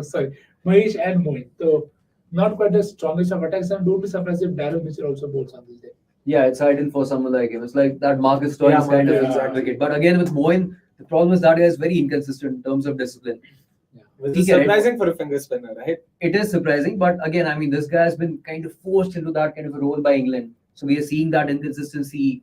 Sorry, Mahesh and Moeen. So not quite the strongest of attacks, and don't be surprised if Darryl Mitchell also bowls on this day. Yeah, it's ideal for someone like him. It's like that Marcus Stoinis kind of wicket. But again, with Moeen, the problem is that he is very inconsistent in terms of discipline. It's surprising for a finger spinner, right? It is surprising, but again, I mean, this guy has been kind of forced into that kind of a role by England. So we are seeing that inconsistency.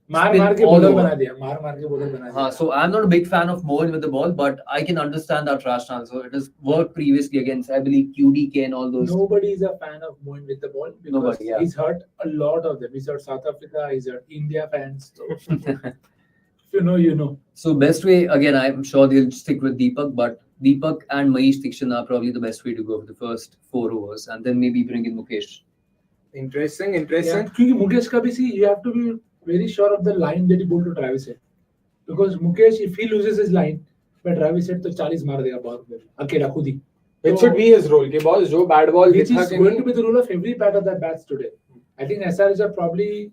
मार के bowler बना दिया. So I'm not a big fan of Moeen with the ball, but I can understand that rationale. So it has worked previously against, I believe, QDK and all those. Nobody is a fan of Moeen with the ball because he's hurt a lot of them. He's hurt South Africa, he's hurt India fans. So if you know, you know. So best way, again, I'm sure they'll stick with Deepak, but Deepak and Mahesh Dixon are probably the best way to go for the first 4 overs, and then maybe bring in Mukesh. Interesting. Yeah, क्योंकि Mukesh का भी see, you have to be very sure of the line that he bowled to Travis Head. Because Mukesh, if he loses his line, but Travis Head तो 40 मार देगा ball में अकेला खुद ही. It should be his role. कि balls जो bad ball which is going to be the role of every batter that bats today. I think SRs are probably,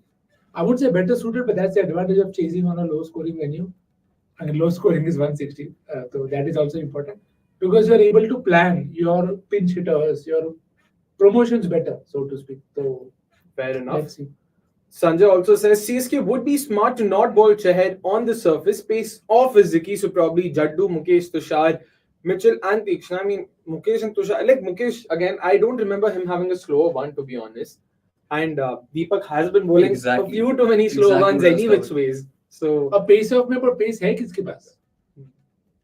I would say, better suited, but that's the advantage of chasing on a low scoring venue. And low scoring is 160, so that is also important because you are able to plan your pinch hitters, your promotions better, so to speak. So fair enough. Let's see. Sanjay also says CSK would be smart to not bowl Chahar on the surface. Pace off is Ziki, so probably Jaddu, Mukesh, Tushar, Mitchell, and Tikshna. I mean, Mukesh and Tushar. Like Mukesh, again, I don't remember him having a slower one, to be honest. And Deepak has been bowling a few too many slow ones any which ways. So a pace off में पर pace है किसके पास?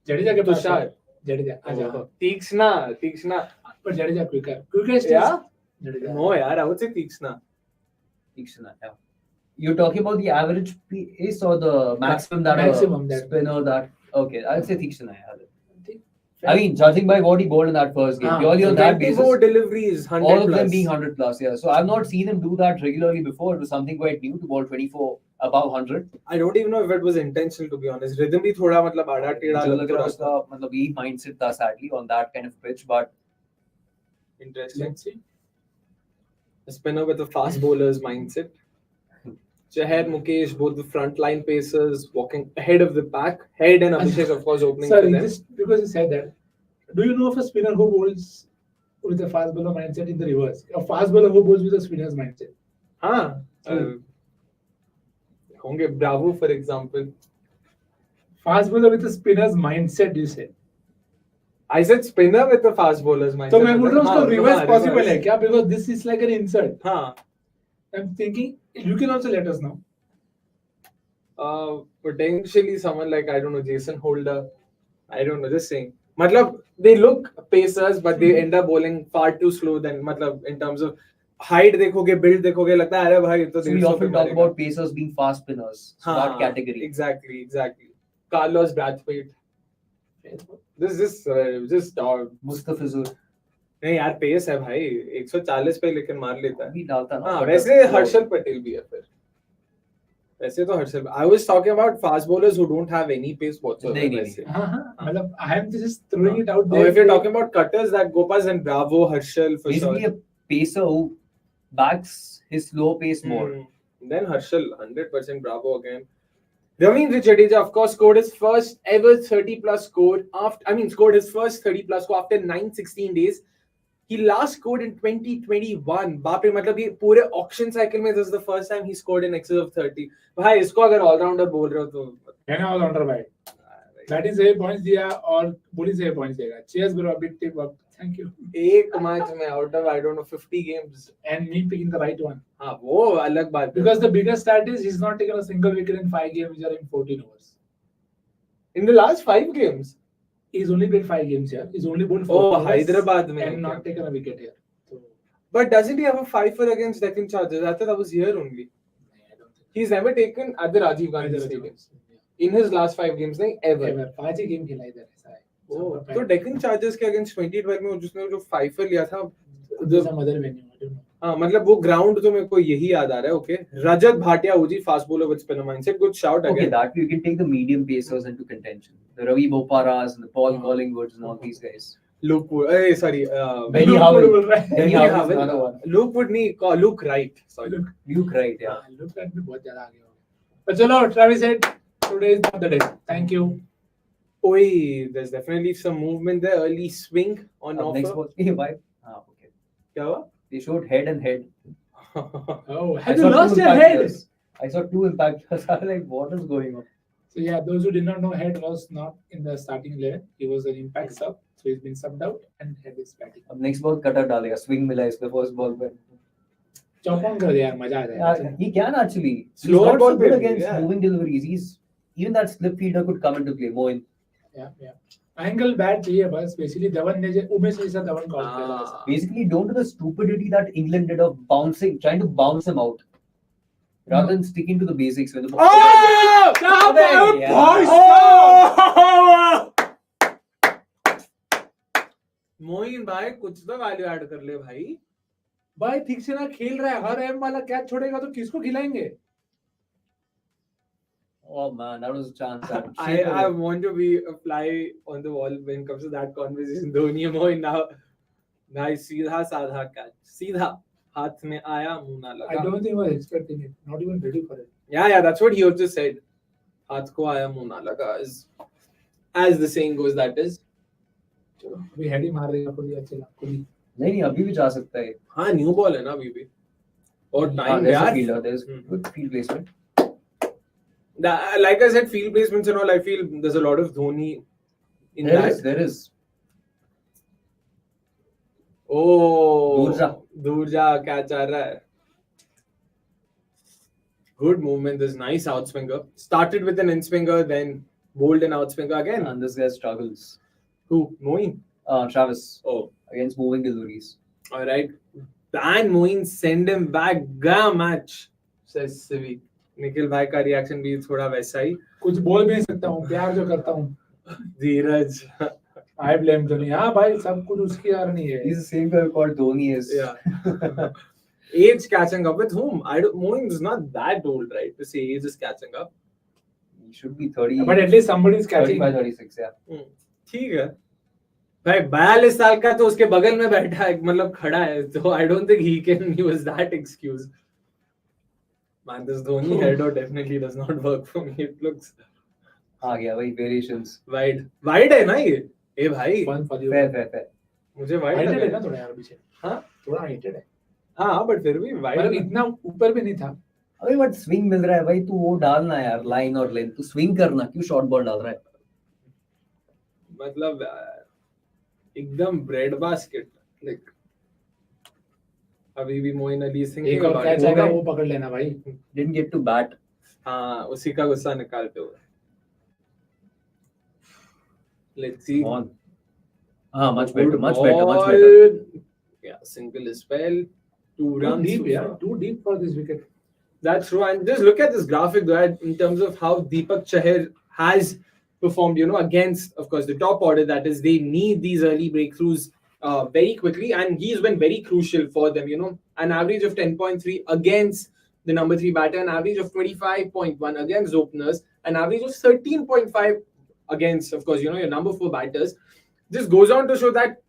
जडेजा के पास. तुषार. जडेजा. अच्छा. Tikshna. पर Jadeja quicker. Yeah. Jadija. No, yaar, I would say Tikshna. Yeah. You're talking about the average pace or the maximum that spinner that? Okay, I'd say Tikshna. I mean, judging by what he bowled in that first game, purely on that basis, deliveries, 100 all of plus. them being 100 plus. Yeah, so I've not seen him do that regularly before. It was something quite new to bowl 24 above 100. I don't even know if it was intentional, to be honest. Rhythm bhi thoda matlab aada teda lag raha tha. Matlab he mindset tha sadly on that kind of pitch, but interesting. Let's see. A spinner with a fast bowler's mindset. Chahar, Mukesh, both the front line pacers walking ahead of the pack. Head and Abhishek, of course, opening for them. Just because you said that, do you know of a spinner who bowls with a fast bowler mindset in the reverse? A fast bowler who bowls with a spinner's mindset. Honge Bravo, for example. Fast bowler with a spinner's mindset, you said. I said spinner with a fast bowler's mindset. So मैं बोल रहा हूँ उसका reverse possible है क्या? Because this is like an insult. I'm thinking you can also let us know. Potentially someone like, I don't know, Jason Holder. I don't know, just saying. Matlab, they look pacers, but they end up bowling far too slow than, matlab, in terms of height dekhoge, build dekhoge, lagta hai, arey bhai, to so we often talk about pacers being fast spinners. So that category. Exactly. Carlos Brathwaite. This is just Mustafizur. नहीं यार pace है भाई 140 पे लेकिन मार लेता है अभी डालता ना हाँ वैसे हर्षल पटेल भी है फिर वैसे तो Harshal I was talking about fast bowlers who don't have any pace whatsoever नहीं मतलब I am just throwing it out there. If you're talking about cutters, that Gopas and Bravo, Harshal for basically sure. a pacer who backs his slow pace more. Then Harshal 100% Bravo again. Ravindra Jadeja, of course, scored his first ever 30+ score scored his first 30+ score after 916 days. He last scored in 2021. बाप रे मतलब ये पूरे auction cycle में this is the first time he scored in excess of 30. भाई इसको अगर all-rounder बोल रहे हो तो है ना all-rounder भाई. That is 8 points दिया और Bully से 8 points देगा. Cheers bro, big tip up. Thank you. एक match में out of I don't know 50 games and me picking the right one. हाँ वो अलग बात. Because the biggest stat is he's not taken a single wicket in 5 games which are in 14 overs. In the last 5 games. He's only played 5 games here. He's only bowled 4 Hyderabad and not taken a wicket here. So. But doesn't he have a 5-4 against Deccan Chargers? I thought that was here only. I don't think he's never taken at the Rajiv Gandhi Stadium. In his last 5 games, नहीं ever. 5 ही game खेला इधर ऐसा है. तो Deccan Chargers के against 2012 में जिसने जो 5-4 लिया था. Some other venue, I don't know. हाँ मतलब वो ग्राउंड तो मेरे को यही याद आ रहा है. Okay, Rajat Bhatia Uji, fast bowler with spinner mindset. Good shout Okay, again. that you can take the medium pacers into contention. The Ravi Boparas and the Paul Collingwoods and all these guys. Luke Wood. Sorry. Benny Luke Howell. Wood. Benny Howell is another one. Luke Wood नहीं, Luke Wright. Sorry. Luke Wright, yeah. Luke Wright भी बहुत ज़्यादा आगे हो गया. But चलो, Travis said today is not the day. Thank you. Oi, there's definitely some movement there. Early swing on offer. Next ball. Hey, why? Okay. क्या हुआ? They showed head and head. Oh, I have you saw lost two your head? impactors. I saw 2 impactors. I was like, what is going on? So yeah, those who did not know, Head was not in the starting 11. He was an impact sub, so he's been subbed out, and Head is batting. अब next ball cutter डालेगा. Swing मिला इसमें first ball पे. Chop on कर दे यार, मजा आ जाएगा. He can actually. Slow He's not ball so good पे, against yeah. moving deliveries. He's even that slip fielder could come into play. Moeen. Yeah. Angle bad चाहिए बस. Basically, धवन ने जो उमेश जैसा धवन call किया था. Basically, don't do the stupidity that England did of bouncing, trying to bounce him out. Rather than sticking to the basics when the ball. Moin भाई कुछ तो वैल्यू ऐड कर ले भाई. भाई ठीक से ना खेल रहा है. हर एम वाला कैच छोड़ेगा तो किसको खिलाएंगे? Oh man, that was a chance. I want to be a fly on the wall when it comes to that conversation. Dhoni Moeen now सीधा साधा catch. सीधा हाथ में आया मुंह ना लगा. I don't think he was expecting it. Not even ready for it. Yeah, that's what he also said. हाथ को आया मुंह ना लगा. As the saying goes, that is. चलो अभी हेड ही मार देगा कोई अच्छा कोई. नहीं अभी भी जा सकता है. हाँ न्यू बॉल है ना अभी भी. और टाइम यार. There's good field placement. Like I said, field placements and all. I feel there's a lot of Dhoni in that. There is. Oh, दूर जा catch आ रहा है. Good movement. This nice outswinger. Started with an in swinger, then bowled an outswinger again. And this guy struggles. Who? Moeen. Travis. Oh, against moving deliveries. All right. Ban Moeen, send him back. Ga match. Says Sivi. Nikhil भाई का reaction भी थोड़ा वैसा ही. कुछ बोल भी नहीं सकता हूँ. प्यार जो करता हूँ. धीरज. I blame Dhoni. हाँ भाई सब कुछ उसकी यार नहीं है. He's the same guy called Dhoni is. Yeah. Age catching up with whom? Moeen is not that old, right? To say age is catching up. He should be 30. But at least somebody is catching. 35, 36, yeah. ठीक है. भाई 42 साल का तो उसके बगल में बैठा है, मतलब खड़ा है, तो I don't think he can use that excuse. Man, this Dhoni header definitely does not work for me. It looks. आ गया भाई variations. Wide है ना ये? ए भाई. Fair. मुझे wide है लगा. ना थोड़ा यार पीछे. हाँ थोड़ा हाइटेड है. हाँ but फिर भी wide. पर इतना ऊपर भी नहीं था. अबे बट स्विंग मिल रहा है भाई, तू वो डालना यार लाइन और लेंथ. तू स्विंग करना, क्यों शॉर्ट बॉल डाल रहा है? मतलब एकदम ब्रेड बास्केट. लाइक अभी भी मोइन अली सिंह एक और कैच आएगा वो पकड़ लेना भाई. Didn't get to bat. हाँ उसी का गुस्सा निकालते हुए. Let's see. On. Much better. Yeah, single as well. 2 runs. Deep, yeah. Too deep for this wicket. That's true. And just look at this graphic though, in terms of how Deepak Chahar has performed, against, of course, the top order. That is, they need these early breakthroughs very quickly. And he's been very crucial for them, An average of 10.3 against the number 3 batter, an average of 25.1 against openers, an average of 13.5 against, of course, your number 4 batters. This goes on to show that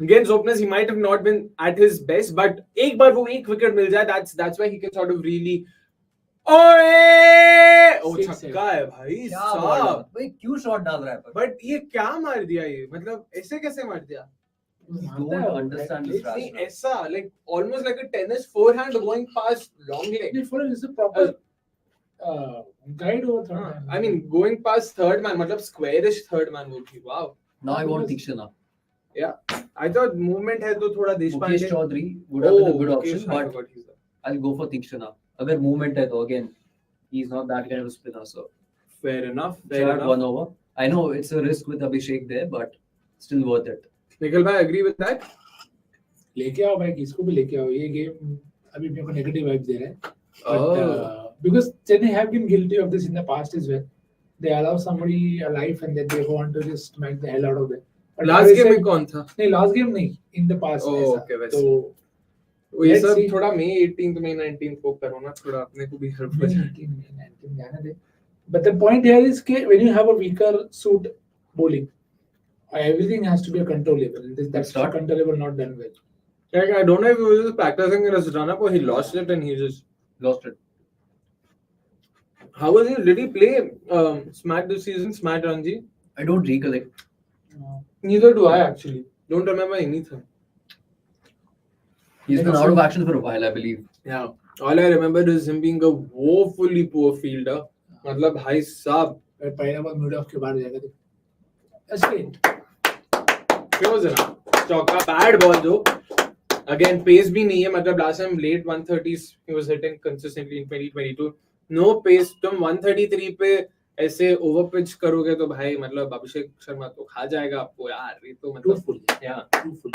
against openers, he might have not been at his best, but एक बार वो एक wicket मिल जाए, that's why he can sort of really. छक्का है भाई साहब. भाई क्यों शॉट डाल रहा है? But ये क्या मार दिया ये? मतलब ऐसे कैसे मार दिया? Don't understand this. नहीं ऐसा, like almost like a tennis forehand going past long leg. Forehand is a proper guide over third. I mean, going past third man, मतलब squarish third man वो थी. Wow. Now I want Tikshana. Yeah, I thought movement है तो थोड़ा Deshpande. Mukesh Chaudhary would have been a good option, but I'll go for Tikshana. अगर movement है तो again, he's not that kind of a spinner, so fair enough. One over. I know it's a risk with Abhishek there, but still worth it. Nikhil bhai, agree with that? लेके आओ भाई, किसको भी लेके आओ. ये गेम अभी मेरे को नेगेटिव वाइब्स दे रहा है. But because Chennai have been guilty of this in the past as well. They allow somebody a life and then they want to just smack the hell out of them. Last game में कौन था? नहीं last game नहीं, in the past. Okay वैसे. तो वो ये Let's सब see. थोड़ा May 18th May 19th को करो ना, थोड़ा अपने को भी हेल्प हो जाए. But the point here is that when you have a weaker suit bowling, everything has to be a control level. That's not control level not done well. Like, I don't know if he was practicing in his run-up or he lost it and he just Lost it. How was he? Did he play Smack this season? Smack Ranji? I don't recollect. Neither do I actually. Don't remember anything. He's been out of action for a while, I believe. Yeah. All I remember is him being a woefully poor fielder. मतलब भाई साहब. पहला ball mid of के बाहर जाएगा तो. Straight. Close enough. चौका bad ball though. Again pace भी नहीं है. मतलब last time late 130s he was hitting consistently in 2022. No pace. तुम 133 पे ऐसे ओवर पिच करोगे तो भाई मतलब अभिषेक शर्मा तो खा जाएगा आपको यार. ये तो मतलब Too full.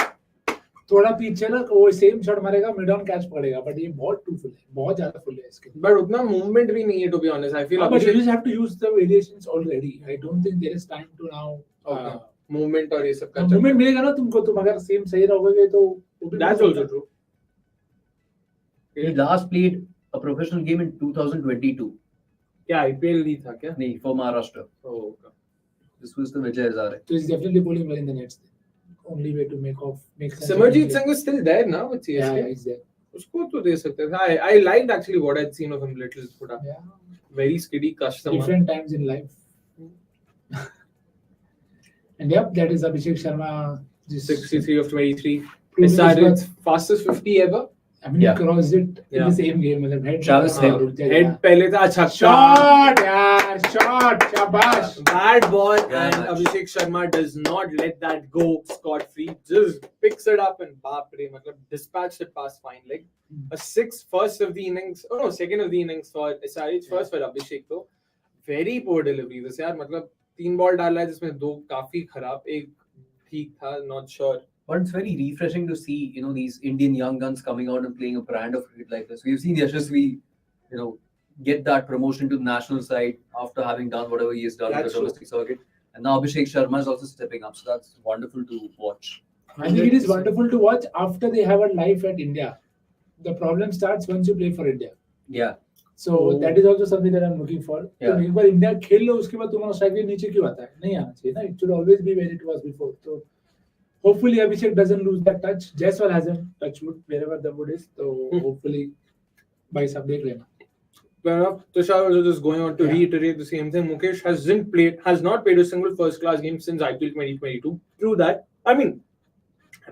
थोड़ा पीछे ना वो सेम शॉट मारेगा मिड ऑन कैच पड़ेगा बट ये बहुत टू फुल है, बहुत ज्यादा फुल है इसके. बट उतना मूवमेंट भी नहीं है to be honest. I feel but you just have to use the variations already. I don't think there is time to now movement और ये सब का मूवमेंट मिलेगा ना तुमको. तुम अगर सेम सही रहोगे तो that's also true. He last played a professional game in 2022. क्या IPL नहीं था क्या? नहीं, for Maharashtra. Oh, okay. This was the Vijay Hazare. So he's definitely bowling well in the nets. Only way to make sense. Simarjeet Singh is still there now with CSK. Yeah, he's there. उसको तो दे सकते थे. I liked actually what I'd seen of him little. थोड़ा very skiddy customer. Different times in life. And yep, that is Abhishek Sharma. 63 of 23. His fastest 50 ever. I mean, he crossed it in the same game. Head पहले था छक्का. Shot, यार, shot, Shahbaaz. Bad ball and Abhishek Sharma does not let that go scot free. Just picks it up and baap re, मतलब dispatched it past fine leg. A six first of the innings. Oh no, second of the innings for SRH. First for Abhishek though. Very poor delivery. वैसे यार मतलब 3 ball डाला है जिसमें 2 काफी खराब, एक ठीक था. Not sure. But it's very refreshing to see, these Indian young guns coming out and playing a brand of cricket like this. We've seen Yashasvi, get that promotion to the national side after having done whatever he has done in the domestic circuit. And now Abhishek Sharma is also stepping up. So that's wonderful to watch. I think it is wonderful to watch after they have a life at India. The problem starts once you play for India. Yeah. So that is also something that I'm looking for. Yeah. तो एक बार India खेल लो उसके बाद तुम्हारा strike rate नीचे क्यों आता है? नहीं आना चाहिए ना. It should always be where it was before. So hopefully Abhishek doesn't lose that touch. Jaiswal hasn't touch wood wherever the wood is. So hopefully by some देख लेना. Fair enough. Tushar was just going on to reiterate the same thing. Mukesh has not played a single first class game since IPL 2022. True that. I mean,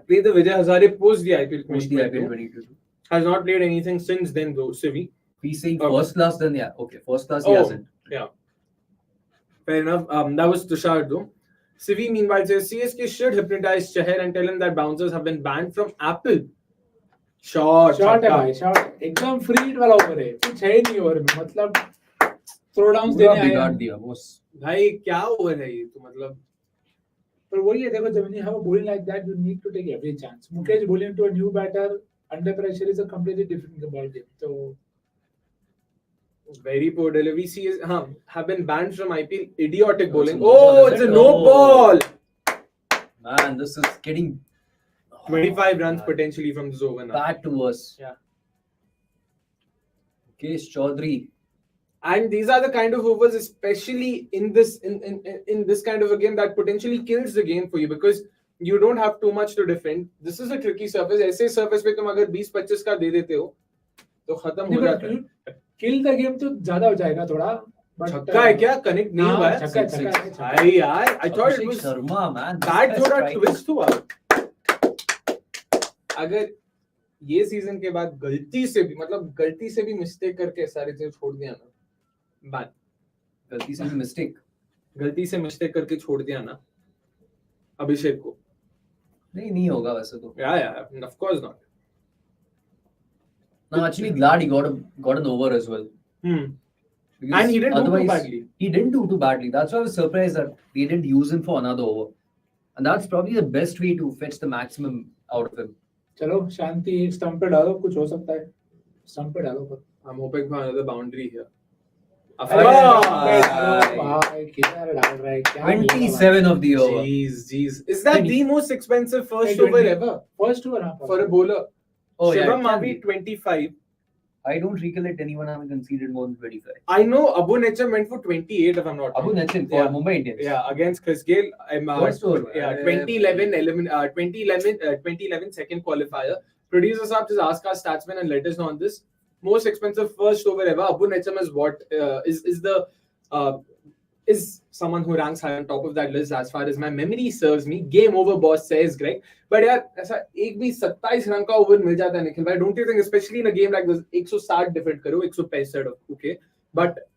played the Vijay Hazare post the IPL 2022. Has not played anything since then though, Sivi. He's saying first class, then yeah. Okay, first class he hasn't. Yeah. Fair enough. That was Tushar though. Sivi meanwhile says CSK should hypnotize Chahar and tell him that bouncers have been banned from Apple. Shot है भाई, shot एकदम free hit वाला over है. कुछ है नहीं over में. मतलब थ्रो डाउन्स देने आया. बिगाड़ दिया बॉस. भाई क्या ओवर है ये तो मतलब. पर वही है देखो, जब you have a bowling like that, you need to take every chance. Mukesh bowling to a new batter under pressure is a completely different ball game. So very poor delivery. Have been banned from IPL. Idiotic bowling. Oh, it's a no ball. Man, this is getting 25 runs potentially from this over now. Bad to us. Yeah. Kesh Chaudhary. And these are the kind of overs, especially in this kind of a game, that potentially kills the game for you because you don't have too much to defend. This is a tricky surface. ऐसे surface पे तुम अगर 20-25 का दे देते हो तो खत्म हो जाता है. Kill the game तो ज़्यादा हो जाएगा थोड़ा. छक्का है क्या? कनेक्ट नहीं हुआ है. छक्का. भाई यार, I thought it was Sharma, man. that थोड़ा twist हुआ. अगर ये सीजन के बाद गलती से भी मिस्टेक करके सारी चीजें छोड़ दिया ना, बात गलती से मिस्टेक करके छोड़ दिया ना अभिषेक को, नहीं होगा वैसे तो. Yeah, of course not. No, actually glad he got an over as well. And he didn't do too badly. He didn't do too badly. That's why I was surprised that they didn't use him for another over. And that's probably the best way to fetch the maximum out of him. चलो शांति, stump पे डालो, कुछ हो सकता है. Stump पे डालो पर. I'm hoping for another boundary here. 27 of the over. Jeez. Is that the most expensive first over ever? First over for a bowler? Oh, yeah, Shivam it can Mavi be. 25. I don't recollect anyone having conceded more than 25. I know Abu Necham went for 28 if I'm not Abu wrong. Necham for Yeah. Mumbai Indians. Yeah, against Chris Gale. First over. 2011 second qualifier. Producer Saab just ask our statsman and let us know on this. Most expensive first over ever. Abu Necham is what is someone who ranks high on top of that list as far as my memory serves me. Game over, boss, says Greg. But यार ऐसा एक भी 27 run का over मिल जाता है निखिल भाई. Don't you think, especially in a game like this, 160 defend करो, 165 okay, but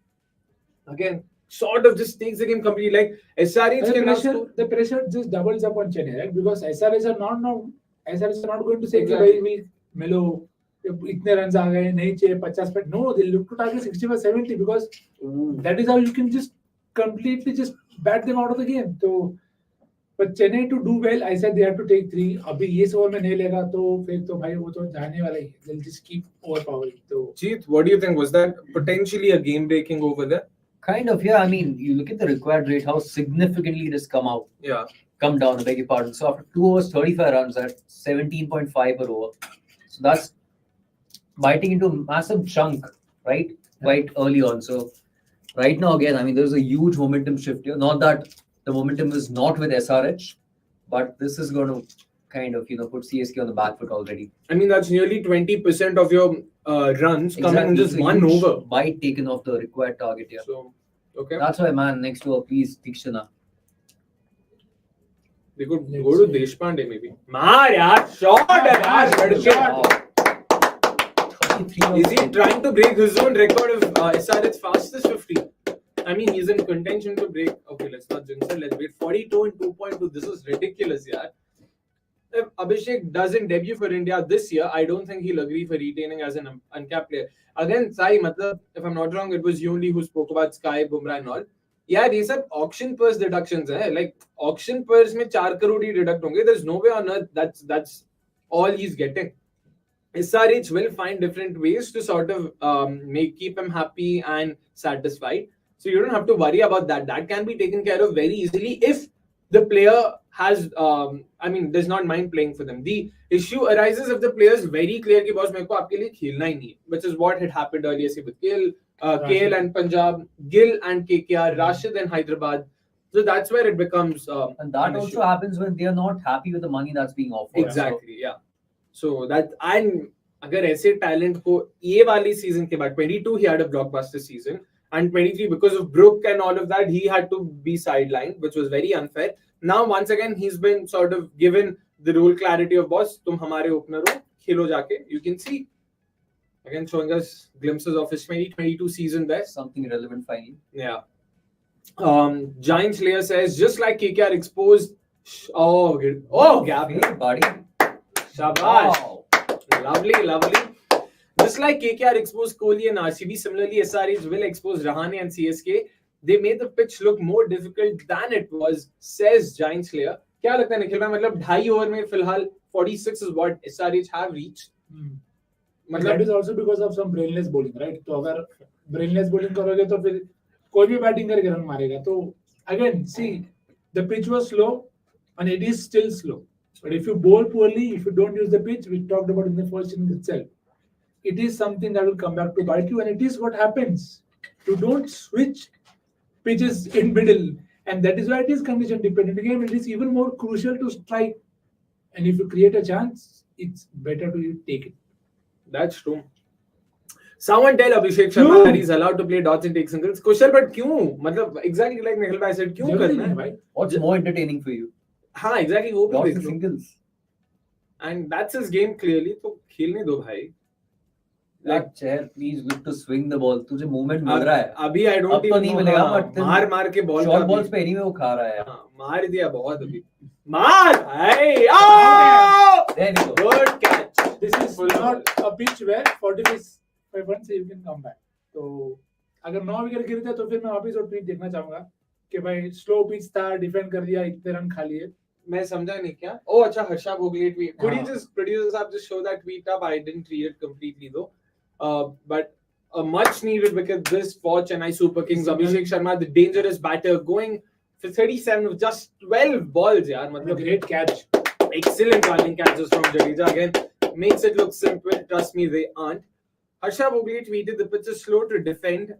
again sort of just takes the game completely. Like SRH can now the pressure just doubles up on Chennai, right? Because SRH are not going to say कि Exactly. भाई we मिलो इतने runs आ गए नहीं चाहिए 50 पे. No, they look to target 65, 70 because that is how you can just completely just bat them out of the game. So, but Chennai to do well, I said they have to take 3. अभी ये over में नहीं लेगा तो फिर तो भाई वो तो जाने वाला ही. They'll just keep overpowering. So, Jeet, what do you think? Was that potentially a game breaking over there? Kind of, yeah. I mean, you look at the required rate, how significantly it has come down, I beg your pardon. So after 2 overs, 35 runs at 17.5 per over. So that's biting into a massive chunk, right? Quite early on. So right now, again, I mean, there's a huge momentum shift here. Not that the momentum is not with SRH, but this is going to kind of, put CSK on the back foot already. I mean, that's nearly 20% of your runs coming in just It's a one huge over. bite taken off the required target here. So, okay. That's why, man, next over, please, Tikshana. They could go to Deshpande maybe. Maar yaar, shot. Is he trying to break his own record of SRH's fastest 50? I mean, he's in contention to break. Okay, let's not jinx it. Let's wait. 42 and 2.2. This is ridiculous, yaar. If Abhishek doesn't debut for India this year, I don't think he'll agree for retaining as an uncapped player. Again, Sai, matlab, if I'm not wrong, it was you only who spoke about Sky, Bumrah and all. Yeah, these are auction purse deductions. Like, auction purse mein 4 crore hi deduct honge. There's no way on earth that's all he's getting. SRH will find different ways to sort of keep him happy and satisfied. So you don't have to worry about that. That can be taken care of very easily if the player has, does not mind playing for them. The issue arises if the player is very clear कि boss मेरे को आपके लिए खेलना ही नहीं है, which is what had happened earlier with KL and Punjab, Gill and KKR, Rashid and Hyderabad. So that's where it becomes and that also issue. happens when they are not happy with the money that's being offered. Exactly, yeah. So that, and अगर ऐसे talent को ये वाली season के बाद 22 he had a blockbuster season and 23 because of Brook and all of that he had to be sidelined, which was very unfair. Now once again he's been sort of given the role clarity of boss, तुम हमारे opener हो, खेलो जाके. You can see again showing us glimpses of his 2022 season there. Something relevant finally. Yeah. Giant Slayer says just like KKR exposed. Oh, gap. Hey, buddy. Shahbaaz. Wow. Lovely. Just like KKR exposed Kohli and RCB, similarly SRH will expose Rahane and CSK. They made the pitch look more difficult than it was, says Giant Slayer. क्या लगता है निखिल भाई, मतलब 2.5 over में फिलहाल 46 is what SRH have reached. that is also because of some brainless bowling, right? तो अगर brainless bowling करोगे तो फिर कोई भी batting करके run मारेगा. तो again, see, the pitch was slow and it is still slow. But if you bowl poorly, if you don't use the pitch, we talked about in the first inning itself, it is something that will come back to bite you, and it is what happens. You don't switch pitches in middle, and that is why it is condition dependent. Again, it is even more crucial to strike, and if you create a chance, it's better to take it. That's true. Someone tell Abhishek Sharma that he's allowed to play dots and take singles. Kushal, but क्यों? मतलब exactly like Nikhil bhai said, क्यों करना है? What's more entertaining for you? हाँ, exactly वो भी Dots देख and low. singles. And that's his game clearly. तो खेलने दो भाई. Like chair, please look to swing the ball. तुझे movement मिल रहा है. अभी I don't अब तो even नहीं know. मिलेगा, हाँ, but मार के ball short का balls भी. पे anyway वो खा रहा है. हाँ, मार दिया बहुत अभी. मार भाई. Oh! There we go. Good catch. This is not a pitch where 45 runs you can come back. तो अगर 9 विकेट गिरते तो फिर मैं वापस और ट्वीट देखना चाहूंगा कि भाई स्लो पिच था, डिफेंड कर दिया, इतने रन खा लिए. मैं समझा नहीं क्या. Oh, अच्छा, Harsha Bhogle tweet. Could you just producers आप just show that tweet up? I didn't read it completely though. But a much needed wicket this for Chennai Super Kings. Abhishek Sharma, the dangerous batter, going for 37 with just 12 balls. यार, मतलब Great catch. excellent bowling catches from Jadeja again. makes it look simple. Trust me, they aren't. Harsha Bogli tweeted the pitch is slow to defend.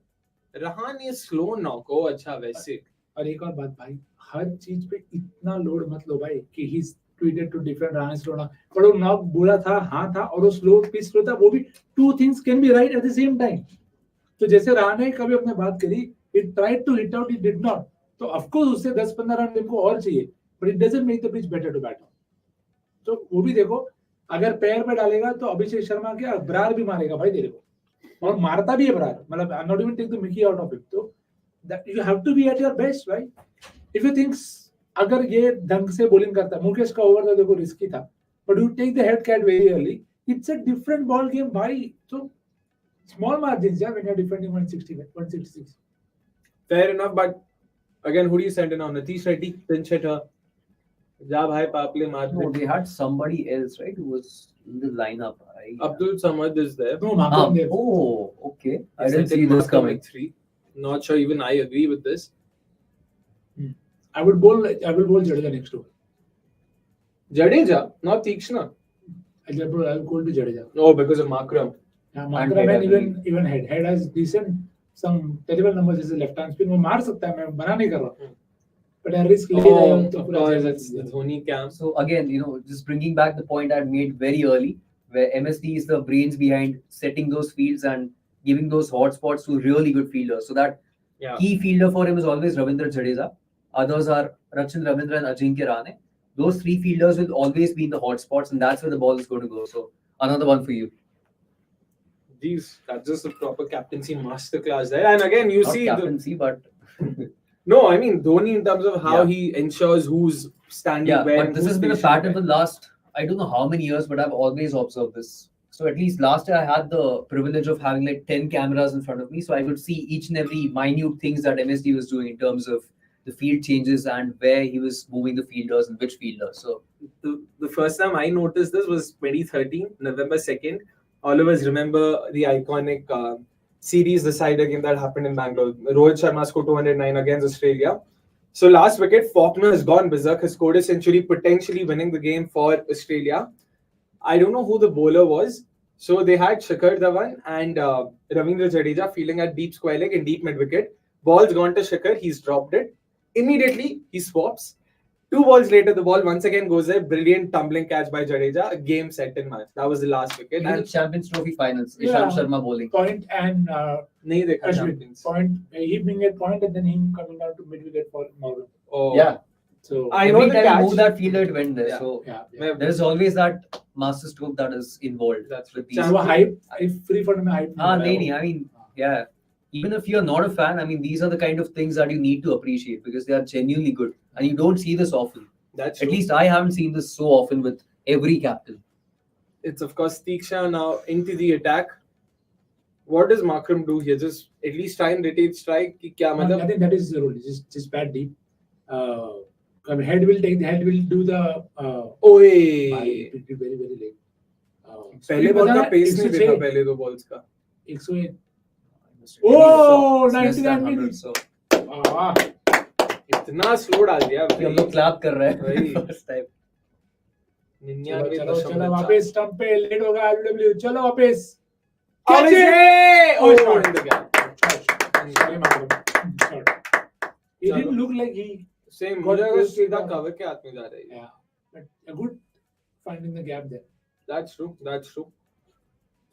Rahan is slow knock. Oh, अच्छा वैसे. और एक और बात भाई, हर चीज पे इतना लोड मत लो भाई कि he tweeted two different run slow ना, पर वो नॉक बोला था, हाँ था, और वो स्लो पिच स्लो था, वो भी two things can be right at the same time. तो जैसे राणे ने कभी अपने बात करी, it tried to hit out, it did not. तो ऑफ कोर्स उससे 10-15 रन इनको और चाहिए, but it doesn't make the pitch better to bat on. तो वो भी देखो, अगर पैर पे डालेगा तो अभिषेक शर्मा क्या बरार भी मारेगा भाई तेरे को, और मारता भी है बरार. मतलब I not even take the mickey out of it. तो that you have to be at your best, right? If you think अगर ये ढंग से बॉलिंग करता है, मुकेश का ओवर तो देखो रिस्की था, but you take the head cat very early, it's a different ball game भाई. So small margins, yeah, when you're defending 160, 166. Fair enough, but again, who do you send in now? Nitish Reddy, pinch hitter. Ja bhai Paple maar. No, they had somebody else, right, who was in the lineup. Abdul Samad is there. No, Markham there. Oh, okay. I didn't see this coming. 3. Not sure even I agree with this. I will bowl Jadeja next over. Jadeja, not Tikshna. I'll go to Jadeja. Oh, because of Makram. Yeah, Makram and even head has decent, some terrible numbers as a left hand spin. वो मार सकता है, मैं मना नहीं कर रहा. But I risk ले रहा हूँ तो पूरा. That's the Dhoni camp. So again, just bringing back the point I made very early, where MSD is the brains behind setting those fields and giving those hot spots to really good fielders. So that key fielder for him is always Ravindra Jadeja. Others are Rachin Ravindra and Ajinkya Rahane. Those 3 fielders will always be in the hot spots, and that's where the ball is going to go. So another one for you. Geez, that's just a proper captaincy masterclass there. And again, you Not see captaincy, but no, I mean Dhoni in terms of how he ensures who's standing where. But this has been a pattern for the last, I don't know how many years, but I've always observed this. So at least last year I had the privilege of having like 10 cameras in front of me, so I could see each and every minute things that MSD was doing in terms of the field changes and where he was moving the fielders and which fielders. So the first time I noticed this was 2013, November 2nd. All of us remember the iconic series decider game that happened in Bangalore. Rohit Sharma scored 209 against Australia. So last wicket, Faulkner has gone berserk, has scored a century, potentially winning the game for Australia. I don't know who the bowler was. So they had Shikhar Dhawan and Ravindra Jadeja fielding at deep square leg and deep mid wicket. Ball's gone to Shikhar. He's dropped it. Immediately, he swaps. 2 balls later, the ball once again goes there. Brilliant tumbling catch by Jadeja. A game set in match. That was the last wicket. and the Champions Trophy finals, Ishant Sharma bowling. Point and Nahi dekha Ashwin. Champions. Point, he being at point and then him coming down to mid wicket for Morgan. Oh. Yeah. So I know Every the time catch. you move that fielder, it went there. Yeah. So yeah. there's always that master stroke that is involved. That's with right. these. So hype, free for me hype. Nahi, I mean, yeah. Even if you're not a fan, I mean, these are the kind of things that you need to appreciate because they are genuinely good. And you don't see this often. That's At true. least I haven't seen this so often with every captain. It's of course Tiksha now into the attack. What does Makram do here? Just at least try and rotate strike. Ki kya I matlab? think that is the rule. Just bat deep. Head will do the. Oye. It will be very very late. पहले ball का pace नहीं देखा पहले 2 balls का. 108. Oh, 99 100, minutes. so इतना slow डाल दिया हम भाई. लोग क्लैप कर रहे वही. हैं first time. 99 चलो वापस स्टंप पे लेट होगा आरडब्ल्यू. चलो वापस. Catch it! Oh, Oh, shot. in the gap. Sorry, Makram. Shot. It didn't look like he. Same. Got मुझे close सीधा to cover के हाथ में जा रही है. Yeah, but a good finding the gap there. That's true. That's true.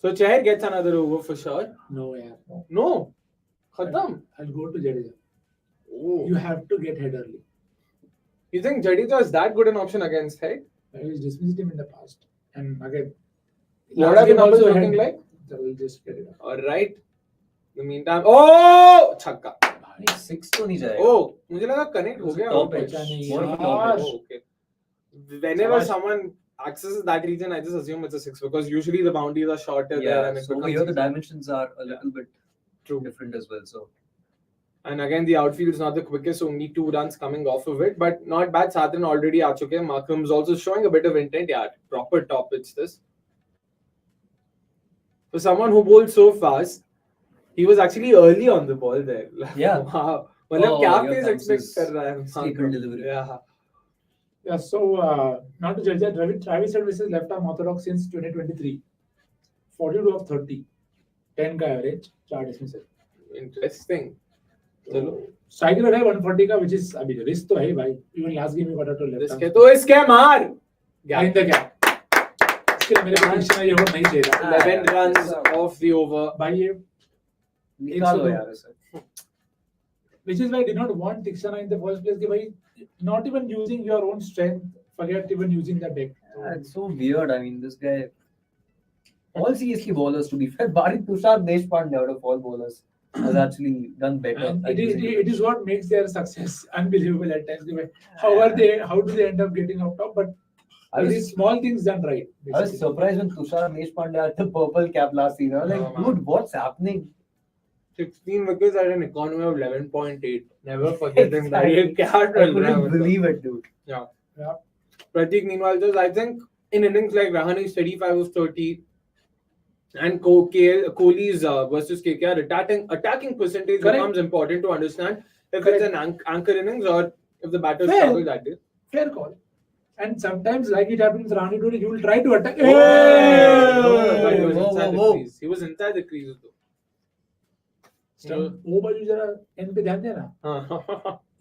So Chahar gets another over for sure. No, yeah. No. Khatam. I'll go to Jadeja. Oh. You have to get head early. You think Jadeja is that good an option against head? I was dismissed him in the past, and again. What last are the game numbers also looking had- like? So we'll just get it. All right. In the meantime, oh, छक्का. भाई 6 तो नहीं जाएगा. Oh, मुझे लगा connect हो गया. Top edge. बचा नहीं More of a यार. top edge. Oh, okay. Whenever Shabaaz. someone accesses that region, I just assume it's a 6 because usually the boundaries are shorter there Yeah, and it so over becomes here the easy. dimensions are a little bit True. different as well. So And again, the outfield is not the quickest, only 2 runs coming off of it, but not bad. Sadhan already aa chuke. Markram is also showing a bit of intent. Yeah, proper top pitch this. For someone who bowled so fast, he was actually early on the ball there. Yeah. Wow. मतलब Oh, क्या your pace thumbs expect is कर रहा है staple delivery. Yeah. Yeah, so not to judge that, Travis said versus left arm orthodox since 2023. 42 of 30. 10 का average, 4 dismissal. Interesting. चलो strike rate है 140 का, which is अभी रिस्क तो है भाई. Even last game he got out to left. इसके तो इसके मार. In the gap. इसके मेरे को टेंशन है, ये वो नहीं चाहिए. 11 runs off the over. भाई ये निकालो यार इसे. Which is why I did not want Tikshana in the first place. कि भाई not even using your own strength, forget even using the deck. It's so weird. I mean, this guy. All seriously bowlers, to be fair, barring Tushar Deshpande out of all bowlers, has actually done better. And it is what makes their success unbelievable at times. How do they end up getting out top? But it is small things done right. I was surprised when Tushar Deshpande had the purple cap last season. I was like, dude, what's happening? 16 wickets at an economy of 11.8. Never forget him. That I couldn't believe it, dude. Yeah. Pratik, meanwhile, just I think in innings like Rahane is 35 of 30 and Kohli's versus KKR attacking percentage becomes important to understand if it's an anchor innings or if the batters struggle that day. Fair call. And sometimes, like it happened with Rahane today, he will try to attack. He was inside the crease though. वो बाजू जरा and पे ध्यान देना.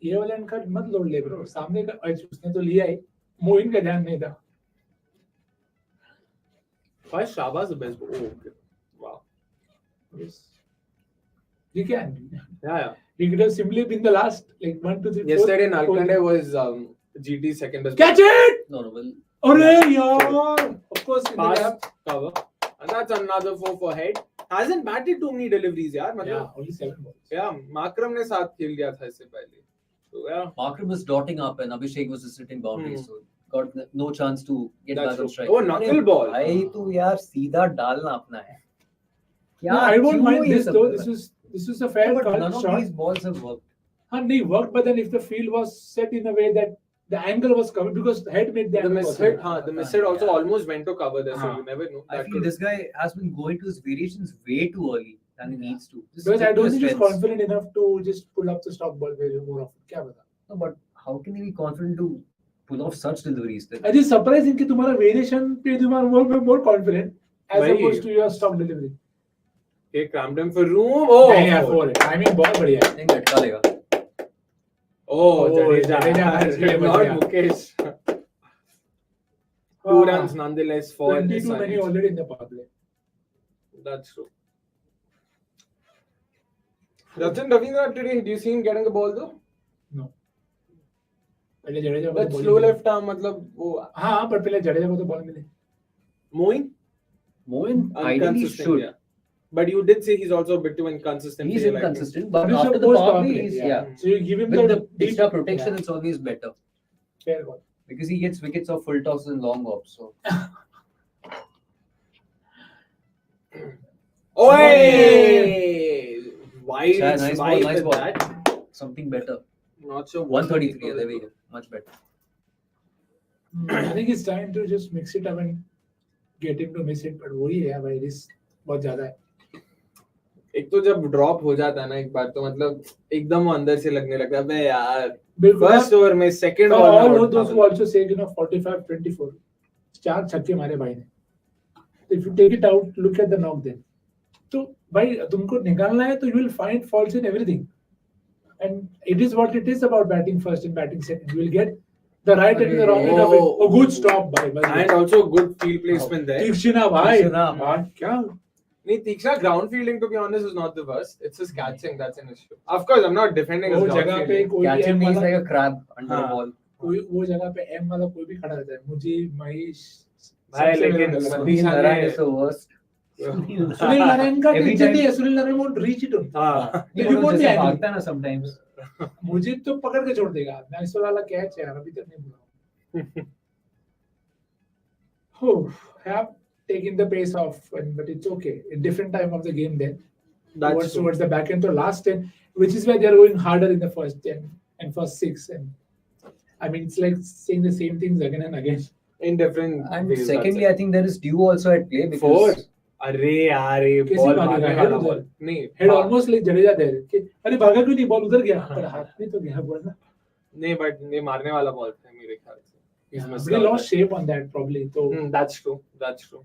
ये वाला and का मत लोड ले ब्रो. सामने का उसने तो लिया ही, मोइन का ध्यान नहीं था. Why is Shahbaaz the best? Oh, okay. Wow. Yes. You can. Yeah. He could have simply been the last, like 1, 2, 3, 4. Yesterday, Nalkande was GT's second best. Catch it! No, well. Arey yaar! Of course, in the Pass, gap. cover. And that's another 4 for head. Hasn't batted too many deliveries, yaar. Yeah, only 7 balls. Yeah, Makram ने साथ खेल लिया था इससे पहले. So yeah. Makram was dotting up and Abhishek was just sitting boundaries, so got no chance to get back on strike. Oh, knuckleball. भाई तो यार सीधा डालना अपना है. No, I won't mind this though. This was a fair But call. none of these balls have worked. They worked, but then if the field was set in a way that the angle was covered, because head made the angle mishit, possible. the mishit also almost went to cover there, so you never know. I feel this guy has been going to his variations way too early than he needs to. Just Because I stick to don't his think he's strengths. confident enough to just pull up the stop ball very more often. क्या पता? No, but how can he be confident to pull off such deliveries then? It is surprising कि तुम्हारा variation पे तुम्हारा more confident as भाई, opposed to your stop delivery. Okay, crammed him for room. Oh, नहीं यार, 4 है. I mean बहुत बढ़िया है. नहीं झटका लेगा. Oh, Jadeja. Jadeja. Not Mukesh. 2 runs nonetheless for 22 many already in the power play. That's true. Rachin Ravindra today, do you see him getting a ball though? No. पहले जडेजा को That तो slow ball left arm, मतलब वो. हाँ, पर पहले जडेजा को तो बॉल मिले. Moeen ideally Inconsistent, should. yeah. But you did say he's also a bit too inconsistent. He's today, like inconsistent, but But after it's the a power post play, play, he's, yeah. yeah. So you give him With the the extra deep- protection, yeah. it's always better. Fair call. Because he gets wickets off full tosses and long hops. So Oi! Wide Shah, nice ball, swipe nice with ball. that. Something better. Not sure. 133, there we go. Much better. I think it's time to just mix it up and get him to miss it. But वही है भाई, risk बहुत ज़्यादा है. एक तो जब drop हो जाता है ना एक बार तो मतलब एकदम अंदर से लगने लगता है बे यार. बिल्कुल. फर्स्ट ओवर में सेकंड For बॉल all में those who also say 45-24, 4 छक्के मारे भाई ने. If you take it out, look at the knock then. तो भाई तुमको निकालना है तो you will find faults in everything. And it is what it is about batting first and batting second. You will get the right and the wrong end of it. Oh, good stop by. And also good field placement there. Tikshana भाई. Tikshana. क्या? Nee, Tikshana ground fielding to be honest is not the worst. It's his catching that's an issue. Of course, I'm not defending his वो ground जगह पे fielding. कोई भी Catching M me is वाला like a crab under the हाँ. ball. वो जगह पे M वाला कोई भी खड़ा रहता है. मुझे महेश भाई सबसे लेकिन मेरा Satish Sunil Narayan Narine is the worst. Sunil Narayan का Every टेंशन time- नहीं है. Sunil Narayan won't reach it on. हाँ. ये You won't जैसे get भागता है ना sometimes. मुझे तो पकड़ के छोड़ देगा. नाइस वाला कैच है यार, अभी तक नहीं बुला. Oh, have taken the pace off, but it's okay. A different time of the game then. That's true. Towards the back end, to last 10, which is where they are going harder in the first 10 and first 6. And I mean, it's like saying the same things again and again. In different And ways. secondly, I think there is dew also at play because Four. अरे यार ये कैसे ball भागेगा? मारने Head वाला उधर. Ball नहीं Head almost like Jadeja there. कि अरे भागा क्यों नहीं? बॉल उधर गया. पर हाथ में तो गया बॉल ना. नहीं बट ये मारने वाला बॉल था मेरे ख्याल से Yeah, missed but he out. lost shape on that probably. So That's true. That's true.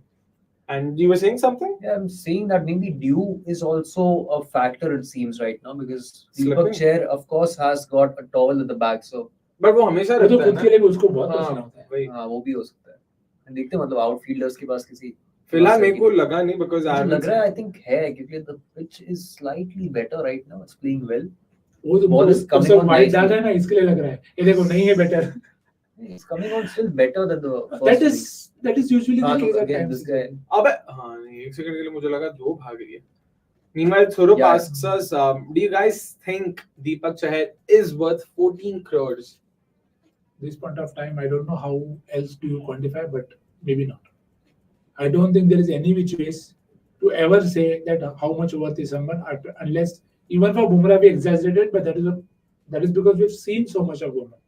And you were saying something? Yeah, I'm saying that maybe dew is also a factor, it seems, right now, because Slipping. Deepak Chair, of course, has got a towel at the back, so But वो हमेशा वो तो रहता है खुद के ना. लिए भी उसको बहुत हाँ, पसीना होता है. वही. हाँ, वो भी हो सकता है. देखते हैं, मतलब आउटफील्डर्स के पास किसी फिलहाल मेरे को लगा नहीं because I मुझे haven't लग रहा है आई थिंक है क्योंकि the pitch is slightly better right now. It's playing well. वो तो Ball is coming सब on वाइड nicely. डाल रहा है ना, इसके लिए लग रहा है. ये देखो नहीं है better. It's coming on still better than the first That innings. is usually the हाँ, case तो at again times. this guy. अबे हाँ नहीं एक सेकंड के लिए मुझे लगा 2 भाग रही है. Meanwhile, Thorup Yeah. asks us, do you guys think Deepak Chahar is worth 14 crores? This point of time, I don't know how else do you quantify, but maybe not. I don't think there is any which ways to ever say that how much worth is someone unless even for Bumrah we exaggerated, but that is because we've seen so much of Bumrah.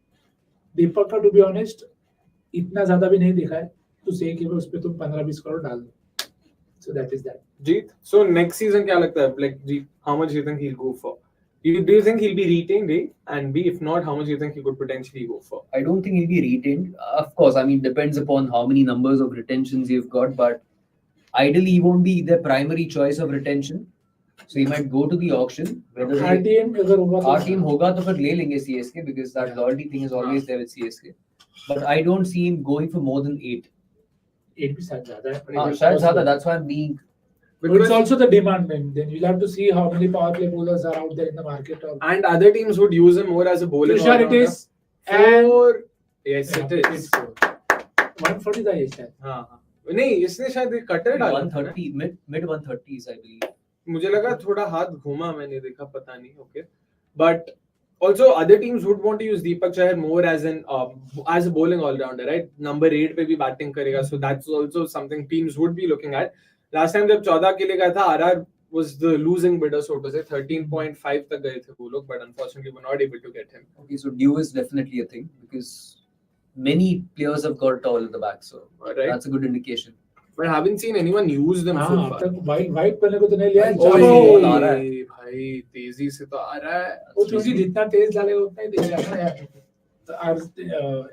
Deepak का to be honest इतना ज्यादा भी नहीं देखा है तो से कि उस पे तुम 15-20 करोड़ डाल दो. So that is that. Jeet, so next season क्या लगता है? Like Jeet, how much do you think he'll go for? Do you think he'll be retained, A? And B, if not, how much do you think he could potentially go for? I don't think he'll be retained. Of course, I mean, depends upon how many numbers of retentions you've got, but ideally he won't be the primary choice of retention. So he might go to the auction. Whether RTM अगर होगा तो our team होगा तो फिर ले लेंगे CSK because that loyalty thing is always there with CSK. But I don't see him going for more than 8. 8 भी शायद ज्यादा है. हाँ, शायद ज़्यादा. That's why I'm being. But it's also the demand, man. Then you'll have to see how many power play bowlers are out there in the market. And other teams would use him more as a bowler. Sure it is. And yes, it is. 140 था ये शायद. हाँ हाँ. नहीं इसने शायद एक cutter डाला. 130 mid 130s I believe. मुझे लगा थोड़ा हाथ घूमा मैंने देखा पता नहीं. Okay. But also other teams would want to use Deepak Chahar more as a bowling all-rounder, right? Number 8 पे भी batting करेगा, so that's also something teams would be looking at. Last time जब 14 के लिए गया था, RR was the losing bidder, so to say. 13.5 तक गए थे वो लोग, but unfortunately were not able to get him. Okay, so due is definitely a thing because many players have got towel at the back, so that's a good indication. But I haven't seen anyone use them so हाँ far. तक white करने को तो नहीं लिया है. ball आ रहा है. भाई तेजी से तो आ रहा है. वो क्योंकि जितना तेज डालेगा उतना ही तेज जाता है यार. So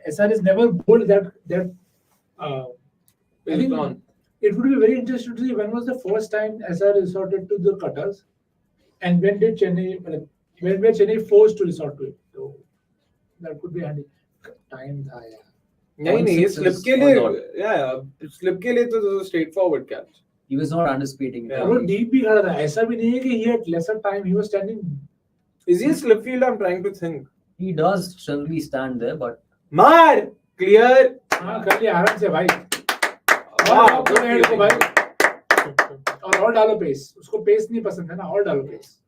SR is never bowled that I think it would be very interesting to see when was the first time SR resorted to the cutters and when did Chennai when were Chennai forced to resort to it. So that could be handy. Time था यार. नहीं slip के लिए slip के लिए तो straight forward catch. He was not anticipating it. वो deep भी खड़ा था. ऐसा भी नहीं है कि he had lesser time. He was standing. Is he a slip fielder? I'm trying to think. He does generally stand there, but मार क्लियर. हाँ कर लिया आराम से भाई. वाह को भाई. और और डालो पेस. उसको पेस नहीं पसंद है ना. और डालो pace.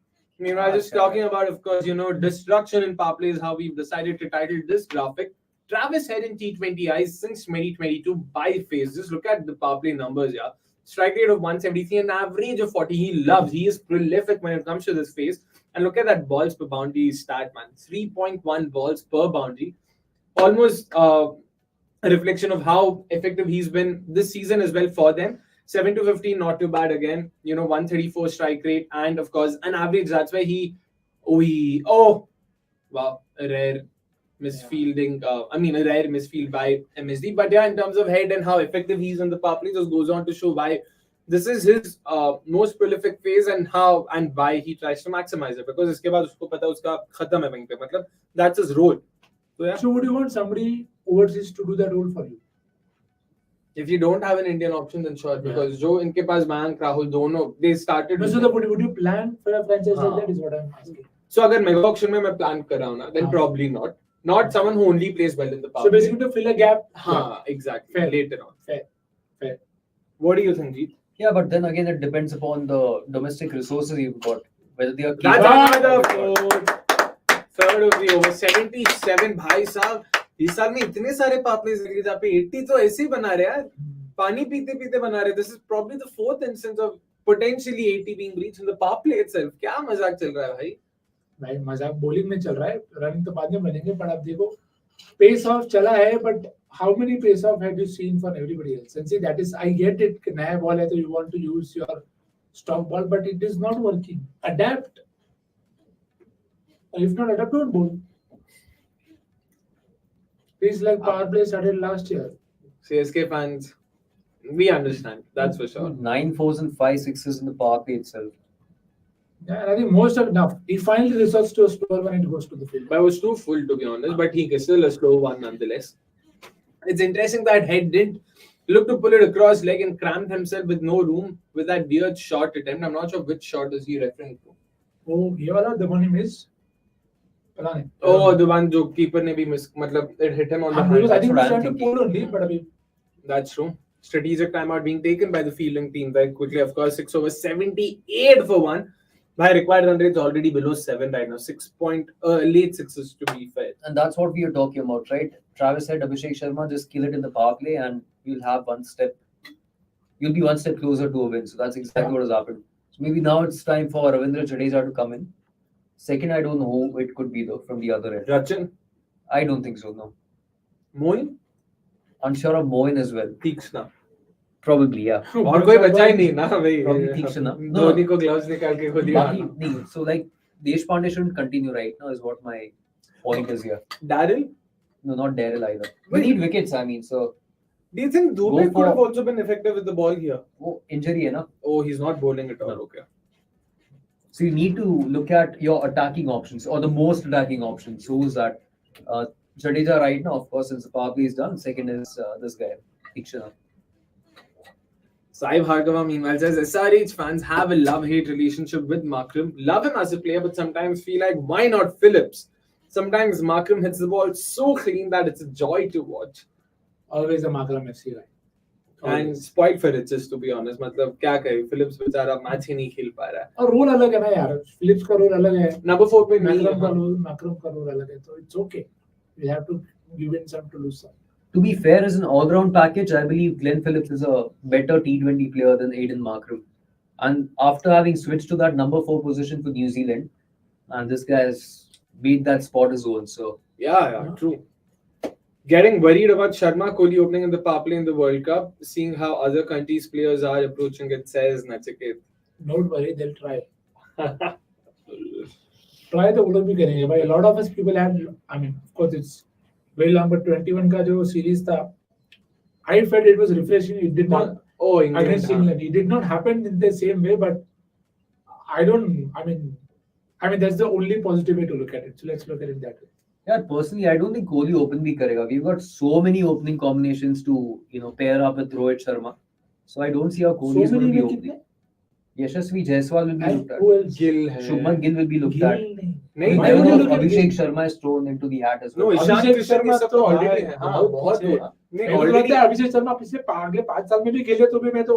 Meanwhile, just talking about, of course, destruction in power play is how we've decided to title this graphic. Travis Head in T20Is since 2022 by phase. Just look at the power play numbers, yeah. Strike rate of 173, an average of 40. He is prolific when it comes to this phase. And look at that balls per boundary stat, man. 3.1 balls per boundary. Almost a reflection of how effective he's been this season as well for them. 7 to 15, not too bad again. 134 strike rate. And of course, an average. That's why wow, a rare misfielding. A rare misfield by MSD. But yeah, in terms of Head and how effective he is on the power play, just goes on to show why this is his most prolific phase and how and why he tries to maximize it. Because इसके बाद उसको पता उसका खत्म है वहीं पे. मतलब that's his role. So yeah. So would you want somebody overseas to do that role for you? If you don't have an Indian option, then sure. Because जो इनके पास Mayank, Rahul, दोनों they started. So would you plan for a franchise like that? Is what I'm asking. So अगर mega auction में मैं plan कर रहा हूँ ना, then probably not. Not someone who only plays well in the power. So basically to fill a gap. हाँ, exactly. Fair. Later on. Fair. What do you think, Jeet? yeah, but then again, it depends upon the domestic resources you've got. Whether they are That's another third of the over. 77 भाई साहब. इस साल में इतने सारे power plays लगे जहाँ पे 80 तो ऐसे ही बना रहे यार. पानी पीते पीते बना रहे. This is probably the fourth instance of potentially 80 being reached in the power play itself. क्या मजाक चल रहा है भाई? भाई मजाक बॉलिंग में चल रहा है. रनिंग तो बाद में बनेंगे. पर आप देखो पेस ऑफ चला है. But how many pace off have you seen for everybody else? And see, that is, I get it. नया बॉल है तो you want to use your stock ball, but it is not working. Adapt. If not adapt, don't bowl. It's like power play started last year. CSK fans, we understand. That's for sure. 9 fours and 5 sixes in the power play itself. Yeah, and I think most of enough. He finally resorts to a slower when it goes to the field. But it was too full to be honest. But he is still a slow one nonetheless. It's interesting that Head didn't look to pull it across leg and cramped himself with no room with that weird shot attempt. I'm not sure which shot is he referring to. Oh, ये वाला the one he missed. पता नहीं. Oh, the one जो keeper ने भी miss. मतलब it hit him on the hand. Because I think he what I'm tried to thinking. pull only, but अभी That's true. Strategic timeout being taken by the fielding team very quickly. Of course, 6 over 78 for 1. My required run rate is already below 7 right now. 6 late sixes to be fair. And that's what we are talking about, right? Travis said Abhishek Sharma just kill it in the power play and you'll have you'll be one step closer to a win. So that's exactly what has happened. So maybe now it's time for Ravindra Jadeja to come in. Second, I don't know who it could be though from the other end. Rachin, I don't think so, no. Moeen, Unsure of Moeen as well. Tikshna. Probably, yeah. और कोई बचा ही नहीं ना भाई. Probably Tikshna. Dhoni को gloves निकाल के खुद ही Baki, मारना. nahi. So like Deshpande shouldn't continue right now is what my point is here. Daryl, No, not Daryl either. We Wait. need wickets, I mean. So do you think Go Dubey could for- have also been effective with the ball here? वो injury है ना. Oh, he's not bowling at all. No. Okay. So you need to look at your attacking options or the most attacking options. So who's that? Jadeja right now, of course, since the power play is done. Second is this guy, Tikshana. Saib Hargava meanwhile says SRH fans have a love-hate relationship with Markram. Love him as a player, but sometimes feel like why not Phillips? Sometimes Markram hits the ball so clean that it's a joy to watch. always a Markram FC guy. And spoiled for riches, to be honest. मतलब क्या कहे Phillips बेचारा match ही नहीं खेल पा रहा है. और रोल अलग है ना यार. फिलिप्स का रोल अलग है. Number 4 पे नहीं मैक्रम का रोल अलग है. तो it's okay. We have to give in some to lose some. To be fair, as an all-round package, I believe Glenn Phillips is a better T20 player than Aiden Markram. And after having switched to that number 4 position for New Zealand, and this guy has made that spot his own. So Yeah, true. Getting worried about Sharma Kohli opening in the power play in the World Cup, seeing how other countries' players are approaching it, says Nachiket. Don't worry, they'll try. Try तो वो लोग भी करेंगे भाई. A lot of us people have, I mean, of course it's very long, but 21 का जो series था, I felt it was refreshing. It did not against England. It did not happen in the same way, but I mean that's the only positive way to look at it. So let's look at it that way. yeah, personally, I don't think Kohli open bhi karega. We've got so many opening combinations to pair up with Rohit Sharma. So I don't see how Kohli is going to be opening. Yashasvi Jaiswal will be looked at. Who else? Gill hai. Shubman Gill will be looked at. नहीं, Why would you look at Abhishek Gill? Sharma is thrown into the hat as No, well. Ishan Abhishek Kishan Sharma ये सब तो तो already है, है. हाँ, हाँ, बहुत पीछे। दूर. नहीं, मेरे को already. लगता है अभिषेक शर्मा पिछले अगले 5 साल में भी खेले तो भी मैं तो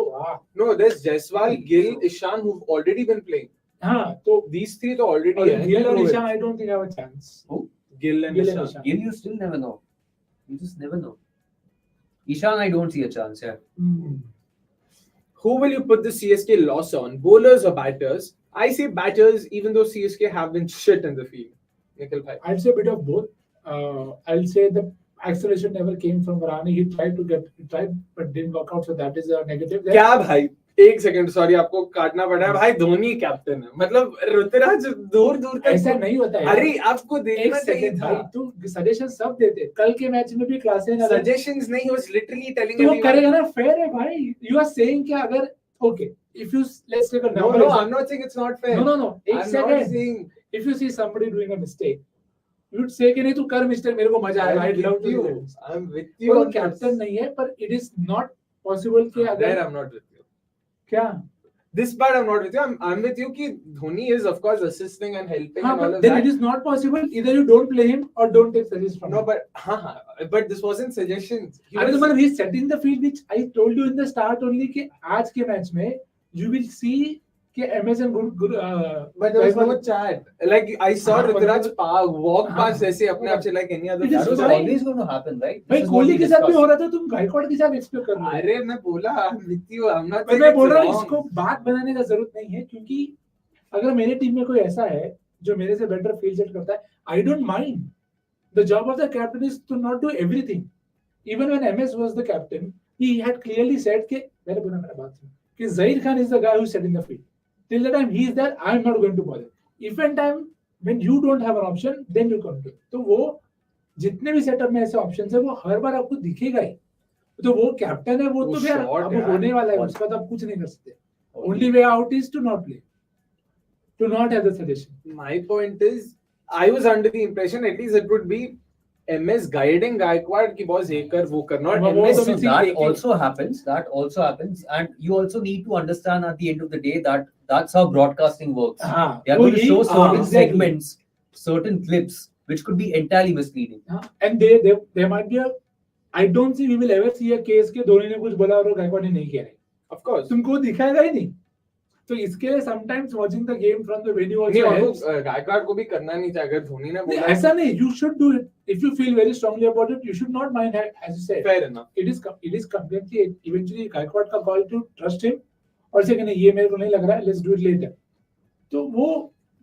No, there's Jaiswal, Gill, Ishan who've already been playing. हाँ तो These three तो already और है. Gill और Rohit. Ishan I don't think have a chance. Who? Gill and Gill and Ishan. Ishan. Gill, you still never know. You just never know. Ishan, I don't see a chance, yeah. Who will you put the CSK loss on? Bowlers or batters? I say batters, even though CSK have been shit in the field. Nikhil bhai. I'd say a bit of both. I'll say the acceleration never came from Varane. He tried but didn't work out. So that is a negative. There. क्या भाई? एक second sorry आपको काटना पड़ा है भाई. Dhoni captain है. मतलब ऋतुराज दूर दूर तक ऐसा नहीं होता है. अरे आपको एक देखना चाहिए सेकंड था. भाई तू सजेशन सब देते. कल के मैच में भी क्लासेस Suggestions नहीं, was literally telling तो वो everyone. करेगा ना. फेयर है भाई. You are saying कि अगर okay if you let's take a No, number. no, I'm not saying it's not fair. No. एक I'm not second. saying. If you see somebody doing a mistake, you'd say कि नहीं तू कर mistake मेरे को मजा आएगा. I'd love to do it. I'm with you. वो कैप्टन नहीं है पर it is not possible कि There अगर I'm not with you. क्या This part I'm not with you. I'm with you कि Dhoni is of course assisting and helping and all but of then that. it is not possible. Either you don't play him or don't take suggestions from No, him. but this wasn't suggestions. He अरे was- तो मतलब he's setting the field which I told you in the start only कि आज के match में you will see कि MS and good But there was no chat. Like I saw हाँ, Ruturaj मतलब- walk हाँ, past ऐसे अपने आप से like any other. It is That was fine. always going to happen, right? भाई This is what Kohli we के साथ भी discussed. हो रहा था. तुम गायकवाड़ के साथ एक्सपेक्ट कर रहे हो. अरे मैं बोला I'm with you. I'm not. पर saying मैं it's बोल रहा हूँ wrong. इसको बात बनाने का जरूरत नहीं है क्योंकि अगर मेरे टीम में कोई ऐसा है जो मेरे से बेटर फील्ड सेट करता है, I don't mind. The job of the captain is to not do everything. Even when MS was the captain, he had clearly said कि मेरे बोला मेरा बात सुन कि Zaid Khan is the guy who's setting the field. Till the time he is there, I'm not going to bother. If and time when you don't have an option, then you come to it. तो वो जितने भी setup में ऐसे option है वो हर बार आपको दिखेगा ही. तो वो कैप्टन है, वो तो फिर अब होने वाला है, उसका तो आप कुछ नहीं कर सकते. Only way out is to not play, to not have the suggestion. My point is, I was under the impression at least it would be MS guiding Gaikwad ki boss ye kar wo kar, not MS. So that also happens. That also happens, and you also need to understand at the end of the day that that's how broadcasting works. They are going to show certain segments, certain clips, which could be entirely misleading. And there might be a. I don't see we will ever see a case के धोनी ने कुछ बोला और गायकवाड ने नहीं किया है. Of course. तुमको दिखाएगा ही नहीं. तो इसके लिए sometimes watching the game from the venue also helps. Gaikwad को भी करना नहीं चाहिए. अगर धोनी ने बोला ऐसा नहीं. You should do it if you feel very strongly about it. You should not mind, as you said. Fair enough. It is completely eventually Gaikwad का call to trust him और से कहने ये मेरे को नहीं लग रहा है. Let's do it later. तो वो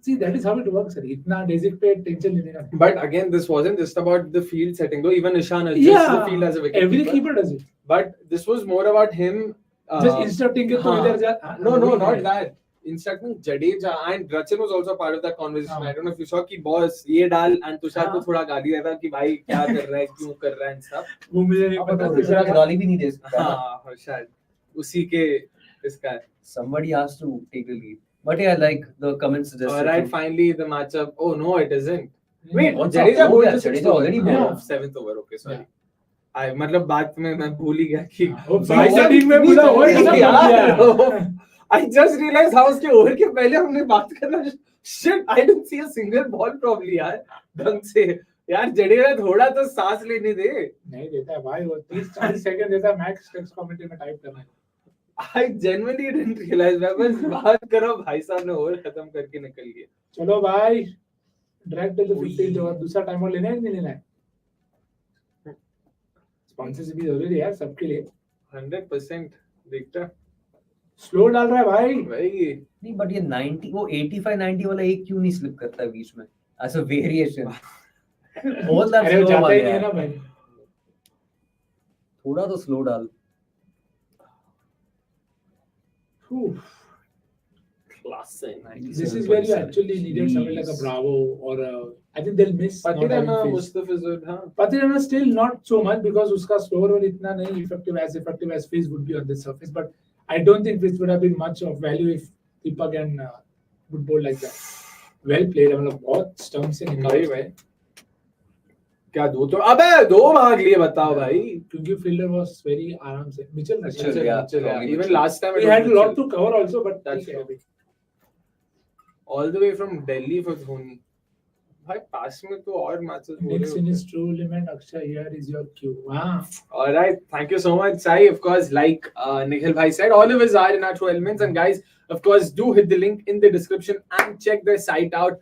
see that is how it works. इतना basic पे tension लेने का. But again, this wasn't just about the field setting though. Even Ishan adjusts the field as a wicket. Every keeper does it. But this was more about him. Just instructing it to either no, not that. Instructing Jadeja and Rachin was also part of that conversation. I don't know if you saw कि boss ये डाल and Tushar को थोड़ा गाली देता कि भाई क्या कर रहा है, क्यों कर रहा है and stuff. वो मुझे नहीं पता. तुषार को गाली भी नहीं दे सकता. हाँ, शायद उसी के इसका. Somebody has to take the lead. But yeah, like the comments suggested. Alright, finally the matchup. Oh no, it isn't. Wait, What's Jadeja up? bowled Yeah, the sixth Jadeja over. already bowled. Seventh over. Okay, sorry. I मतलब बात में मैं भूल ही गया कि I just realized how उसके over के पहले हमने बात करना. Shit, I didn't see a single ball probably यार ढंग से. यार जडेजा थोड़ा तो सांस लेने दे. नहीं देता है भाई, वो 30-40 सेकंड देता है मैक्स. टेक्स्ट कमेंट्री में टाइप करना है. I genuinely didn't realize. मैं बस बात करो, भाई साहब ने ओवर खत्म करके निकल गए. चलो भाई, drag till the 15th over. दूसरा टाइम और लेना है नहीं लेना है? स्पॉन्सरशिप भी जरूरी है यार सबके लिए. 100% देखता. स्लो डाल रहा है भाई. नहीं, बट ये 90 वो 85-90 वाला एक क्यों नहीं स्लिप करता है बीच में as a variation? All that slow जाता ही नहीं है ना भाई. थोड़ा तो स्लो डाल. Classic. This is where you actually needed something like a Bravo or I think they'll miss Patirana, Mustafizur, huh? Patirana still not so much because उसका slower और इतना नहीं effective as Fizz would be on this surface. But I don't think Fizz would have been much of value if Deepak and would bowl like that. Well played. मतलब बहुत stump से निकाले भाई. क्या दो अबे दो भाग लिए बताओ भाई. क्योंकि fielder was very आराम से. Mitchell, yeah. Even last time he had a lot to cover also, but that's true. All the way from Delhi for Dhoni. भाई पास में तो और matches हो रहे Next in his true limit, Akshay, here is your cue. Wow. All right, thank you so much, Sai. Of course, like Nikhil bhai said, all of us are in our true elements. And guys, of course, do hit the link in the description and check their site out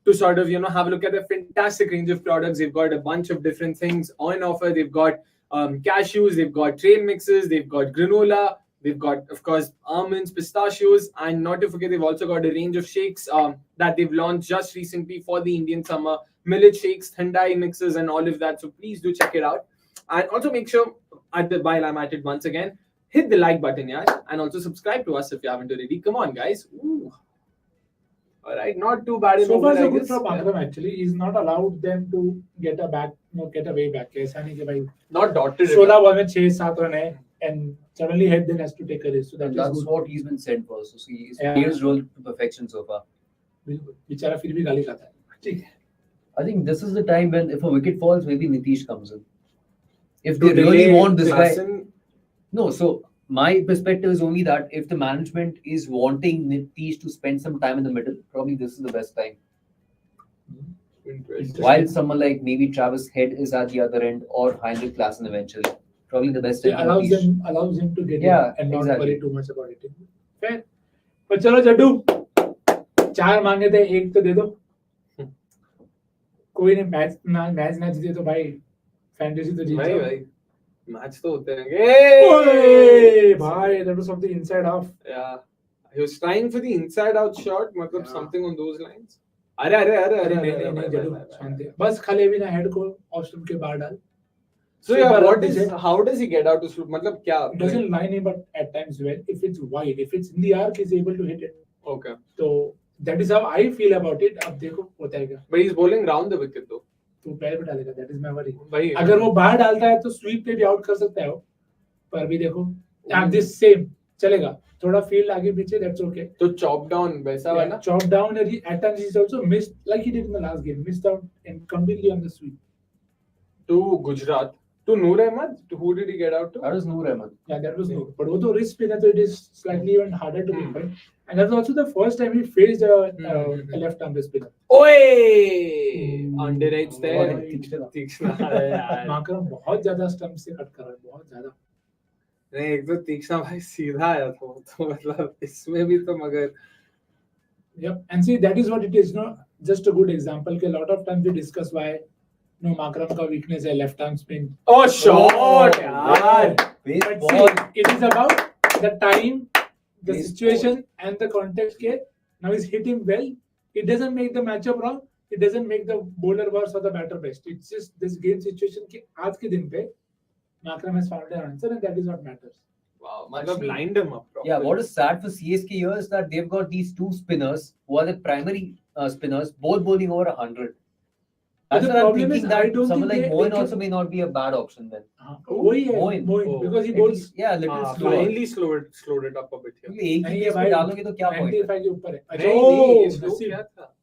to sort of, have a look at their fantastic range of products. They've got a bunch of different things on offer. They've got cashews, they've got trail mixes, they've got granola, they've got, of course, almonds, pistachios, and not to forget, they've also got a range of shakes that they've launched just recently for the Indian summer. Millet shakes, thandai mixes, and all of that. So please do check it out. And also make sure, while I'm at it once again, hit the like button, yeah, and also subscribe to us if you haven't already. Come on, guys. Ooh. All right, not too bad. So far, so good from Akram. Actually, he's not allowed them to get a way back. ऐसा नहीं कि भाई not dotted. 16 ball में 6-7 run है, and suddenly head then has to take a risk. So that's what he's been sent for. So he's played his role to perfection so far. बेचारा फिर भी गाली खाता है. ठीक है. I think this is the time when if a wicket falls, maybe Nitish comes in. If they really want this guy. No, so my perspective is only that if the management is wanting Nitish to spend some time in the middle, probably this is the best time. While someone like maybe Travis Head is at the other end or Heinrich Klaassen eventually, probably the best time. Allows him to get in and not worry too much about it. Fair. पर चलो जड्डू 4 मांगे थे, 1 तो दे दो. कोई नहीं, match ना जीते तो भाई फैंटेसी तो जीत जाओ भाई. मैच तो होते रहेंगे भाई. That was something inside off. Yeah, he was trying for the inside out shot, मतलब something on those lines. अरे नहीं जरूर शांति. बस खाली भी ना हेड को ऑस्ट्रेलिया के बाहर डाल. So yeah, how does he get out to shoot? मतलब क्या? Doesn't line him, but at times well. If it's wide, if it's in the arc, he's able to hit it. Okay. So that is how I feel about it. अब देखो होता है क्या. But he's bowling round the wicket though. तो पैर पे डालेगा, that is my worry. भाई अगर वो बाहर डालता है तो स्वीप पे भी आउट कर सकता है वो, पर भी देखो एट दिस सेम चलेगा, थोड़ा फील्ड आगे पीछे, दैट्स ओके। तो चॉप डाउन वैसा वाला chop down at times he's also missed like he did in the last game, missed out and completely on the sweep. to Gujarat to Noor Ahmed. Who did he get out to? That was Noor Ahmed. Yeah, that was Noor. But वो तो wrist spinner, so it is slightly even harder to pinpoint. And that was also the first time he faced a left-arm spinner. Oi! Under edge there. तीक्ष्णा है यार। माकरम बहुत ज्यादा stump से cut कर रहा है, बहुत ज्यादा। नहीं, एक तो तीक्ष्णा भाई सीधा आया था, तो मतलब इसमें भी तो मगर Yep, and see that is what it is, no, just a good example कि a lot of times we discuss why no माकरम का weakness है left arm spin. Oh shot यार, but see it is about the time, the situation and the context के now he's hitting well, it doesn't make the matchup wrong, it doesn't make the bowler worse or the batter best, it's just this game situation के आज के दिन पे माकरम has found an answer and that is what matters. wow, मतलब lined him up properly. Yeah, what is sad for CSK here is that they've got these two spinners who are the primary spinners, both bowling over 100. That's the why I'm problem thinking is, I that don't someone think like they Moeen can- also may not be a bad option then. वही है Moeen. Moeen, Oh. because he bowls Yeah, a little slower. Finally slowed it up a bit here. क्योंकि एक ही नहीं, case में भाई, डालोगे तो क्या पॉइंट है? 95 के ऊपर है। नहीं, Oh, ये slow see, क्या था?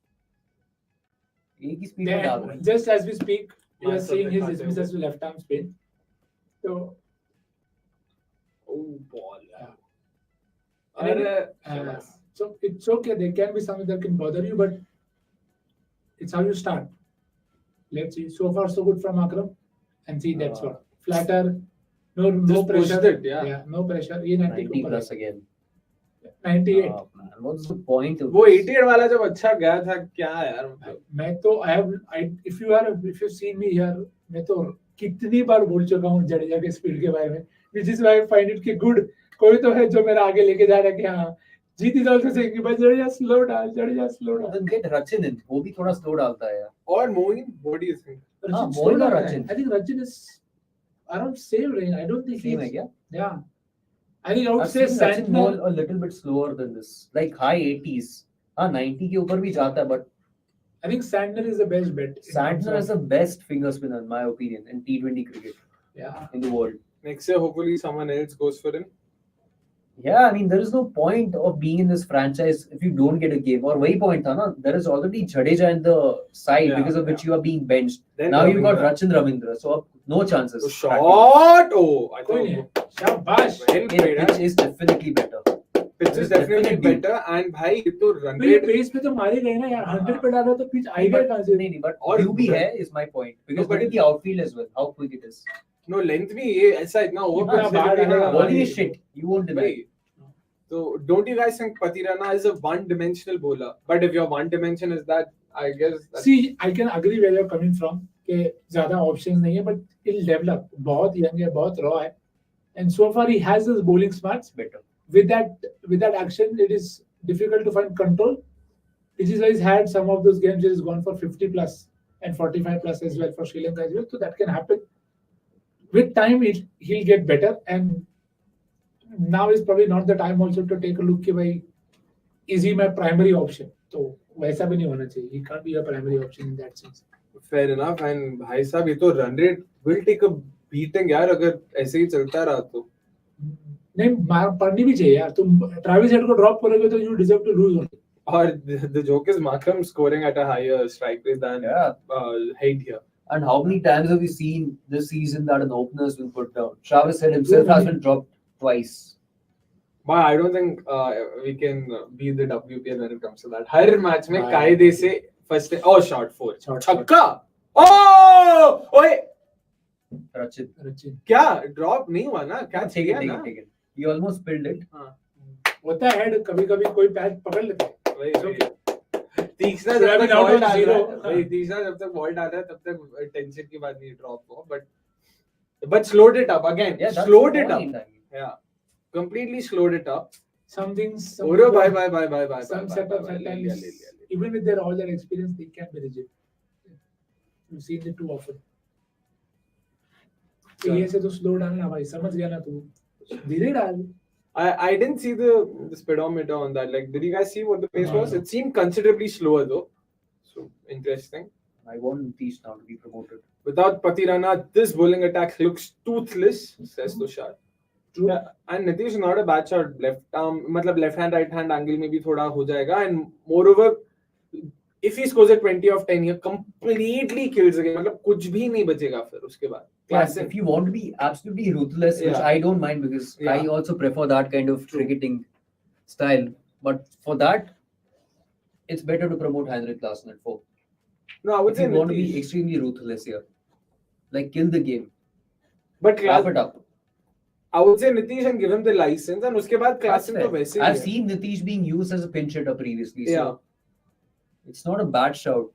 एक ही स्पीड में डाल रहे हैं। just as we speak, we are Master seeing his दिखाते dismissals to left arm spin. So, Oh ball यार। And अरे so it's okay. There can be something that can bother you, but it's how you start. Let's see. So far, so good from Akram, and see that's what flatter. No Just pressure. pushed it, yeah. no pressure. ये 90 के 90 ऊपर plus है। again. 98. Oh, man, what's the point of वो this? 88 वाला जब अच्छा गया था क्या यार, मतलब मैं तो if you've seen me here, मैं तो कितनी बार बोल चुका हूँ जडेजा के स्पीड के बारे में, which is why I find it कि good कोई तो है जो मेरा आगे लेके जा रहा है कि हाँ जीत is also saying कि Jadeja slow down, Jadeja slow down. Then get Rachin in. वो भी थोड़ा slow डालता है यार. और Moeen, what do you think? Rachin Moeen slow or down Rachin? है. I think Rachin is around same range. I don't think Same है he's क्या? yeah. I think I would I've say seen Rachin bowl Santner. a little bit slower than this, like high 80s. हाँ 90 के ऊपर भी जाता है, but I think Santner is the best bet. in terms Santner of- is the best finger spinner in my opinion in T20 cricket yeah. in the world. Next year, hopefully someone else goes for him. Yeah, I mean there is no point of being in this franchise if you don't get a game. Or वही point था ना, there is already Jadeja in the side Yeah, because of which you are being benched. Then Now you've got Ravindra. Ravindra, so no chances. Oh, shot! Oh, I कोई नहीं thought है. शाबाश. well Yeah, played. pitch is definitely better. Pitch is definitely better, and भाई ये तो run तो ये rate pace पे तो मारे गए ना यार, 100 पे डाला तो पिच आएगा कहाँ से? नहीं, but और UB है is my point because but look at the outfield as well, how quick it is. no length भी ये ऐसा इतना over इतना बाहर डालेगा, Bowling is shit. You won't deny. भाई so don't you guys think Patirana is a one-dimensional bowler? But if your one dimension is that, I guess that's See, I can agree where you're coming from कि ज़्यादा options नहीं है, but he'll develop. बहुत young है, बहुत raw है, and so far he has his bowling smarts. Better. With that action, it is difficult to find control. This is why he's had some of those games where he's gone for 50 plus and 45 plus as well for Sri Lanka as well. So that can happen. With time, he'll get better, and now is probably not the time also to take a look कि भाई is he my primary option? तो वैसा भी नहीं होना चाहिए. He can't be a primary option in that sense. fair enough. And भाई साहब ये तो run rate will take a beating यार, अगर ऐसे ही चलता रहा तो. नहीं पढ़नी भी चाहिए यार. तुम ट्रेविस हेड को ड्रॉप करोगे तो you deserve to lose only. Or the joke is Markham scoring at a higher strike rate than Yeah. Haid here. And how many times have we seen this season that an opener has been put down? Shahbaaz said himself has been dropped twice. But I don't think we can be the WPL when it comes to that. Her match में कायदे से first shot 4 छक्का. Oh! ओए Rachin. क्या drop नहीं हुआ ना? Catch Take किया it, ना? take it. He almost spilled it. होता है हेड कभी-कभी कोई पैच पकड़ लेता है. वही तीसरा Should have जब been तक out बॉल on डाल zero. रहा है, वही तीसरा जब तक बॉल डाल रहा है तब तक टेंशन की बात नहीं ड्रॉप हो, but slowed it up again. Yeah, that's Slowed the it up. point, I mean. Yeah, completely slowed it up. Some things. Oro bye. Some setups at times, even with all their experience, they can be rigid. You've seen it too often. तो ये से तो slow डालना भाई, समझ गया ना तू? धीरे डाल. I didn't see the speedometer on that. Like, did you guys see what the pace was? It seemed considerably slower though. So interesting. I want Nitish now to be promoted. Without Pathirana, this bowling attack looks toothless, says Tushar. True. Yeah, and Nitish is not a bad shot. Left arm, मतलब left hand, right hand angle में भी थोड़ा हो जाएगा. And moreover, if he scores a 20 of 10, he completely kills the game. मतलब कुछ भी नहीं बचेगा फिर उसके बाद. Yes, if you want to be absolutely ruthless, which I don't mind because I also prefer that kind of cricketing style. But for that, it's better to promote Heinrich Klaasen at 4. No, I would say you want to Nitish. be extremely ruthless here. Like kill the game. But Wrap it up. I would say Nitish and give him the license, and उसके बाद Klaasen तो वैसे ही I've है. seen Nitish being used as a pinch hitter previously. So Yeah. it's not a bad shout.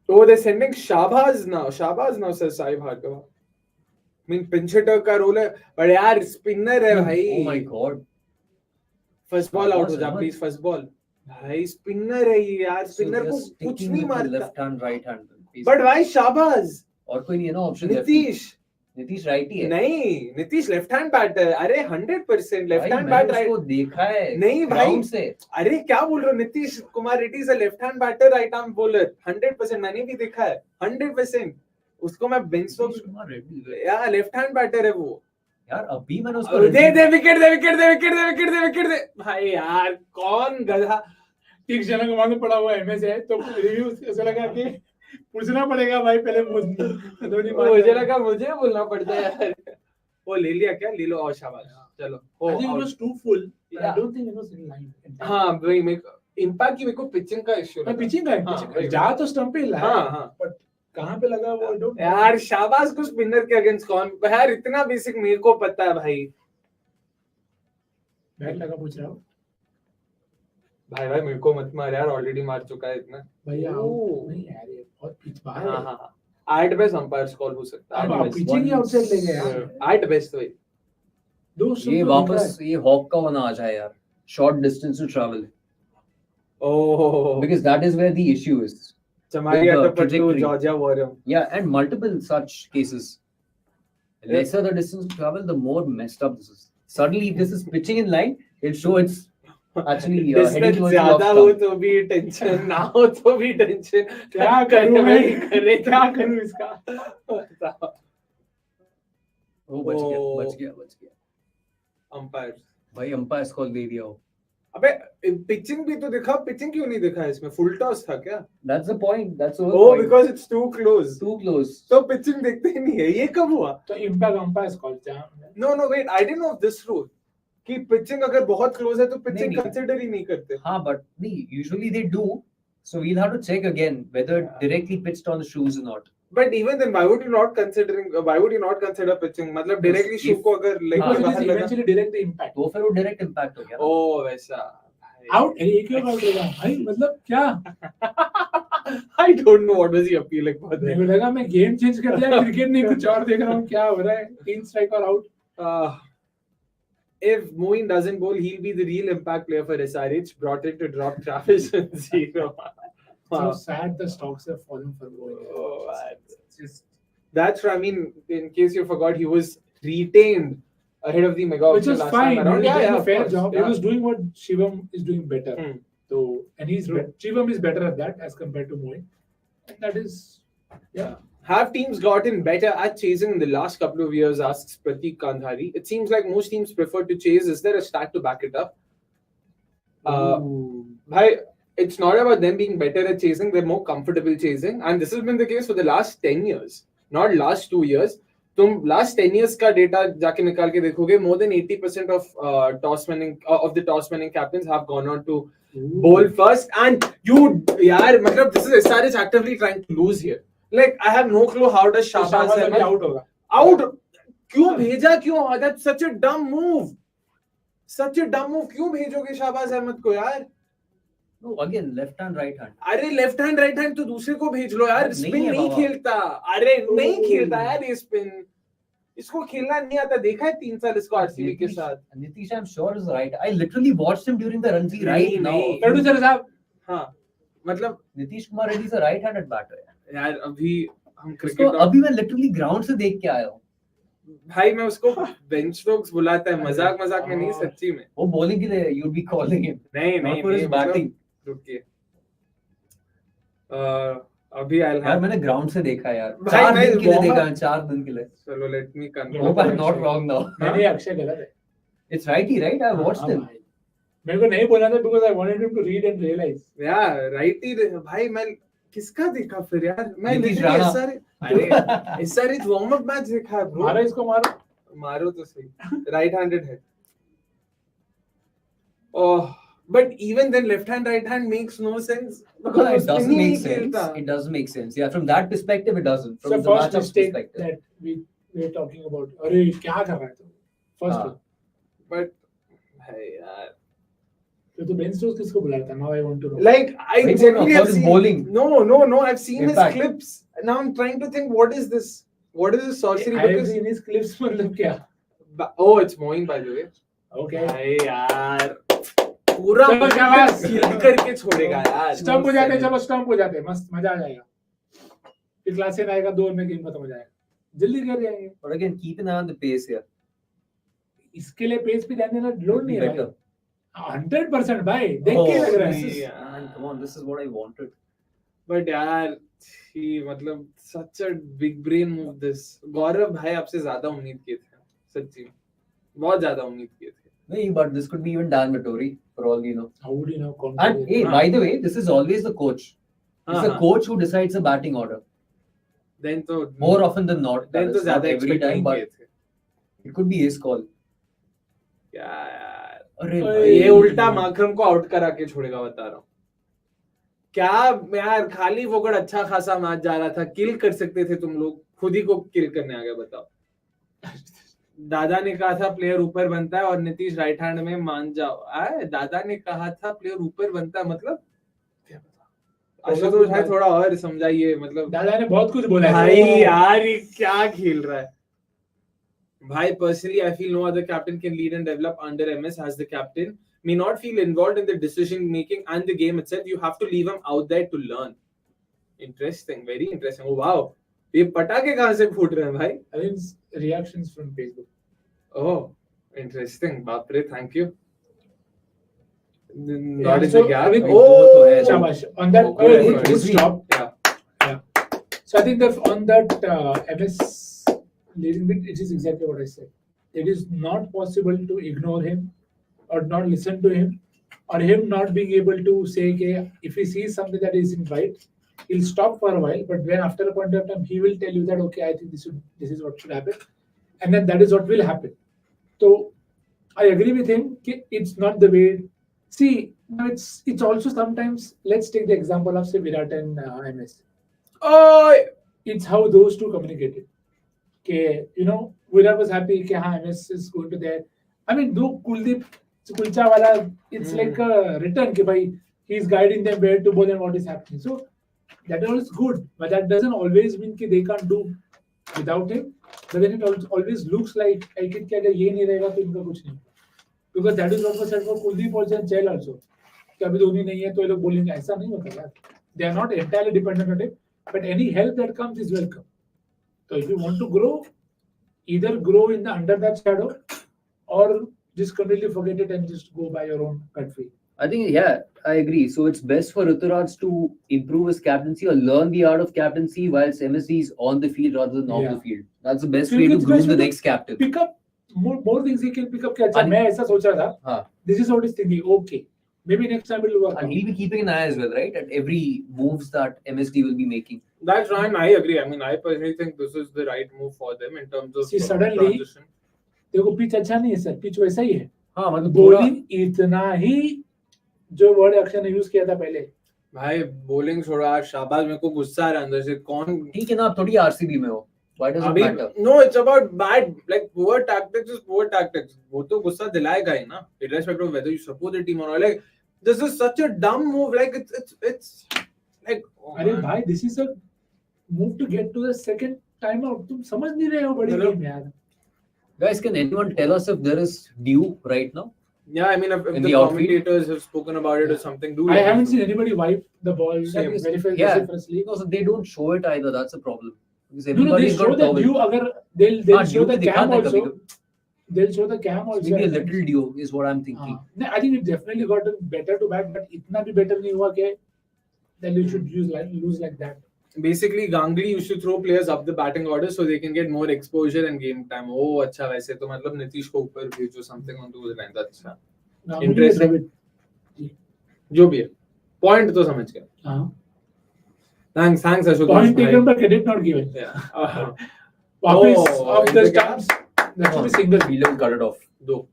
Oh, they're sending Shahbaaz now. Shahbaaz now, says Sai Bhargava. I mean, pinch hitter का role है, but यार spinner है भाई. Oh my god. First ball out Shahbaaz हो जा, है, please. First ball. भाई spinner है ये यार. So Spinner they're को कुछ sticking नहीं with the मारता. left hand, right hand. But why Shahbaaz? और कोई नहीं है ना option. Nitish. Nitish right ही है. नहीं, Nitish left hand batter. अरे 100% left भाई, hand मैंने bat right. उसको देखा है. नहीं भाई. ground से. अरे क्या बोल रहे हो? Nitish Kumar Reddy is a left hand batter, right arm bowler. 100% मैंने भी देखा है. 100%. उसको मैं बेंच स्टोक्स यार लेफ्ट हैंड बैटर है वो. यार अभी मैंने उसको दे विकेट दे भाई यार कौन गधा. ठीक जन को मालूम पड़ा हुआ एमएस है तो रिव्यू ऐसा लगा कि पूछना पड़ेगा भाई पहले धोनी मुझे लगा मुझे बोलना पड़ता है यार. वो ले लिया क्या? ले लो और शाबाश. चलो. I think it was too full. I don't think it was in line. हाँ भाई मेरे इम्पैक्ट की मेरे को पिचिंग का इशू है. पिचिंग का जा तो स्टंप पे लगा. हां बट कहां पे लगा वो डोंट यार. शाबाश को स्पिनर के अगेंस्ट कौन यार इतना बेसिक मेरे को पता है भाई. बैट लगा पूछ रहा हूं भाई मेरे को मत मार यार. ऑलरेडी मार चुका है इतना. भैया नहीं यार ये बहुत पिच बाहर है. हां एट बेस्ट अंपायर्स कॉल हो सकता है. पिचिंग ही आउटसाइड ले गए यार. एट बेस्ट भाई. ये वापस ये हॉक का होना आ जाए यार. Short distance to travel. Oh, because that is where the issue is. Chamaria Tapattu, Georgia Warrior. Yeah, and multiple such cases. The lesser the distance to travel, the more messed up this is. Suddenly, if this is pitching in line, it'll show it's actually heading towards the off ज़्यादा हो तो भी tension, ना हो तो भी tension. क्या करूँ मैं? क्या करूँ इसका? वो बच गया. Umpires. भाई umpires call दे दिया हो. अबे पिचिंग भी तो दिखा. पिचिंग क्यों नहीं दिखा इसमें? फुल टॉस था क्या? That's the point. That's the Oh, point. because it's too close. Too close. तो पिचिंग देखते ही नहीं है. ये कब हुआ? तो इम्पैक्ट अंपायर्स कॉल था. No, wait. I didn't know of this rule. कि पिचिंग अगर बहुत क्लोज है तो पिचिंग कंसीडर ही नहीं करते. हाँ, but usually they do. So we'll have to check again whether directly pitched on the shoes or not. But even then, why would you not consider pitching? मतलब directly shoe को अगर leg के बाहर लगा. Eventually direct the impact. तो फिर वो direct impact हो गया. Oh, वैसा. Out एक ही आउट लगा भाई. मतलब क्या? I don't know what was he appealing for there. मुझे लगा मैं गेम चेंज कर दिया. क्रिकेट नहीं कुछ और देख रहा हूँ. क्या हो रहा है? 3 स्ट्राइक और out. If Moeen doesn't bowl, he'll be the real impact player for SRH. Brought it to drop Travis and 0. So sad the stocks have fallen for Moeen. Oh, that's I mean, in case you forgot, he was retained ahead of the mega which auction is last fine. time around. Yeah, fair course. job. He was doing what Shivam is doing better. So and Shivam is better at that as compared to Moeen. And that is Have teams gotten better at chasing in the last couple of years? Asks Pratik Kandhari. It seems like most teams prefer to chase. Is there a stat to back it up? Bhai, it's not about them being better at chasing. They're more comfortable chasing, and this has been the case for the last 10 years, not last 2 years. तुम last 10 years का data जाके निकाल के देखोगे, more than 80% of the toss winning captains have gone on to bowl first. And यार मतलब this is SRH actively trying to lose here. Like I have no clue how does Shahbaaz out होगा. Out क्यों भेजा? क्यों? That's such a dumb move. क्यों भेजोगे शहबाज अहमद को यार? No, again left hand right hand. अरे लेफ्ट हैंड राइट हैंड तो दूसरे को भेज लो यार. स्पिन नहीं खेलता. अरे नहीं खेलता यार ये स्पिन. इसको खेलना नहीं आता. देखा है 3 साल इसको आरसीबी के साथ. Nitish, I'm sure is right. I literally watched him during the Ranji right now. Producer साहब. हाँ मतलब Nitish Kumar Reddy is a right-handed batter. यार अभी हम उसको क्रिकेट अभी मैं लिटरली ग्राउंड से देख के आया हूँ. भाई मैं उसको बेंच स्ट्रोक्स बुलाता है. मजाक में नहीं, सच्ची में. वो बॉलिंग के लिए you'd be calling him. नहीं for his batting. रुकिए. अभी I'll यार have. मैंने ग्राउंड से देखा यार, भाई, 4 मैं दिन के लिए warm up- देखा, 4 दिन के लिए. चलो let me confirm. Hope I'm not wrong now. नहीं अक्षय गलत है. It's righty, right? I watched him. भाई. मेरे को नहीं बोला था because I wanted him to read and realize. Yeah, right ही भाई मैं किसका देखा फिर यार मैं नीतीश राणा. अरे इस सारे वार्म अप मैच देखा है ब्रो. मारो इसको मारो. मारो तो सही. राइट हैंडेड है. Oh, but even then left hand right hand makes no sense. It doesn't spinning make he sense. खेलता. It doesn't make sense. Yeah, from that perspective, it doesn't. From So the first matchup's mistake perspective. that we were talking about. अरे क्या कर रहा है तू? First हाँ. one. But hey यार. तो तू Ben Stokes किसको बुलाया था? Now I want to know. Like I Wait, genuinely no, have for his seen. bowling. No. I've seen Impact. his clips. Now I'm trying to think what is this? What is this sorcery? I have Because seen his clips मतलब क्या? oh, it's Moeen by the way. Okay. Hey यार. पूरा चलो शाबाश. Seal करके छोड़ेगा यार. Stump हो जाते चलो स्टंप हो जाते मस्त मजा आ जाएगा. फिर क्लास से आएगा 2 में गेम खत्म हो जाएगा. जल्दी कर जाएंगे. But again, keep an eye on the pace here. इसके लिए पेस पे ध्यान देना लोड नहीं है Better. भाई. 100% भाई देख के लग रहा this है. is, man, come on, this is what I wanted. But यार ही मतलब such a big brain move this. गौरव भाई आपसे ज्यादा उम्मीद किए थे सच्ची बहुत ज्यादा उम्मीद किए थे. No, but this could be even Dan Vettori, for all we know. How would you know? And hey, by the way, this is always the coach. It's the coach who decides the batting order. Then तो More often than not. then that तो is not ज्यादा every expect time, नहीं किए but थे. it could be his call. क्या यार. अरे ये उल्टा माकरम को आउट करा के छोड़ेगा बता रहा हूँ. क्या यार खाली फोकड़ अच्छा खासा मैच जा रहा था. किल कर सकते थे तुम लोग. खुद ही को किल करने आ गया बताओ. दादा ने कहा था प्लेयर ऊपर बनता है और नीतीश राइट हैंड में मान जाओ. दादा ने कहा था प्लेयर ऊपर बनता है मतलब आशुतोष भाई थोड़ा और समझाइए. मतलब दादा ने बहुत कुछ बोला है. भाई यार ये क्या खेल रहा है भाई. Personally, I feel no other captain can lead and develop under MS as the captain may not feel involved in the decision making and the game itself. You have to leave him out there to learn. Interesting, very interesting. Oh wow, ये पटाखे कहाँ से फूट रहे हैं भाई? I think reactions from Facebook. Oh, interesting. बाप रे, thank you. Yeah, Not in so the gap. I think Oh, shabash. On that, good stop. Yeah. So I think that on that MS leading bit, it is exactly what I said. It is not possible to ignore him or not listen to him, or him not being able to say, okay, if he sees something that isn't right, he'll stop for a while. But when after a point of time, he will tell you that, okay, I think this is what should happen, and then that is what will happen. So I agree with him. It's not the way. See, it's also sometimes. Let's take the example of say Virat and MS. Oh, it's how those two communicated. Okay, Virat was happy. Okay, MS is going to there. I mean, do Kuldeep Kulcha wala, it's like a return. Okay, bhai, he's guiding them where to bowl and what is happening. So that is good, but that doesn't always mean that they can't do without him. But then it always looks like I can get a ye nahi rahega to inka kuch nahi. Because that is what was said for Kuldeep also and Chahal also. कि अभी धोनी नहीं है तो ये लोग बोलेंगे ऐसा नहीं होता यार. They are not entirely dependent on it, but any help that comes is welcome. So if you want to grow, either grow in the under that shadow, or just completely forget it and just go by your own gut feel. I think, yeah, I agree. So it's best for Ruturaj to improve his captaincy or learn the art of captaincy whilst MSD is on the field rather than off the field. That's the best way to groom the next captain. Pick up more things he can pick up. अच्छा मैं ऐसा सोच रहा था. This is what he's thinking. Okay, maybe next time it will work. And he'll be keeping an eye as well, right? At every moves that MSD will be making. That's right. I agree. I mean, I personally think this is the right move for them in terms of suddenly transition. देखो pitch अच्छा नहीं है sir. Pitch वैसा ही है. हाँ मतलब bowling इतना ही जो वर्ड अक्षय ने यूज किया था पहले. भाई बॉलिंग छोड़ा. शाहबाज मेरे को गुस्सा आ रहा है अंदर से. कौन ठीक है ना, आप थोड़ी आरसीबी में हो. Why does it matter? No, it's about bad, like poor tactics is poor tactics. वो तो गुस्सा दिलाएगा ही ना, irrespective of whether you support the team or not. Like this is such a dumb move. Like it's like. अरे भाई, this is a move to get to the second time out. तुम समझ नहीं रहे हो बड़ी गेम यार. Guys, can anyone tell us if there is dew right now? Yeah, I mean, if the commentators have spoken about it or something, do. I haven't seen anybody wipe the ball. Yeah, no, so they don't show it either. That's a problem. No, they show the dew. Agar they'll show the cam also. They'll show the cam also. Maybe a little dew is what I'm thinking. I think it definitely got better to bat, but इतना भी better नहीं हुआ कि then you should lose like that. Basically, Ganguly used to throw players up the batting order so they can get more exposure and game time. Oh, अच्छा वैसे तो मतलब नीतीश को ऊपर भेजो something on those lines. अच्छा. Interesting. जो भी है. Point तो समझ गया. हाँ. Thanks Ashutosh. Point taken but credit not given. Yeah. Wapish off the stumps. That should be single. Wheeler cut it off. Do.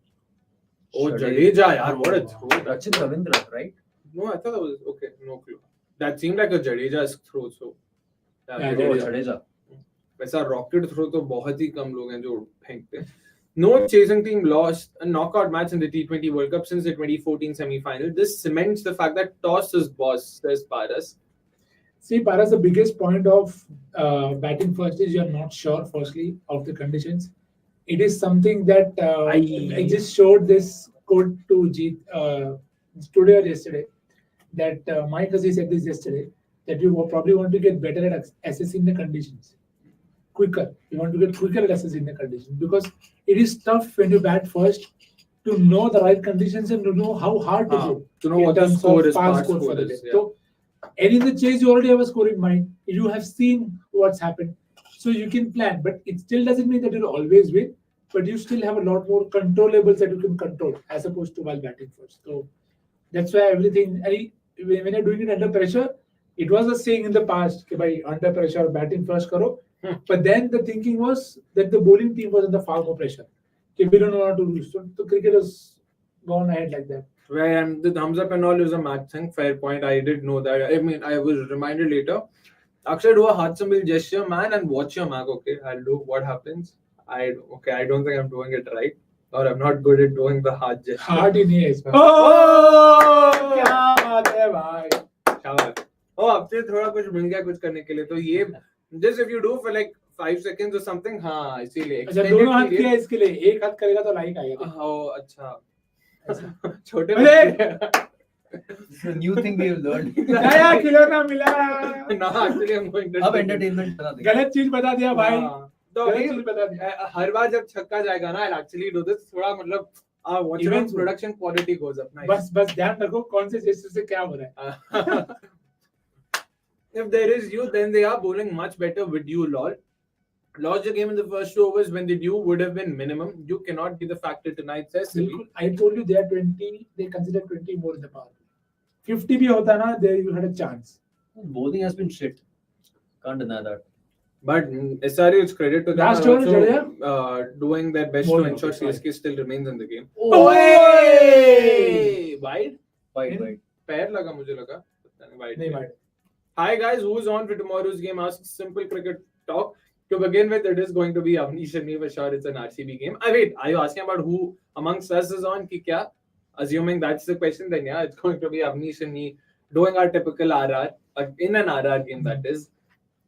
Oh, Jadeja, yaar, what a throw. Rachin Ravindra, right? No, I thought that was okay. No clue. That seemed like a Jadeja's throw. So. Yeah, Jadeja. वैसा rocket throw तो बहुत ही कम लोग हैं जो फेंकते हैं. No chasing team lost a knockout match in the T20 World Cup since the 2014 semi-final. This cements the fact that toss is boss, says Paras. See, Paras, the biggest point of batting first is you are not sure, firstly, of the conditions. It is something that I just showed this quote to Jeet today or yesterday. That Mike Hussey said this yesterday, that you probably want to get better at assessing the conditions. Quicker. You want to get quicker at assessing the conditions because it is tough when you bat first to know the right conditions and to know how hard to throw. To know what the score is, fast score for the day. So, and in the chase, you already have a score in mind. You have seen what's happened. So you can plan, but it still doesn't mean that you'll always win. But you still have a lot more controllables that you can control as opposed to while batting first. So that's why everything, when you're doing it under pressure, it was a saying in the past, by under pressure, batting first karo. But then the thinking was that the bowling team was under far more pressure. We don't know how to lose. So the cricket has gone ahead like that. Right, and the thumbs up and all is a match thing. Fair point. I did know that. I mean, I was reminded later. Akshay, do a heart symbol gesture, man, and watch your mark. Okay, I'll do what happens. I don't think I'm doing it right, or I'm not good at doing the heart gesture. Heart in here. Oh, क्या बात है भाई. शाबाश. Oh, अब से थोड़ा कुछ मिल गया कुछ करने के लिए तो ये just if you do for like 5 seconds or something, हाँ इसीलिए. अच्छा दोनों हाथ किया इसके लिए एक हाथ करेगा तो लाइक आएगा. Oh, अच्छा. छोटे It's a new thing we've learned. नया खिलौना मिला. No, actually I'm going to. अब entertainment बता दे. गलत चीज बता दिया भाई. तो हर बार जब छक्का जाएगा ना, I'll actually do this. थोड़ा मतलब Watchalong's production quality goes up. Nice. बस ध्यान रखो कौन से जेस्चर से क्या हो रहा है. If there is you, then they are bowling much better with you, lol. Lost the game in the first 2 overs when the due would have been minimum. You cannot be the factor tonight, says Silly. I told you they are 20. They consider 20 more in the power. 50 bhi hota na, there you had a chance. Bowling has been shit. Can't deny that. But SRU's credit to them Last are over, also doing their best to ensure CSK still remains in the game. Oh, hey! Wide? Wide. Pair laga mujhe laga. Wide. Nahi wide. Hi guys, who's on for tomorrow's game? Asks simple cricket talk. To begin with, it is going to be Avnish and me for sure. It's an RCB game. Wait, are you asking about who amongst us is on? Ki kya? Assuming that's the question, then yeah, it's going to be Avnish and me doing our typical RR in an RR game. That is.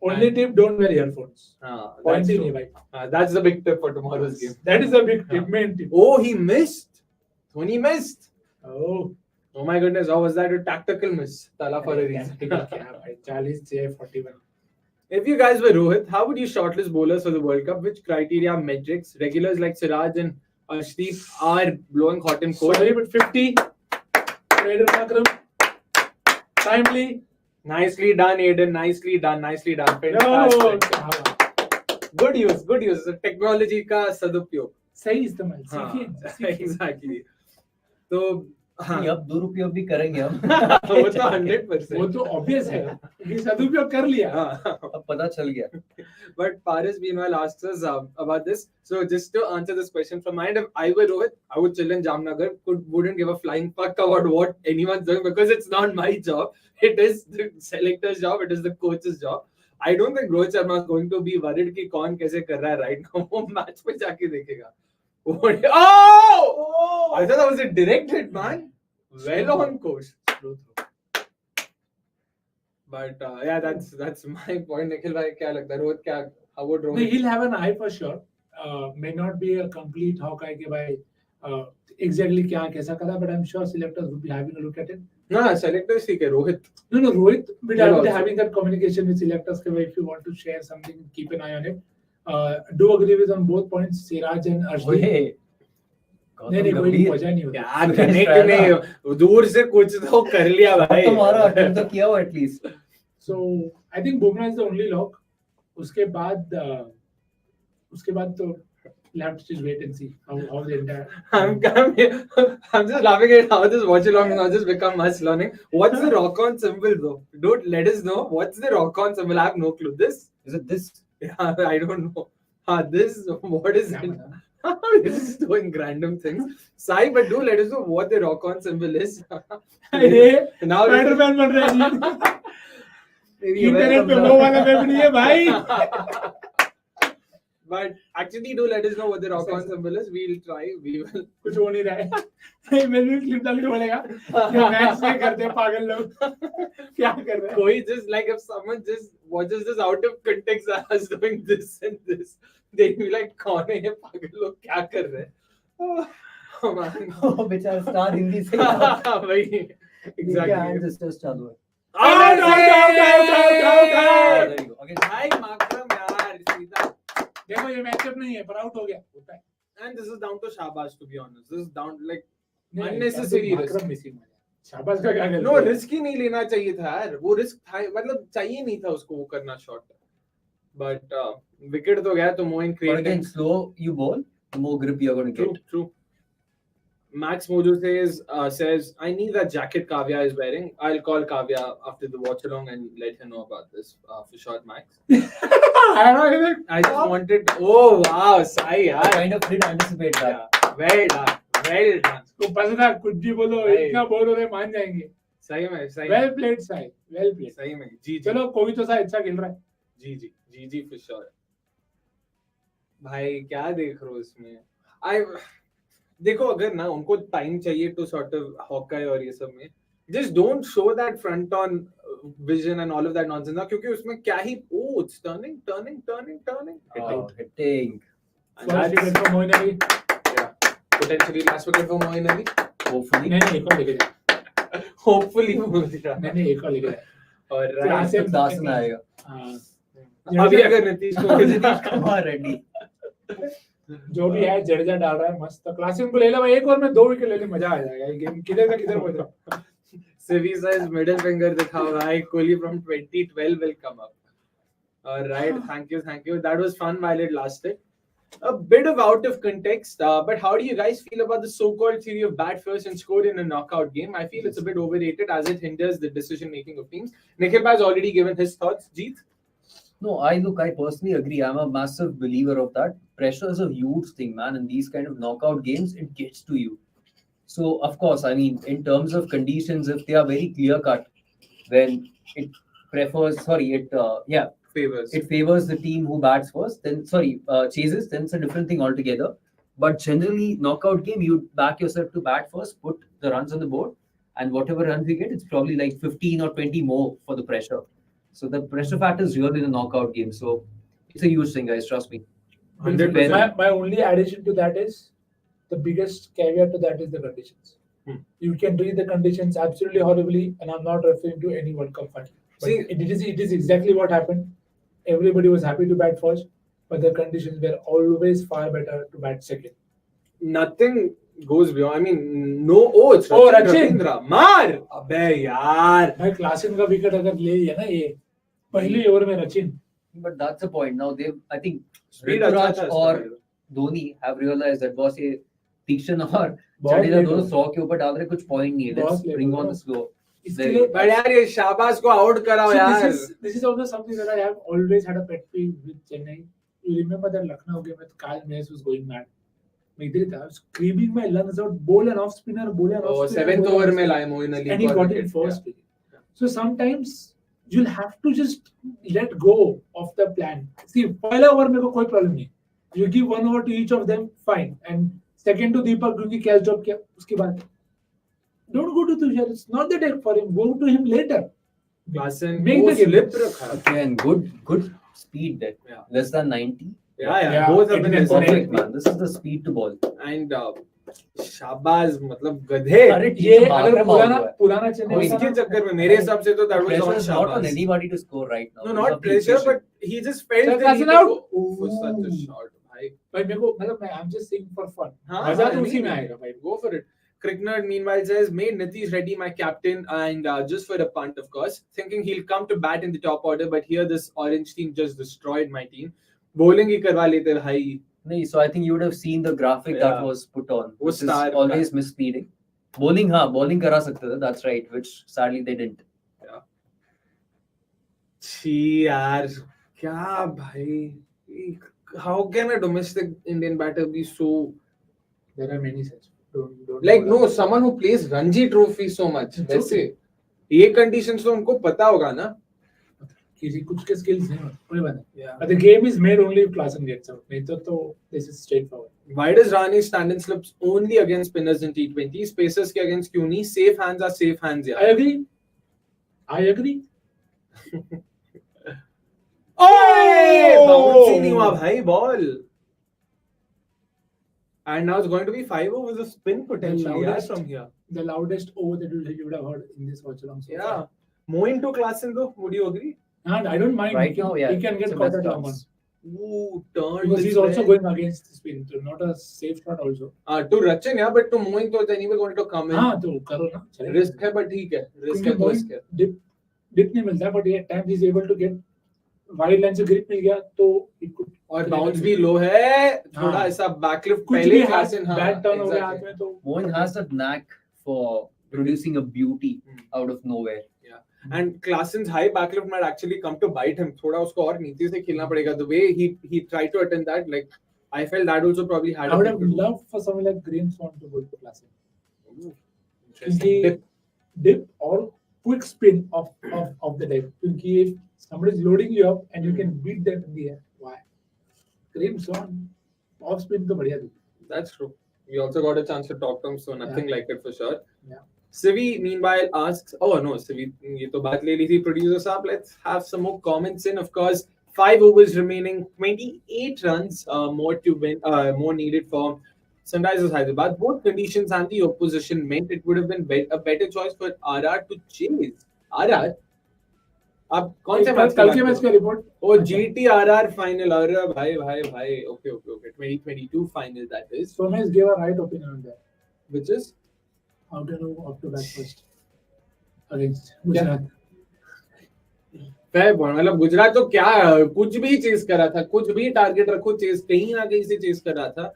Only tip: don't wear earphones. That's the big tip for tomorrow's game. That is the big tip, main tip. Oh, he missed. Dhoni missed. Oh my goodness! How was that a tactical miss? Tala for a reason. 40-41. If you guys were Rohit, how would you shortlist bowlers for the World Cup? Which criteria, metrics? Regulars like Siraj and Ashdeep are blowing hot and cold. Sorry, but 50. Timely. Nicely done, Aiden. Nicely done. Fantastic. Good use. Technology का सदुपयोग. सही इस्तेमाल. सीखिए. Exactly. तो अब दुरुपयोग भी करेंगे हम. वो तो 100%. वो तो obvious है. ये सदुपयोग कर लिया. अब पता चल गया. But Paris meanwhile asks us about this. So just to answer this question from mind, if I were Rohit, I would chill in Jamnagar. Wouldn't give a flying fuck about what anyone's doing because it's not my job. It is the selector's job. It is the coach's job. I don't think Rohit Sharma is going to be worried कि कौन कैसे कर रहा है right now. वो match पे जाके देखेगा. Oh! I thought that was a direct hit, man. Well on course. But yeah, that's my point. Nikhil bhai, क्या लगता है? Rohit क्या? How would Rohit? He'll have an eye for sure. May not be a complete Hawkeye के भाई exactly क्या कैसा करा, but I'm sure selectors would be having a look at it. No, selectors ठीक है. Rohit. No, Rohit will be having that communication with selectors. If you want to share something, keep an eye on it. Do agree with on both points, Siraj and Ashdeep. नहीं कोई नहीं पहुंचा नहीं होता क्या करने के नहीं दूर से कुछ तो कर लिया भाई तुम्हारा अटेम्प्ट तो किया हो at least. So I think Bumrah is the only lock. उसके बाद तो we'll have to just wait and see how the entire. I'm just laughing at how this watchalong now just become us learning. What's the rock on symbol though? Don't let us know. What's the rock on symbol? I have no clue. This? Is it this? Yeah, I don't know. This? What is it? This is doing random things. Sai, but do let us know what the rock on symbol is. Now Spider-Man बन रहा है internet पे वो वाला web नहीं है भाई. But actually, do let us know what the rock on symbol is. We'll try. We will. कुछ हो नहीं रहा है. मैं भी क्लिप डाल के बोलेगा मैच में करते हैं पागल लोग क्या कर रहे हैं. कोई just like if someone just watches this out of context as doing this and this, they be like कौन है ये पागल लोग क्या कर रहे हैं. Oh man. Oh बेचारा स्टार हिंदी से. वही. Exactly. हैंड सिस्टर्स चालू है. Out. There you go. Again. भाई माकरम यार सीधा. देखो ये मैचअप नहीं है पर आउट हो गया होता है. And this is down to Shahbaaz to be honest. This is down like नहीं, unnecessary risk. माकरम मिसिंग हो गया. शाबाश का क्या गलती No है? risk ही नहीं लेना चाहिए था यार. वो risk था मतलब चाहिए नहीं था उसको वो करना shot. But wicket तो गया तो Moeen But again, created. slow you bowl, the more grip you're going to True, get. true. Max Mojo says, I need that jacket Kavya is wearing. I'll call Kavya after the watch along and let her know about this for sure, Max. I just wanted. Oh wow, Sai, I yaar. kind of did anticipate that. Yeah, well done, well done. को पता था कुछ भी बोलो भाई. इतना बोल रहे मान जाएंगे. सही में. Well played Sai well played. सही में. जी. चलो कोई तो साई अच्छा खेल रहा है. जी for sure. भाई क्या देख रहे हो इसमें? देखो अगर ना उनको टाइम चाहिए to sort of Hawkeye और ये सब में just don't show that front on vision and all of that nonsense ना क्योंकि उसमें क्या ही it's turning Hitting. and First wicket for Moeen Ali. yeah potentially last wicket for Moeen Ali Hopefully. नहीं एक और लेके जाए. hopefully वो मिलेगा नहीं एक और लेके जाए. और Class तो दासन आएगा. हाँ अभी अगर नीतीश कुमार रेड्डी जो भी है जडेजा डाल रहा है मस्त. क्लासिक को ले लो भाई एक और में 2 विकेट ले ले मजा आ जाएगा. ये गेम किधर का किधर पहुंच रहा. Civi says middle finger दिखाओ भाई. Kohli from 2012 will come up. All right, thank you. That was fun while it lasted. A bit of out of context, but how do you guys feel about the so-called theory of bat first and score in a knockout game? I feel it's a bit overrated as it hinders the decision-making of teams. Nikhil has already given his thoughts. Jeet? No, I personally agree. I'm a massive believer of that. Pressure is a huge thing, man. In these kind of knockout games, it gets to you. So, of course, I mean, in terms of conditions, if they are very clear-cut, then it favors the team who bats first, then, chases, then it's a different thing altogether. But generally, knockout game, you back yourself to bat first, put the runs on the board, and whatever runs you get, it's probably like 15 or 20 more for the pressure. So the pressure factor is real in a knockout game. So it's a huge thing, guys. Trust me. My only addition to that is the biggest caveat to that is the conditions. You can read the conditions absolutely horribly, and I'm not referring to any World Cup final. But it is exactly what happened. Everybody was happy to bat first, but the conditions were always far better to bat second. Nothing goes beyond. I mean, no. Oh, it's Ravindra. Maar! Abey yaar. भाई classic का wicket अगर ले लिया ना ये पहले over में Rachin. But that's the point. Now I think Speed Ravindra or Dhoni have realized that boss ये Tishan और Jadeja दोनों 100 के ऊपर डाल रहे कुछ point नहीं है. Let's bring on the slow. But यार ये शाहबाज को आउट कराओ यार. This is also something that I have always had a pet peeve with Chennai. You remember that Lucknow game with Kyle Mayes was going mad. I was screaming my lungs out, bowl and off spinner, bowl and off spinner. 7th over में लाए Moeen Ali. And he got it first. Yeah. So sometimes you'll have to just let go of the plan. See, पहला over में कोई problem नहीं. You give 1 over to each of them, fine. And second to Deepak क्योंकि catch drop किया, उसके बाद don't go to Tushar. It's not the deck for him. Go to him later. Make the slip रखा. Again, good speed there. Yeah. Less than 90. Yeah. Both have been Perfect, man. This is the speed to ball. And Shahbaz मतलब गधे. अरे ये अगर पुराना चेन्नई इसके चक्कर में मेरे हिसाब से तो that was pressure on is not on Shahbaaz. anybody to score right now. No, not pressure, but he just felt Sir, that he out. was such a shot. भाई भाई मेरे को मतलब I'm just saying for fun. हाँ, मजा हाँ, तो उसी नहीं, में नहीं. आएगा भाई. Go for it. Crickner meanwhile says, made Nitish Reddy my captain and just for a punt, of course, thinking he'll come to bat in the top order, but here this orange team just destroyed my team. Bowling ही करवा लेते भाई. No, so I think you would have seen the graphic that was put on, which is star always misleading. Bowling, bowling करा सकते थे, that's right, which sadly they didn't. Yeah. छी यार, क्या भाई? How can a domestic Indian batter be so? There are many such. Don't Like no, someone who plays Ranji Trophy so much. वैसे ये conditions तो उनको पता होगा ना. किसी कुछ के skills हैं, कोई बात नहीं. But the game is made only if Klassen gets out. नहीं तो this is straightforward. Why does Rane stand and slips only against spinners in T20? Spacers के against क्यों नहीं? Safe hands are safe hands यार. I agree. Oh! Bounce ही नहीं हुआ भाई ball. And now it's going to be 5 overs of spin potentially from here. The loudest over that you would have heard in this watchalong. So yeah. Moeen to Klassen though, would you agree? And I don't mind. Right now, yeah. He can get caught at one. Ooh, turn. Because he's also going against the spin, so not a safe shot also. To Rachan, yeah, but to Moeen तो anyway going to come in. हाँ तो करो ना. Risk है but ठीक है. Risk है तो risk है. Dip नहीं मिलता, but at times he's able to get wide line से grip मिल गया तो it could. और bounce भी low है. थोड़ा ऐसा backlift पहले Klassen bad turn हो गया हाथ में तो. Moeen has that knack for producing a beauty out of nowhere. And Klassen's high backlift might actually come to bite him. थोड़ा उसको और नीचे से खेलना पड़ेगा. The way he tried to attempt that, like I felt that also probably had. I would have loved for someone like Greenspan to go to Klassen. Dip or quick spin of the deck. क्योंकि if somebody is loading you up and you can beat them in the air, why? Greenspan off spin तो बढ़िया थी. That's true. We also got a chance to talk to him, so nothing like it for sure. Yeah. Sivi meanwhile asks, oh no, Sivi, ये तो बात ले ली थी producer साहब. Let's have some more comments in. Of course, 5 overs remaining, 28 runs, more to win, more needed for Sunrisers Hyderabad. Both conditions and the opposition meant it would have been a better choice for RR to chase. RR? अब कौन से match कल के match का report? ओ GTRR final. अरे भाई. Okay. 2022 final that is. Somesh gave a right opinion on that. Which is? How to know up to bat first against Gujarat. fair point. मतलब गुजरात तो क्या कुछ भी चेस कर रहा था, कुछ भी टारगेट रखो चेस कहीं ना कहीं से चेस कर रहा था.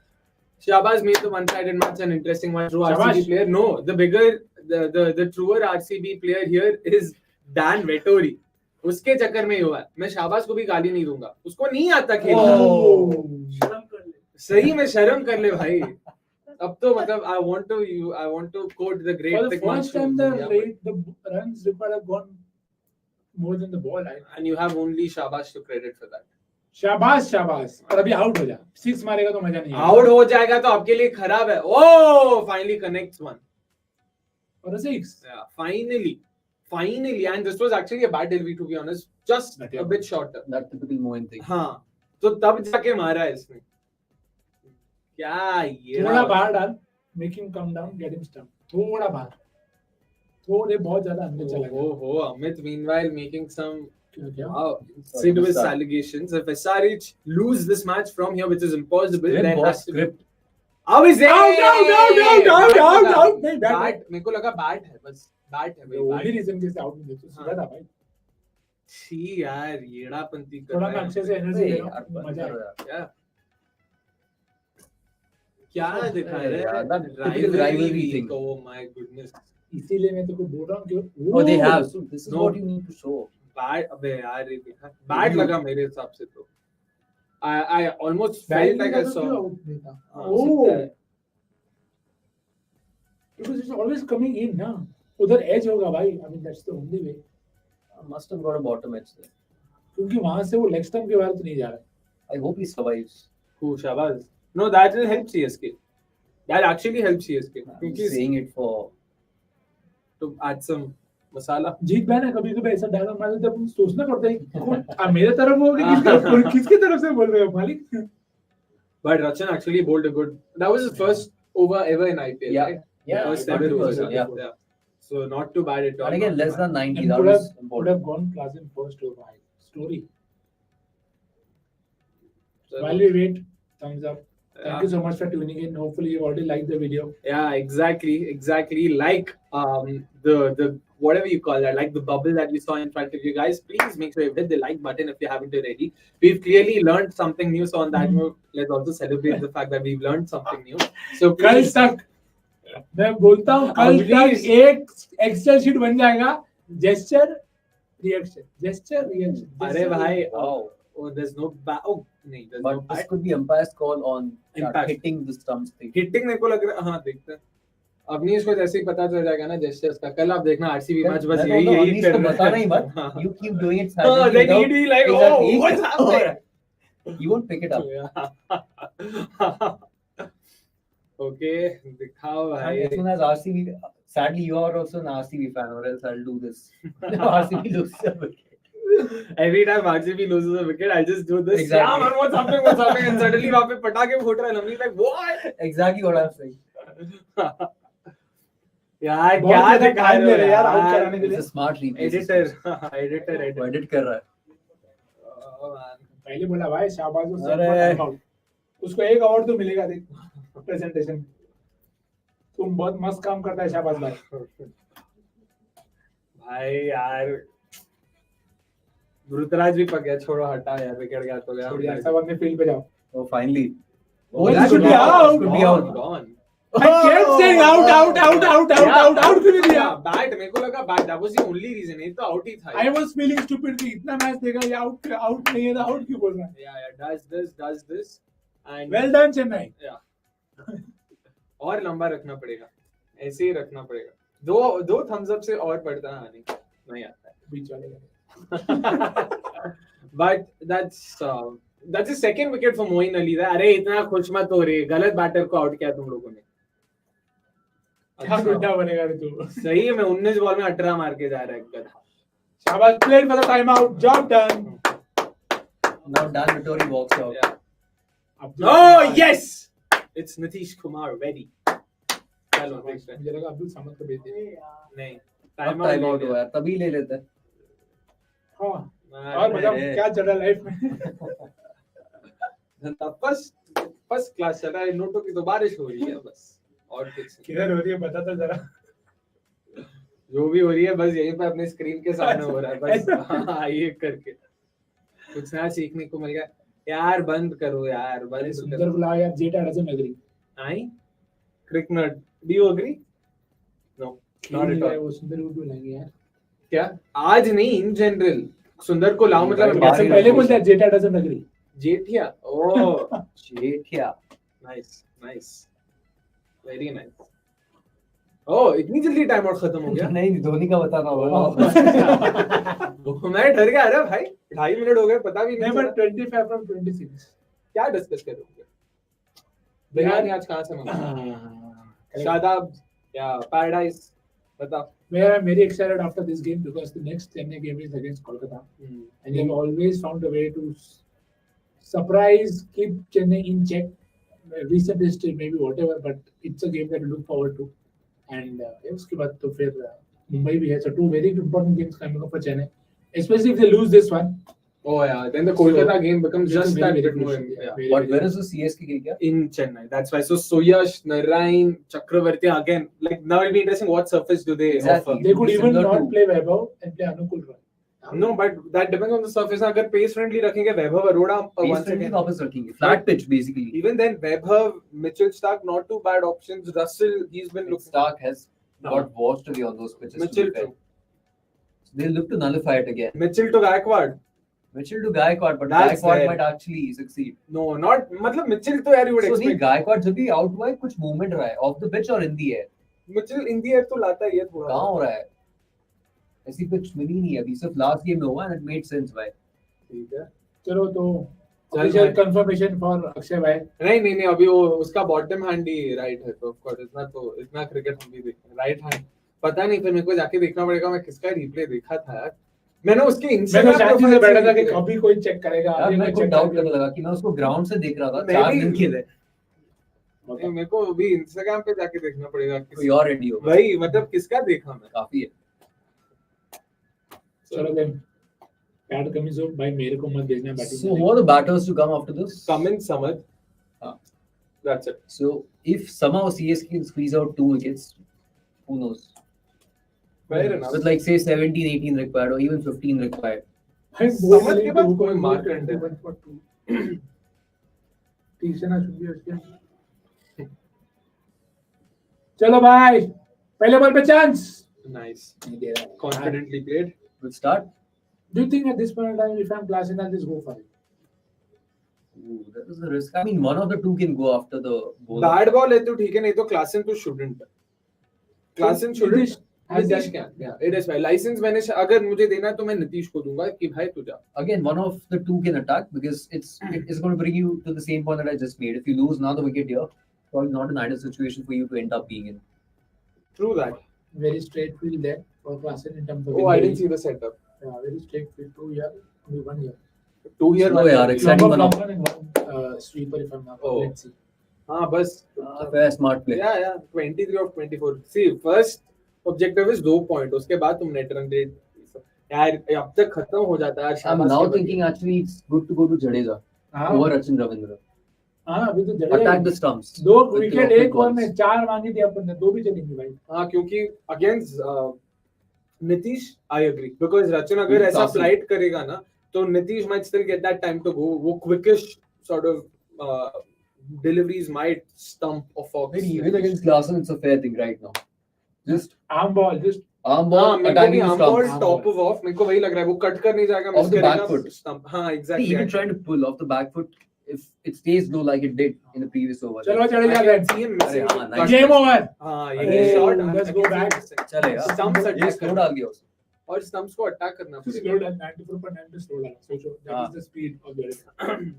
Shahbaaz made the one-sided match an interesting one. True RCB player. No, the truer RCB player here is Dan Vettori. उसके चक्कर में ही हुआ. मैं शाहबाज को भी गाली नहीं दूंगा. उसको नहीं आता खेलना. सही में शर्म कर ले भाई. अब तो मतलब I want to quote the great. For the first time the runs required have gone more than the ball. And you have only Shahbaaz to credit for that. शाबाश. और अभी आउट हो जा. 6 मारेगा तो मजा नहीं. आउट हो जाएगा तो आपके लिए खराब है. Oh, finally connects one. For a 6. Yeah, finally, and this was actually a bad delivery to be honest. Just a bit shorter. That typical Moeen thing. हाँ, तो तब जाके मारा है इसने. क्या ये? थोड़ा बाहर डाल. Make him come down, get him stumped. थोड़ा बाहर. थोड़े बहुत ज़्यादा अंदर चला गया. Oh, Amit meanwhile making some insidious allegations. If SRH lose this match from here, which is impossible, then has to script. Abhishek! Out. नहीं बैट मेरे को लगा बैट है बस. बैट है भाई. only reason के आउट नहीं देते. सीधा था भाई. छी यार येड़ापंती कर थोड़ा रहा मैं है. अक्षय से एनर्जी ले रहा हूँ. मजा आया. क्या दिखा रहे हैं? Rivalry thing. Oh my goodness. इसीलिए मैं तेरे को बोल रहा हूँ कि Oh, they have. So this is what you need to show. Bat अबे यार ये दिखा. बैट लगा मेरे हिसाब से तो. I almost felt like I saw. Oh. Because it's always coming in, ना. उधर edge होगा भाई. I mean that's the only way. Must have got a bottom edge there. क्योंकि वहाँ से वो leg stump के बाहर तो नहीं जा रहा. I hope he survives. Who, Shahbaaz? No, that will help CSK. That actually helps CSK. I'm saying it for to add some मसाला. जीत भाई ना कभी-कभी ऐसा डायलॉग मारते जब हम सोचना पड़ता है कौन मेरे तरफ हो कि किसकी तरफ से बोल रहे हो मालिक. But Rachan actually bowled a good. That was his first over ever in IPL. Yeah. Right? Yeah. First ever over. Yeah. So not too bad at all. And again, less than 90. And That would was have gone class in first over. Story. So, While we wait, thumbs up. Thank you so much for tuning in. Hopefully you already liked the video. Yeah, exactly. Like the whatever you call that, like the bubble that we saw in front of you guys. Please make sure you hit the like button if you haven't already. We've clearly learned something new. So on that note, let's also celebrate the fact that we've learned something new. So कल please, तक मैं बोलता हूँ कल तक एक Excel sheet बन जाएगा जेस्चर रिएक्शन अरे भाई, oh, there's no oh नहीं, there's But no this could be umpire's call on Impact. hitting the stumps thing. Hitting मेरे को लग रहा है, हाँ देखते हैं। अवनीश को जैसे ही पता चल जाएगा ना जेस्चर्स का, कल आप देखना आरसीबी मैच बस यही इसको बताना ही मत. You keep doing it Oh, silently then he'd without- be like, Exactly. oh, what's happening? You won't pick it up. Okay, दिखाओ And भाई। as soon as RCB, sadly you are also an RCB fan, or else I'll do this. RCB loses a wicket. Every time RCB loses a wicket, I just do this. Exactly. Yeah, man, what's happening? And suddenly वहाँ पे पटाखे फूट रहे हैं, हम like, what? Exactly what I'm saying. यार बहुत क्या ज्यादा दिखा time ले रहे रहे हैं यार out कराने के It's लिए. a smart replay. एडिटर वो edit कर रहा है. पहले बोला भाई शाहबाज को अरे। time out. उसको एक अवार्ड तो मिलेगा देख प्रेजेंटेशन. तुम बहुत मस्त काम करता है शाहबाज भाई. भाई यार ऋतुराज भी पक गया, छोड़ो हटा यार, विकेट गया तो गया। छोड़ यार, सब अपने फील्ड पे जाओ. Oh, finally. Oh, that should be out. Could be out. Gone. I kept saying out क्यों नहीं दिया? बैट मेरे को लगा bat, that was the only reason, ये तो आउट ही था। I was feeling stupid कि इतना मैच देखा ये आउट नहीं है तो आउट क्यों बोल रहा है? Yeah, does this and Well done Chennai. Yeah. और लंबा रखना पड़ेगा, ऐसे ही रखना पड़ेगा। दो थम्स अप से और बढ़ता है, नहीं आता है बीच वाले का. but that's the second wicket for Moeen Ali. अरे इतना खुश मत हो रे, गलत बैटर को आउट किया तुम लोगों ने। क्या गुड्डा बनेगा रे तू? सही है, मैं 19 बॉल में 18 मार के जा रहा है गधा। शाबाश, played for the time out, job done. Now Dan Vettori walks out. Yeah. Oh yes, it's Nitish Kumar ready. चलो देखते हैं। मुझे लगा अब्दुल समद को भेज दे. नहीं, Time out हुआ है, तभी ले लेते हैं. हाँ. और मतलब क्या चल रहा है लाइफ में? फर्स्ट क्लास चल रहा है, नोटों की तो बारिश हो रही है बस, और कुछ नहीं। किधर हो रही है बता तो जरा. जो भी हो रही है बस यहीं पे अपने स्क्रीन के सामने हो रहा है बस। हाँ, ये करके कुछ नया सीखने को मिल गया यार। बंद करो यार, बंद सुंदर बुला यार. जेट doesn't agree. I cricnut, do you agree? No, not at all. वो सुंदर को बुलाएंगे यार. क्या आज नहीं, इन जनरल सुंदर को लाओ, मतलब कैसे पहले बोलते हैं जेटा doesn't agree. जेठिया। ओह जेठिया, नाइस, वेरी नाइस। ओह इतनी जल्दी टाइम आउट खत्म हो गया? नहीं, धोनी का बताना होगा. मैं डर गया। अरे भाई 2.5 मिनट हो गए, पता भी नहीं Never चला। 25 from 26. क्या डिस्कस करोगे? बिरयानी आज कहाँ से मंगाया? शादाब या पैराडाइज, बता। Where I'm very excited after this game because the next Chennai game is against Kolkata, and they've always found a way to surprise, keep Chennai in check. Recent history, maybe whatever, but it's a game that we look forward to. And उसके बाद तो फिर मुंबई भी है. So 2 very important games coming up for Chennai, especially if they lose this one. Oh yeah, then the Kolkata game becomes just that bit more. But where is the CSK game? In Chennai, that's why. So Suyash, Narayan, Chakravarti again. Like now it'll be interesting. What surface do they Exactly. offer? They could even Similar not to- play Vaibhav and play Anukul Roy. No, but that depends on the surface. अगर pace friendly रखेंगे Vaibhav Arora Pace once friendly again. वापस रखेंगे. Flat pitch basically. Even then, Vaibhav, Mitchell Stark, not too bad options. Russell, he's been looking. Stark has got washed away on those pitches. to Mitchell be fair. too. They'll look to nullify it again. Mitchell to Gaikwad. Mitchell to Gaikwad, but That's Gaikwad there. might actually succeed. No, not. मतलब Mitchell तो यार you would So नहीं, expect. Gaikwad जब भी out हुआ है कुछ movement रहा है off the pitch और in the air. Mitchell in the air तो लाता ही है थोड़ा. कहाँ हो रहा है? ऐसी pitch मिली नहीं अभी, सिर्फ last game में हुआ and it made sense भाई. ठीक है. चलो तो चल official भाई. confirmation for Akshay भाई. नहीं अभी वो उसका बॉटम हैंड ही राइट है, तो ऑफ कोर्स इतना क्रिकेट हम भी देखते हैं राइट हैंड। पता नहीं, फिर मेरे को जाके देखना पड़ेगा मैं किसका रिप्ले देखा था यार। मैंने उसके मैं तो इंस्टाग्राम शांति से बैठा था कि कभी कोई चेक करेगा. यार अभी मेरे मैं को check डाउट करूंगा. लगने लगा कि मैं उसको ग्राउंड से देख रहा था मैं 4 भी- दिन के लिए. मेरे को अभी इंस्टाग्राम पे जाके देखना पड़ेगा कोई और रेडी होगा. भाई मतलब किसका देखा मैं। काफी है. चलो देन पैड कमिंस हो भाई, मेरे को मत भेजना batting. So who are the batters to come after this? Cummins, Samad, That's it. So if somehow CSK can squeeze out 2 wickets, who knows? Fair enough. With like say 17, 18 required or even 15 required. समझ के बाद कोई market है. should be okay. चलो भाई, पहले ball पे chance. Nice. Confidently played. Good start. Do you think at this point in time, if I'm classing, I'll just go for it? Ooh, that is a risk. I mean, one of the two can go after the bowler. Bad ball है तो ठीक है, नहीं तो Klassen तो shouldn't. Klassen shouldn't. Nitish can. Yeah, it is fine. License मैंने अगर मुझे देना है तो मैं नीतीश को दूंगा कि भाई तू जा. Again, one of the two can attack because it is going to bring you to the same point that I just made. If you lose now the wicket here, probably not an ideal situation for you to end up being in. True that. Very straight field there for Klassen in terms of. Oh, I didn't see the setup. Yeah, very straight field. 2 year, only 1 year. 2 year. No, yeah, exciting one off. And one sweeper if I'm not wrong. Let's see. हाँ बस. Very smart play. Yeah. 23 of 24. See, first objective is 2 points. उसके बाद तुम net run rate. यार अब तक खत्म हो जाता है. I'm now thinking actually it's good to go to Jadeja over Ravindra. हाँ अभी तो Jadeja Attack the stumps. 2 wicket 1 over में 4 मांगी थी अपन ने, 2 भी चलेंगी भाई. हाँ क्योंकि against Nitish, I agree because Rachan अगर ऐसा flight करेगा ना तो Nitish might still get that time to go. वो quickish sort of deliveries might stump or fox. Even against Klassen, it's a fair thing right now. Just arm ball, attacking the arm ball stumps. top of off. मेरे को वही लग रहा है वो cut कर नहीं जाएगा. Off the back foot. Stump. हाँ exactly. See, even trying to pull off the back foot, if it stays low like it did in the previous over. चलो Jadeja let's see him. nice. Game over. हाँ ये shot. Let's go back. चलेगा. Stumps ये attack slow डाल दिया उसने. और stumps को attack करना पड़ेगा. Slow down 94.9 to slow down. So that is the speed of Jadeja.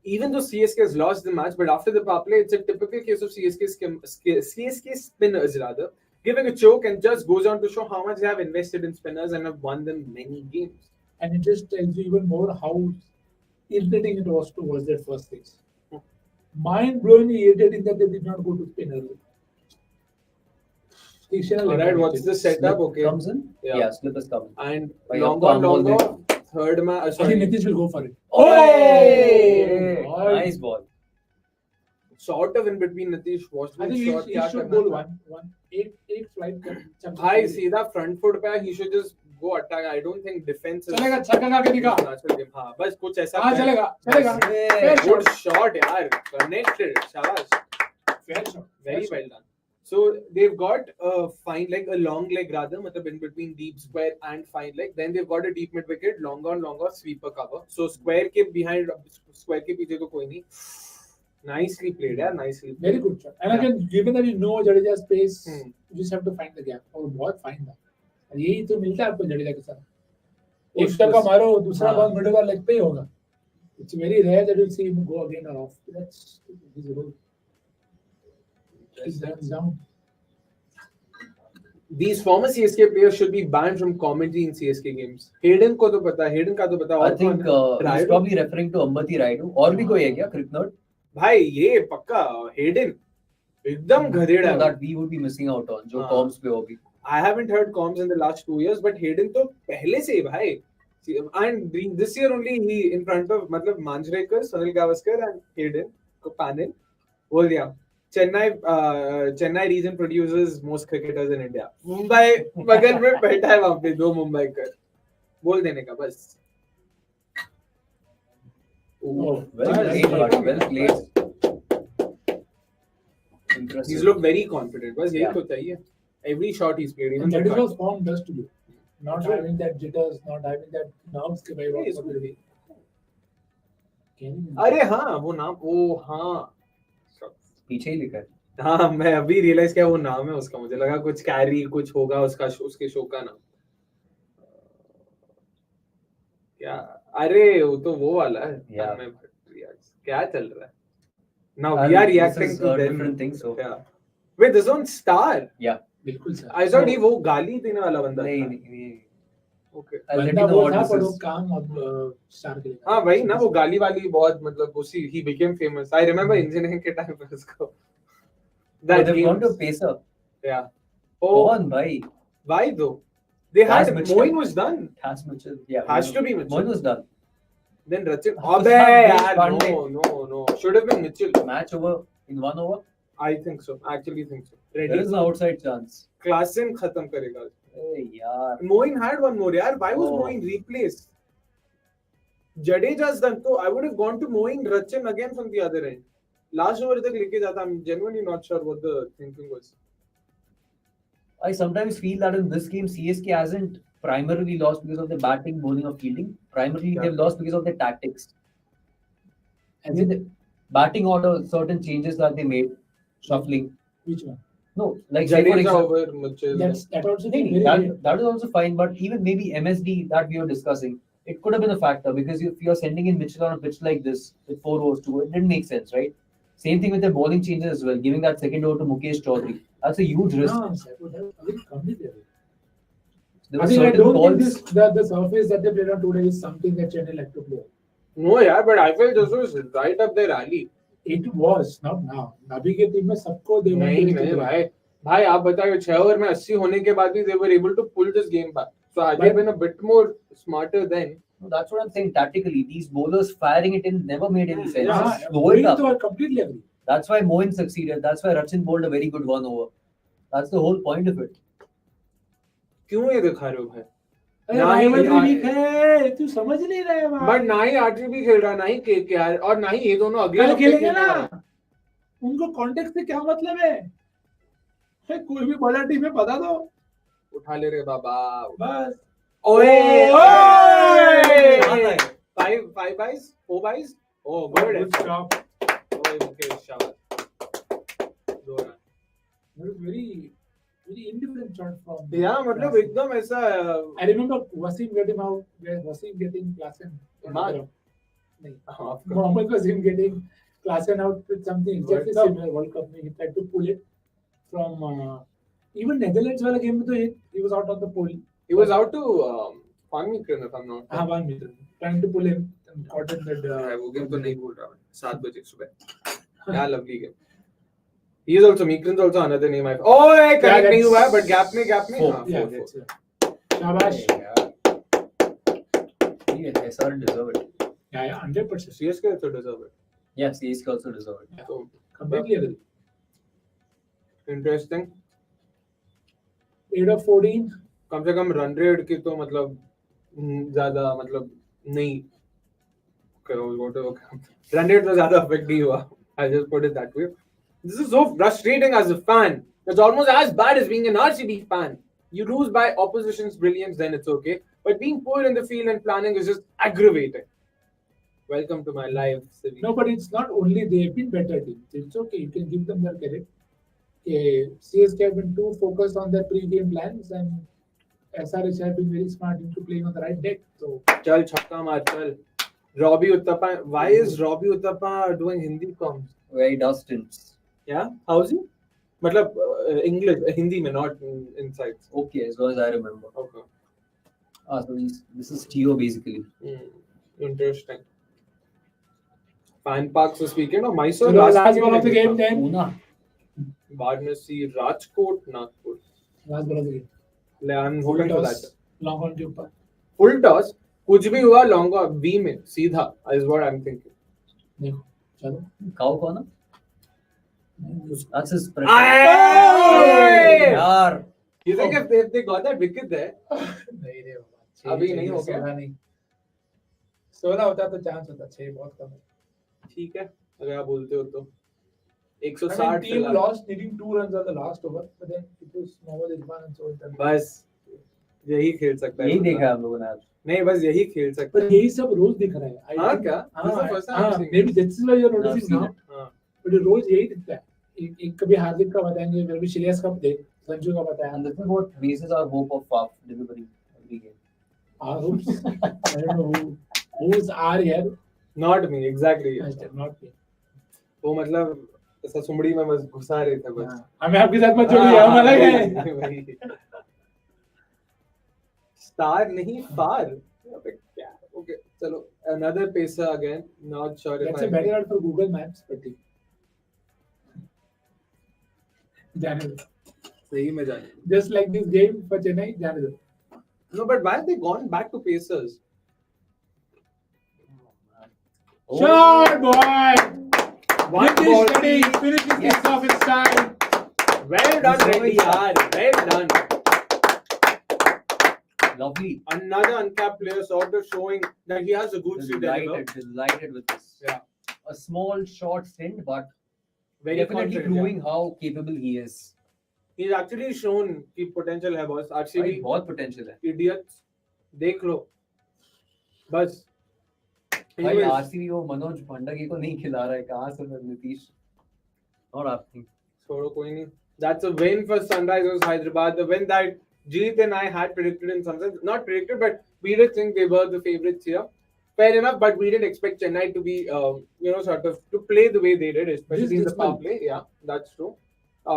Even though CSK has lost the match, but after the power play, it's a typical case of CSK spinners rather giving a choke and just goes on to show how much they have invested in spinners and have won them many games. And it just tells you even more how irritating it was to watch that first phase. Mind-blowingly irritating that they did not go to spinner. Alright, what's the setup? Okay. Comes in? Yeah, slip is coming. And By long up on, there. third man. I think Nitish will go for it. Oh! Nice ball. Sort of in between Nitish was. I think he should bowl one. 8 flight. Hi, see that front foot पे he should just go attack. I don't think defense is. चलेगा छक्का करके दिखा. हाँ बस कुछ ऐसा. हाँ चलेगा. Good shot यार. Connected. Shahbaaz. Fair shot. Very well done. So they've got a fine leg, a long leg rather, मतलब in between deep square and fine leg. Then they've got a deep mid wicket, long on sweeper cover. So square के behind, square के पीछे तो कोई नहीं. Nicely played, yeah, nicely played. Very good shot. And again, given that you know Jadeja's pace, you just have to find the gap. और बहुत fine था. यही तो मिलता है आपको जडेजा के साथ. एक टक्का मारो, दूसरा बॉल मिडल का लेग पे ही होगा. It's very rare that you'll see him go again or off. That's his role. Down. These former CSK players should be banned from commentary in CSK games. Hayden को तो पता है, Hayden का तो पता है. I think he's probably referring to Ambati Raidu. और भी कोई है क्या cricket nerd? भाई ये पक्का Hayden एकदम गधेड़ा. That we would be missing out on जो comms पे होगी. I haven't heard comms in the last 2 years, but Hayden तो पहले से ही भाई. And this year only he in front of मतलब Manjrekar, Sunil Gavaskar and Hayden को panel बोल दिया. Chennai region produces most cricketers in India. Mumbai बगल में बैठा है वहाँ पे 2 मुंबई कर बोल देने का बस. Well played. Interesting. He's looked very confident. बस यही तो चाहिए. Every shot he's played. And that is what form does to you. Not having that jitters, not having that nerves के भाई what will be. अरे हाँ वो नाम वो हाँ पीछे ही लिखा है. हाँ मैं अभी रियलाइज किया वो नाम है उसका. मुझे लगा कुछ कैरी कुछ होगा उसका उसके शो का नाम. क्या अरे वो तो वो वाला है. क्या चल रहा है? Now we are reacting to different things. So yeah. Wait, this one star. Yeah. बिल्कुल सर. I thought वो गाली देने वाला बंदा. नहीं. Okay. बंदा वो था पर वो काम अब स्टार के लिए. हाँ वही ना वो गाली वाली बहुत मतलब उसी he became famous. I remember engineering के time पर उसको. They've gone to Pacer. Yeah. कौन भाई? Why though? They had Moeen was done. Has Mitchell. Yeah. Has to be Mitchell. Moeen was done. Then Rachin. After Abbe, that, yaar, Pandey. no. Should have been Mitchell. Match over in 1 over. I think so. Actually think so. There Ready? is an outside chance. Klassen khatam karega. Hey, yaar. Moeen had one more, yaar. Why was Oh. Moeen replaced? Jadeja's done. So I would have gone to Moeen Rachin again from the other end. Last over tak leke jata. I'm genuinely not sure what the thinking was. I sometimes feel that in this game, CSK hasn't primarily lost because of the batting, bowling, or fielding. Primarily, they've lost because of their tactics. And in the batting order, certain changes that they made, shuffling. Which one? No, like say for Jadeja example, over Mitchell. That also No, very that is also fine, but even maybe MSD that we were discussing, it could have been a factor because if you're sending in Mitchell on a pitch like this with 4 overs to go, it didn't make sense, right? Same thing with the bowling changes as well, giving that second over to Mukesh Chaudhary. That's a huge risk. No, sir, would have completely agree. There I were think I certain don't balls. think the surface that they played on today is something that Chennai like to play. No, yeah, but I felt this was right up their alley. It was not now. अभी के team में सबको they want नहीं to नहीं play. भाई आप बताओ 6 over में 80 होने के बाद भी they were able to pull this game back. So had they been a bit more smarter then. No, that's what I'm saying. Tactically, these bowlers firing it in never made any sense. Yeah, Just slow it up. I completely agree. That's why Moeen succeeded. That's why Rachin bowled a very good 1 over. That's the whole point of it. क्यों ये दिखा रहे हो भाई? अरे ना ही rivalry week है, तू समझ नहीं रहा है बट ना ही आरसीबी खेल रहा, ना ही केकेआर और ना ही ये दोनों अगले कल हफ्ते खेलेंगे खेलने ना. वाले हैं। उनको कॉन्टेक्स्ट से क्या मतलब है? कोई भी बड़ा टीम है बता दो. उठा ले रे बाबा. बस. ओए ओए! five buys, 4 buys. Oh, good stop. ओए मुकेश शाबाश. 2 run. Very indifferent shot from. Yeah, मतलब एकदम ऐसा. I remember Wasim getting out. Wasim getting Klassen. नहीं. Mohammad Wasim getting Klassen out with something exactly similar World Cup. He tried to pull it from even Netherlands वाला game में तो he was out of the pole. He was out to Van Meekeren if I'm not. हाँ, Van Meekeren trying to pull him and caught in that. वो game तो नहीं भूल रहा मैं. 7 बजे सुबह. क्या lovely game. He is also Meekeren's also another name. Oh, correct नहीं हुआ है, but gap में. हाँ, Yeah, 4. that's it. Shahbaaz. Yeah, SR deserve it. Yeah, 100%. CSK also deserve it. Yeah, CSK also deserve it. So Completely agree. interesting. 8 of 14. कम से कम run rate की तो मतलब ज्यादा मतलब नहीं. रन रेट तो ज्यादा अफेक्ट नहीं हुआ. I'll just put it that way. This is so frustrating as a fan. It's almost as bad as being an RCB fan. You lose by opposition's brilliance, then it's okay. But being poor in the field and planning is just aggravating. Welcome to my life, Sivi. No, but it's not only they've been better teams. It's okay. You can give them their credit. CSK have been too focused on their pre-game plans and SRH have been very smart into playing on the right deck. So Chal chhakka maar chal. Robbie Uttappa. Why is Robbie Uttappa doing Hindi comms? Where he does stints. Yeah, how's he? मतलब English, Hindi में, not inside. Okay, as long as I remember. Okay. So this is Tio basically. Interesting. Fan parks this weekend or Mysore? So last ball of the game then. Pune. Varanasi, Rajkot, Nagpur. Last ball of the game. I'm hoping for that. Long on के ऊपर. Full toss. कुछ भी हुआ long on V में सीधा is what I'm thinking. देखो, चलो. Cow corner. That's his pressure. यार. You think if they got that wicket there? नहीं रे बाबा. अभी नहीं हो गया. 16 होता तो चांस होता. 6 बहुत कम है. ठीक है अगर आप बोलते हो तो. 160. I mean, team lost needing 2 runs at the last over, but then it was Mohammad Irfan and so on. बस यही खेल सकता है. यही देखा हम लोगों ने आज. नहीं बस यही खेल सकता पर है. यही सब रोज दिख रहा है. हाँ क्या? हाँ, maybe that's why you're noticing now. हाँ. But रोज यही दिखता है. एक कभी हार्दिक का बताएंगे, कभी श्रेयस का दे, संजू का बताया. And this is what raises our hope of fast delivery every game. Our hopes. I don't know who's are here. Not me, exactly. Not me. वो मतलब ऐसा सुमड़ी में बस घुसा रहे थे बस. हमें आपके साथ मत जोड़िए, हम अलग हैं. स्टार नहीं फार. अबे क्या? Okay, चलो another pacer again. Not sure if That's a better out for Google Maps, but जाने दो. सही में जाने. Just like this game for Chennai, जाने दो. No, but why have they gone back to pacers? Shot, boy! One Nitish ball, Reddy please. finishes this off in style. Well done, Reddy. yaar. Well done. Lovely. Another uncapped player sort of showing that he has a good to deliver. Delighted with this. Yeah. A small, short stint, but Very definitely confident, proving how capable he is. He's actually shown कि potential है boss. RCB भाई बहुत potential है. idiots देख लो. बस. भाई Anyways, RCB वो मनोज भंडारी को नहीं खिला रहा है कहाँ से नीतीश और आप think छोड़ो कोई नहीं. That's a win for Sunrisers Hyderabad. The win that Jeet and I had predicted in some sense. Not predicted, but we did think they were the favourites here. Fair enough, but we didn't expect Chennai to be, sort of to play the way they did, especially in the power play. Yeah, that's true.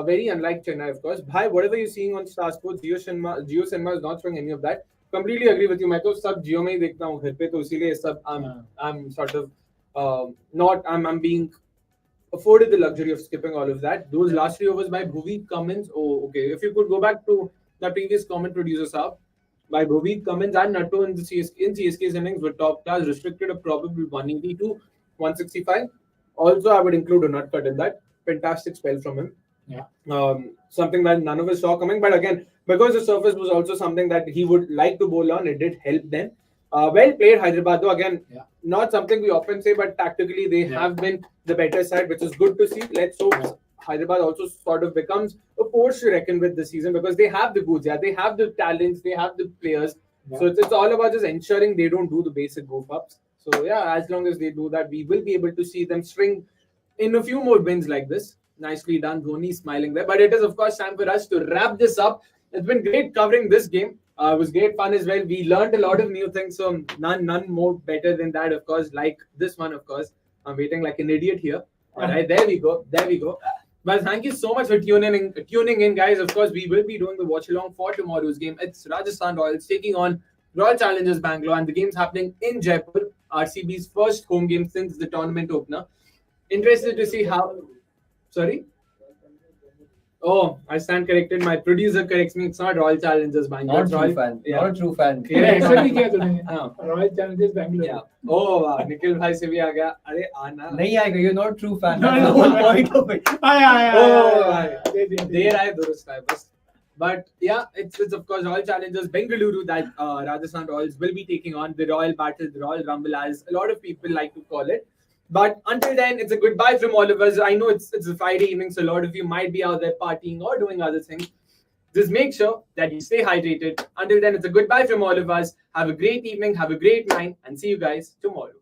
Very unlike Chennai, of course. Bhai, whatever you're seeing on Star Sports, Jio Cinema is not showing any of that. Completely agree with you. मैं तो सब Jio में ही देखता हूँ घर पे तो इसीलिए सब I'm sort of I'm being afforded the luxury of skipping all of that. Those last 3 overs by Bhuvi Cummins. Oh, okay. If you could go back to the previous comment producer Saab, by Bhuvi Cummins and Natto in CSK's innings were top class, restricted a probable 180 to 165. Also, I would include a nut cut in that. Fantastic spell from him. Yeah. Something that none of us saw coming. But again, because the surface was also something that he would like to bowl on, it did help them. Well played, Hyderabad. Though again, not something we often say, but tactically they have been the better side, which is good to see. Let's hope Hyderabad also sort of becomes a force to reckon with this season because they have the goods, they have the talents, they have the players. So it's all about just ensuring they don't do the basic goof ups. So yeah, as long as they do that, we will be able to see them string in a few more wins like this. Nicely done, Dhoni smiling there. But it is of course time for us to wrap this up. It's been great covering this game. It was great fun as well. We learned a lot of new things, so none more better than that, of course, like this one, of course. I'm waiting like an idiot here. All right, there we go. But thank you so much for tuning in, guys. Of course, we will be doing the watch along for tomorrow's game. It's Rajasthan Royals taking on Royal Challengers Bangalore, and the game's happening in Jaipur, RCB's first home game since the tournament opener. Interested to see how... Sorry? Oh, I stand corrected. My producer corrects me. It's not Royal Challengers Bangalore. Not a true fan. Royal Challengers Bangalore. Yeah. Oh, wow. Nikhil bhai se bhi aa gaya. Arey, aana. नहीं आएगा. You're not a true fan. No. That's the whole point of it. देर आए दुरुस्त आए बस. But yeah, it's of course Royal Challengers Bengaluru that Rajasthan Royals will be taking on the Royal Battle, the Royal Rumble, as a lot of people like to call it. But until then, it's a goodbye from all of us. I know it's a Friday evening, so a lot of you might be out there partying or doing other things. Just make sure that you stay hydrated. Until then, it's a goodbye from all of us. Have a great evening, have a great night, and see you guys tomorrow.